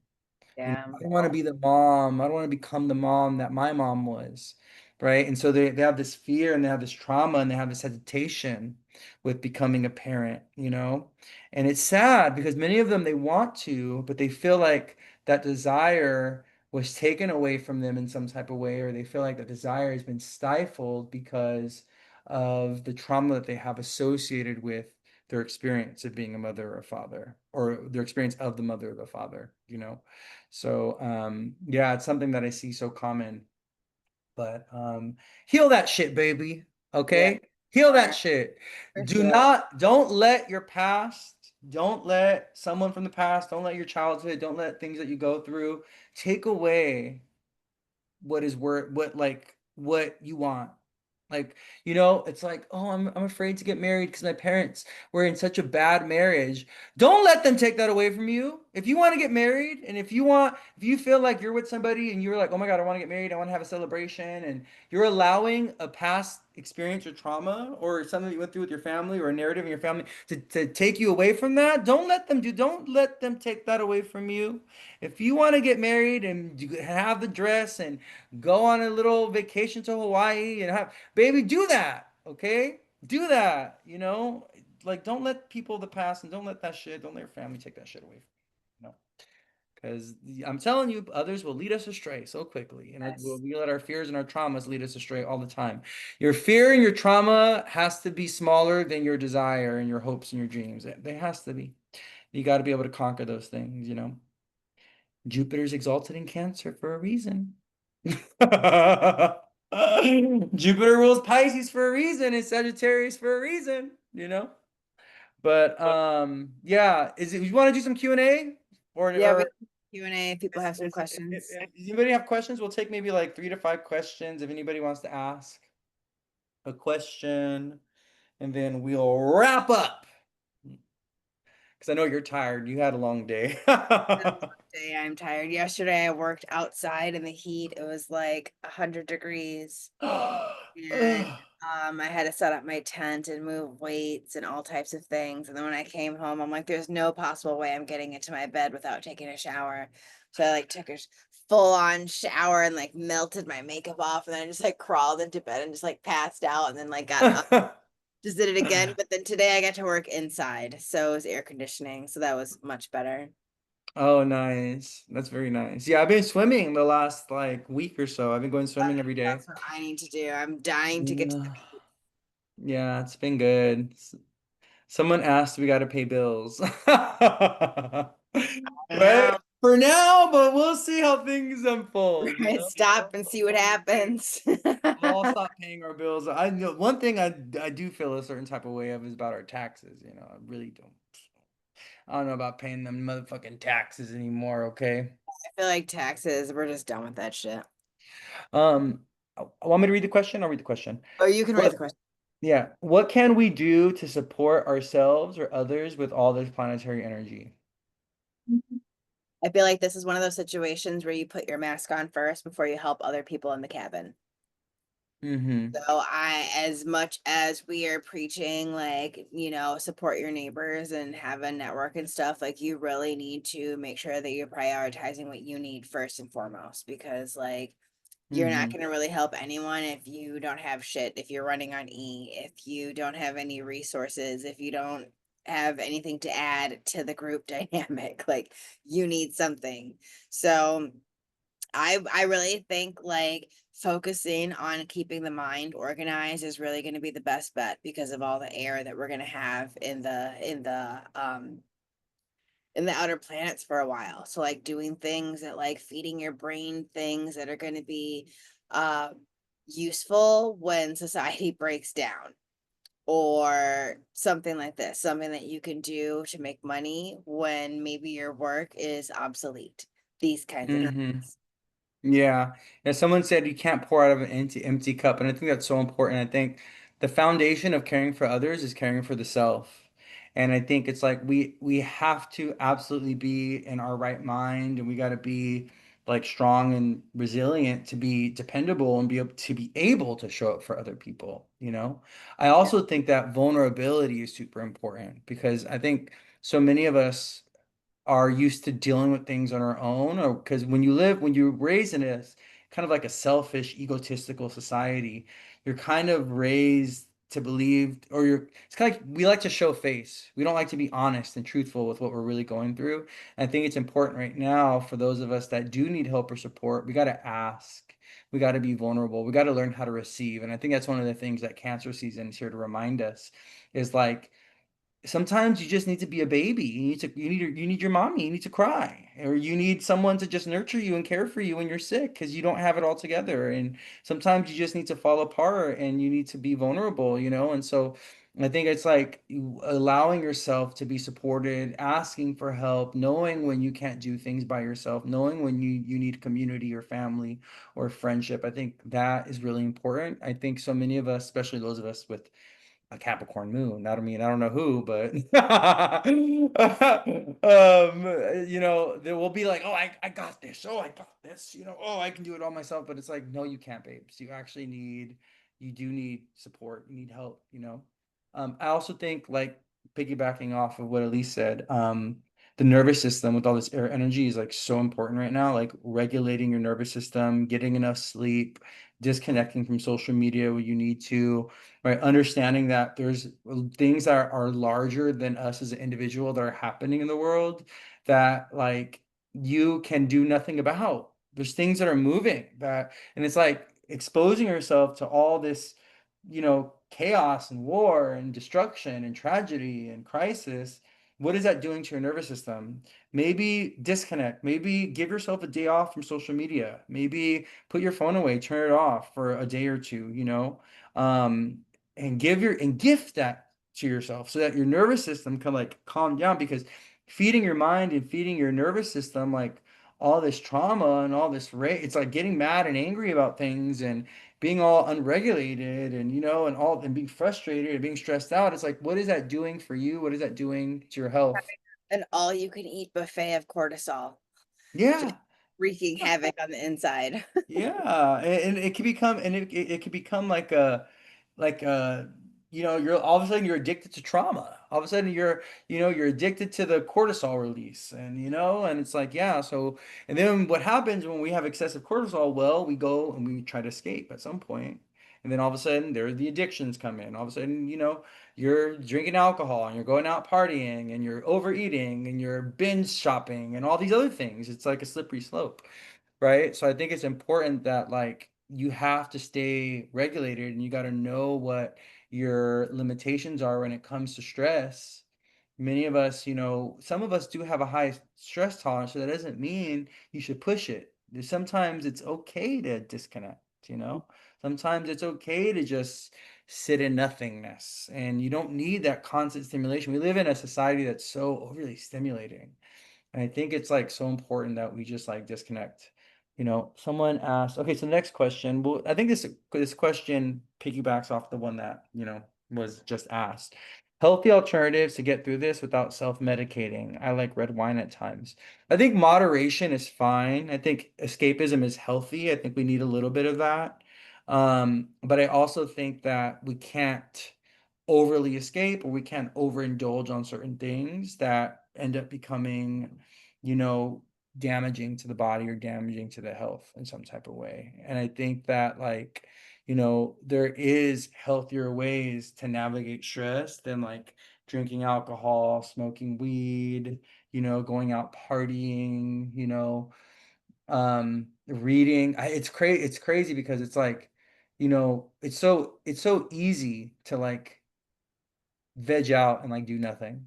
Yeah. I don't want to be the mom. I don't want to become the mom that my mom was, right? And so they have this fear and they have this trauma and they have this hesitation with becoming a parent. And it's sad because many of them, they want to, but they feel like that desire was taken away from them in some type of way, or they feel like that desire has been stifled because of the trauma that they have associated with their experience of being a mother or a father, or their experience of the mother or the father. So yeah, it's something that I see so common. But heal that shit, baby. Yeah. Okay? Heal that shit. For sure. Don't let your past, don't let someone from the past, don't let your childhood, don't let things that you go through take away what you want. Like, it's like, oh, I'm afraid to get married because my parents were in such a bad marriage. Don't let them take that away from you. If you want to get married, and if you feel like you're with somebody and you're like, oh my God, I want to get married, I want to have a celebration, and you're allowing a past experience or trauma or something that you went through with your family or a narrative in your family to take you away from that, don't let them take that away from you. If you want to get married and you have the dress and go on a little vacation to Hawaii and have baby, do that, okay? Do that. Like, don't let people of the past and don't let that shit, don't let your family take that shit away from you. Because I'm telling you, others will lead us astray so quickly. And Yes. we let our fears and our traumas lead us astray all the time. Your fear and your trauma has to be smaller than your desire and your hopes and your dreams. They has to be. You got to be able to conquer those things, you know. Jupiter's exalted in Cancer for a reason. Jupiter rules Pisces for a reason and Sagittarius for a reason, you know. But yeah, is it you want to do some Q&A Yeah, we or Q&A if people have some does questions. anybody have questions? We'll take maybe like 3 to 5 questions if anybody wants to ask a question, and then we'll wrap up. Because I know you're tired. You had a long day. Day I'm tired. Yesterday I worked outside in the heat. It was like 100 degrees. And Ugh. I had to set up my tent and move weights and all types of things. And then when I came home, I'm like, there's no possible way I'm getting into my bed without taking a shower. So I like took a full on shower and like melted my makeup off. And then I just like crawled into bed and just like passed out and then like got up, just did it again. But then today I got to work inside. So it was air conditioning. So that was much better. Oh, nice. That's very nice. Yeah, I've been swimming the last like week or so. I've been going swimming every day. That's what I need to do. I'm dying to get to the Yeah, beach. yeah, it's been good. Someone asked, we got to pay bills. I Right? know. For now, but we'll see how things unfold, you Right, know? stop and see what happens. We'll all stop paying our bills. I know one thing I do feel a certain type of way of is about our taxes, you know. I really don't. I don't know about paying them motherfucking taxes anymore, okay? I feel like taxes, we're just done with that shit. Um, want me to read the question? I'll read the question. Oh, you can read What, the question. yeah. What can we do to support ourselves or others with all this planetary energy? I feel like this is one of those situations where you put your mask on first before you help other people in the cabin. Mm-hmm. So as much as we are preaching, like, support your neighbors and have a network and stuff, like you really need to make sure that you're prioritizing what you need first and foremost, because like you're not Mm-hmm. going to really help anyone if you don't have shit, if you're running on E, if you don't have any resources, if you don't have anything to add to the group dynamic, like you need something. So I really think like focusing on keeping the mind organized is really going to be the best bet because of all the air that we're going to have in the outer planets for a while. So like doing things that like feeding your brain things that are going to be uh useful when society breaks down, or something like this, something that you can do to make money when maybe your work is obsolete. These kinds of Mm-hmm. Yeah. And someone said you can't pour out of an empty cup. And I think that's so important. I think the foundation of caring for others is caring for the self. And I think it's like we have to absolutely be in our right mind, and we got to be like strong and resilient to be dependable and be able to show up for other people, you know? I Yeah. also think that vulnerability is super important because I think so many of us are used to dealing with things on our own, or because when you're raised in a kind of like a selfish egotistical society, you're kind of raised to believe, or it's kind of like we like to show face, we don't like to be honest and truthful with what we're really going through. And I think it's important right now for those of us that do need help or support, we got to ask, we got to be vulnerable, we got to learn how to receive. And I think that's one of the things that cancer season is here to remind us, is like sometimes you just need to be a baby. You need your mommy. You need to cry, or you need someone to just nurture you and care for you when you're sick because you don't have it all together. And sometimes you just need to fall apart and you need to be vulnerable, you know? And so I think it's like allowing yourself to be supported, asking for help, knowing when you can't do things by yourself, knowing when you need community or family or friendship. I think that is really important. I think so many of us, especially those of us with a Capricorn moon. I mean, I don't know who, but there will be like, oh, I got this. Oh, I got this. Oh, I can do it all myself. But it's like, no, you can't, babes. You do need support. You need help, you know. I also think like piggybacking off of what Elise said, the nervous system with all this air energy is like so important right now. Like regulating your nervous system, getting enough sleep, disconnecting from social media when you need to, right? Understanding that there's things that are larger than us as an individual that are happening in the world that like you can do nothing about. There's things that are moving that, and it's like exposing yourself to all this, chaos and war and destruction and tragedy and crisis. What is that doing to your nervous system? Maybe disconnect, maybe give yourself a day off from social media, maybe put your phone away, turn it off for a day or two, um, and gift that to yourself so that your nervous system can like calm down, because feeding your mind and feeding your nervous system like all this trauma and all this rage, it's like getting mad and angry about things and being all unregulated and and being frustrated and being stressed out. It's like, what is that doing for you? What is that doing to your health? An all you can eat buffet of cortisol, just Yeah. wreaking havoc on the inside. Yeah, and it can become, it can become like you're all of a sudden you're addicted to trauma. All of a sudden you're addicted to the cortisol release, and it's like, yeah, so, and then what happens when we have excessive cortisol? Well, we go and we try to escape at some point. And then all of a sudden there the addictions come in. All of a sudden, you're drinking alcohol and you're going out partying and you're overeating and you're binge shopping and all these other things. It's like a slippery slope. Right? So I think it's important that like you have to stay regulated and you got to know what your limitations are when it comes to stress. Many of us, some of us do have a high stress tolerance, so that doesn't mean you should push it. Sometimes it's okay to disconnect. Sometimes it's okay to just sit in nothingness, and you don't need that constant stimulation. We live in a society that's so overly stimulating. And I think it's like so important that we just like disconnect. Someone asked, okay, so the next question, well, I think this question piggybacks off the one that, was just asked. Healthy alternatives to get through this without self-medicating. I like red wine at times. I think moderation is fine. I think escapism is healthy. I think we need a little bit of that. But I also think that we can't overly escape, or we can't overindulge on certain things that end up becoming, you know, damaging to the body or damaging to the health in some type of way. And I think that like, there is healthier ways to navigate stress than like drinking alcohol, smoking weed, going out partying, reading. It's crazy because it's like, it's so easy to like veg out and like do nothing.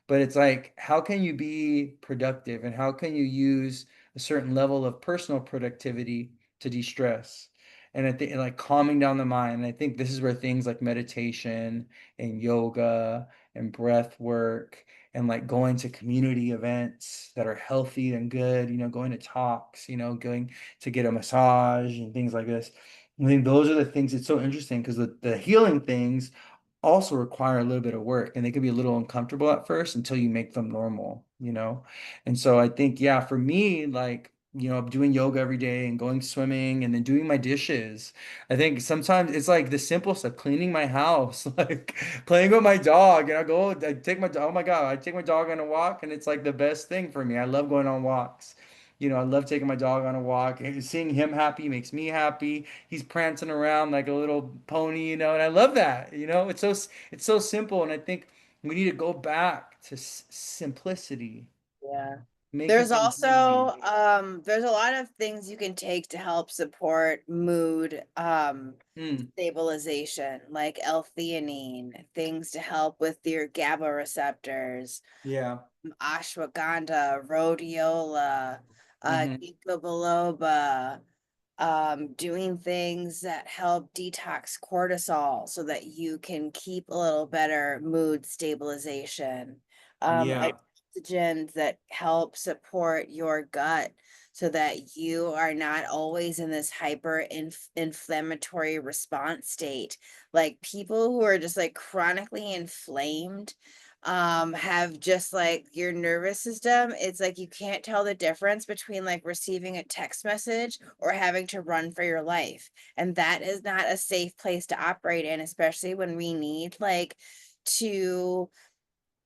But it's like, how can you be productive and how can you use a certain level of personal productivity to de-stress? And I think like calming down the mind. And I think this is where things like meditation and yoga and breath work and like going to community events that are healthy and good, going to talks, going to get a massage and things like this. I think those are the things. It's so interesting because the healing things also require a little bit of work, and they can be a little uncomfortable at first until you make them normal. And so I think, yeah, for me, like, doing yoga every day and going swimming and then doing my dishes. I think sometimes it's like the simple stuff, cleaning my house, like playing with my dog. And I take my, oh my God, I take my dog on a walk and it's like the best thing for me. I love going on walks. I love taking my dog on a walk and seeing him happy makes me happy. He's prancing around like a little pony, and I love that. It's so simple, and I think we need to go back to simplicity, Yeah. making There's things also easy. there's a lot of things you can take to help support mood Mm, stabilization, like L-theanine, things to help with your GABA receptors, yeah. ashwagandha, rhodiola, Hmm. ginkgo biloba, doing things that help detox cortisol so that you can keep a little better mood stabilization. Yeah. Adaptogens that help support your gut so that you are not always in this inflammatory response state. Like people who are just like chronically inflamed have just like your nervous system, it's like you can't tell the difference between like receiving a text message or having to run for your life, and that is not a safe place to operate in, especially when we need like to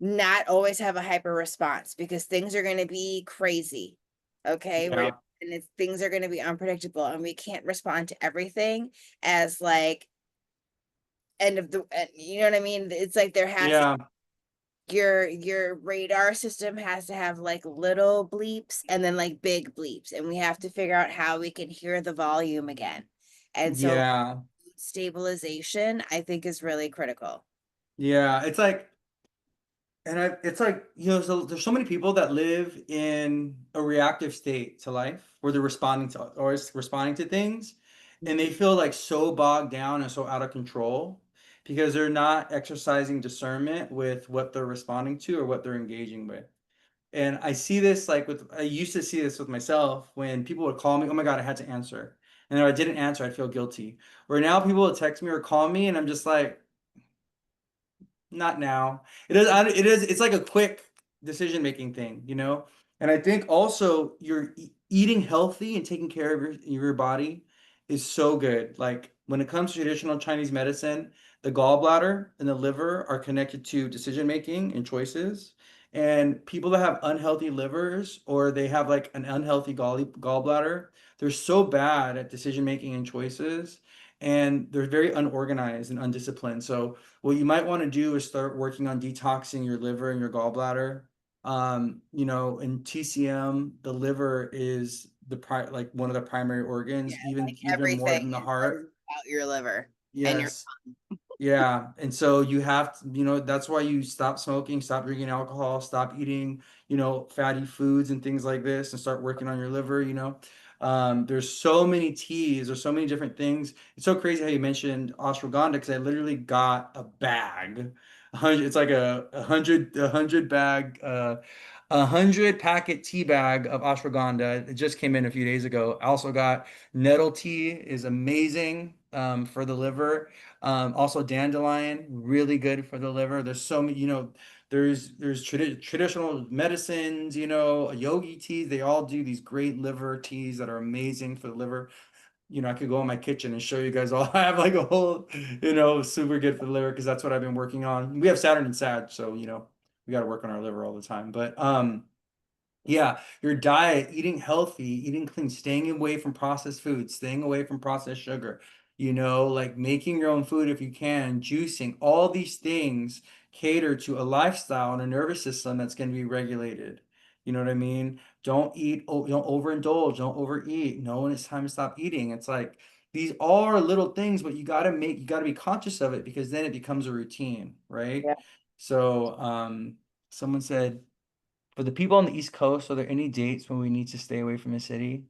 not always have a hyper response because things are going to be crazy. Okay, Yeah. things are going to be unpredictable and we can't respond to everything as like end of the, you know what I mean? It's like there has to, Yeah. your radar system has to have like little bleeps and then like big bleeps, and we have to figure out how we can hear the volume again. And so Yeah. stabilization, I think, is really critical. Yeah. It's like, it's like, so there's so many people that live in a reactive state to life where they're responding to things, and they feel like so bogged down and so out of control because they're not exercising discernment with what they're responding to or what they're engaging with. And I see this like I used to see this with myself when people would call me, oh my God, I had to answer. And if I didn't answer, I'd feel guilty. Where now people will text me or call me and I'm just like, not now. It's like a quick decision making thing, you know? And I think also you're eating healthy and taking care of your body is so good. Like when it comes to traditional Chinese medicine, the gallbladder and the liver are connected to decision making and choices. And people that have unhealthy livers or they have like an unhealthy gallbladder, they're so bad at decision making and choices, and they're very unorganized and undisciplined. So what you might want to do is start working on detoxing your liver and your gallbladder. In TCM, the liver is like one of the primary Yeah, organs, like even more everything than the is heart. about your liver and your Yes. Yeah, and so you have to, that's why you stop smoking, stop drinking alcohol, stop eating, fatty foods and things like this, and start working on your liver. There's so many teas, there's so many different things. It's so crazy how you mentioned ashwagandha because I literally got a bag. It's like a hundred bag, 100 packet tea bag of ashwagandha. It just came in a few days ago. I also got nettle tea is amazing for the liver. Also dandelion, really good for the liver. There's so many, there's traditional medicines, yogi teas. They all do these great liver teas that are amazing for the liver. I could go in my kitchen and show you guys all. I have like a whole, super good for the liver because that's what I've been working on. We have Saturn and Sag, so we got to work on our liver all the time. But yeah, your diet, eating healthy, eating clean, staying away from processed food, staying away from processed sugar, like making your own food if you can, juicing, all these things cater to a lifestyle and a nervous system that's going to be regulated. You know what I mean? Don't overindulge, don't overeat. Know when it's time to stop eating. It's like these are little things, but you got to be conscious of it because then it becomes a routine, right? Yeah. So, someone said, for the people on the East Coast, are there any dates when we need to stay away from the city?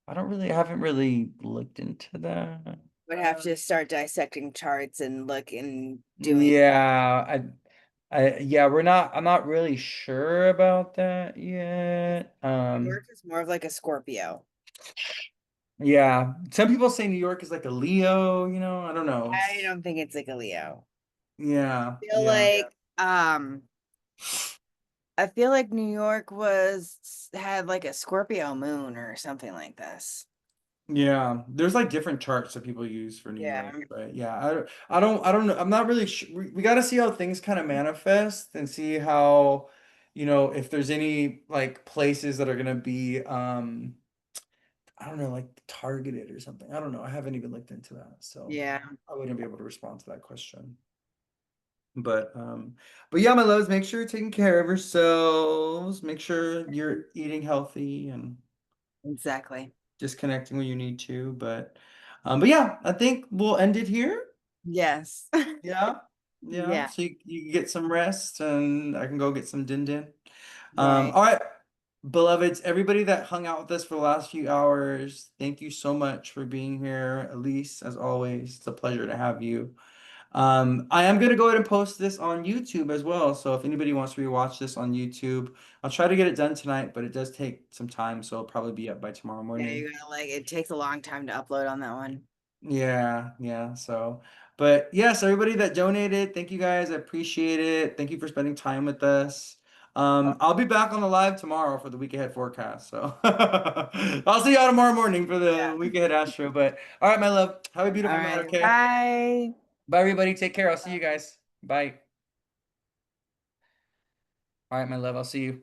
I haven't really looked into that. Would have to start dissecting charts and look and doing. Yeah, I'm not really sure about that yet. New York is more of like a Scorpio. Yeah, some people say New York is like a Leo, I don't know. I don't think it's like a Leo. Yeah, I feel yeah. like I feel like New York had like a Scorpio moon or something like this. Yeah, there's like different charts that people use for New Yeah. York, but yeah, I don't know. I'm not really sure. We got to see how things kind of manifest and see how, if there's any like places that are gonna be, I don't know, like targeted or something. I don't know. I haven't even looked into that, so Yeah. I wouldn't be able to respond to that question. But yeah, my loves, make sure you're taking care of yourselves. Make sure you're eating healthy and Exactly. disconnecting when you need to. But yeah, I think we'll end it here. Yes. Yeah. Yeah. Yeah. So you can get some rest and I can go get some din din. Right. All right, beloveds, everybody that hung out with us for the last few hours, thank you so much for being here. Elise, as always, it's a pleasure to have you. I am gonna go ahead and post this on YouTube as well. So if anybody wants to rewatch this on YouTube, I'll try to get it done tonight, but it does take some time, so it'll probably be up by tomorrow Yeah, morning. you gotta like it takes a long time to upload on that one. Yeah, yeah. So, but yes, everybody that donated, thank you guys. I appreciate it. Thank you for spending time with us. I'll be back on the live tomorrow for the week ahead forecast. So I'll see y'all tomorrow morning for the Yeah. week ahead Astro. But all right, my love, have a All beautiful night, right. okay? Bye. Bye, everybody. Take care. I'll see you guys. Bye. All right, my love, I'll see you.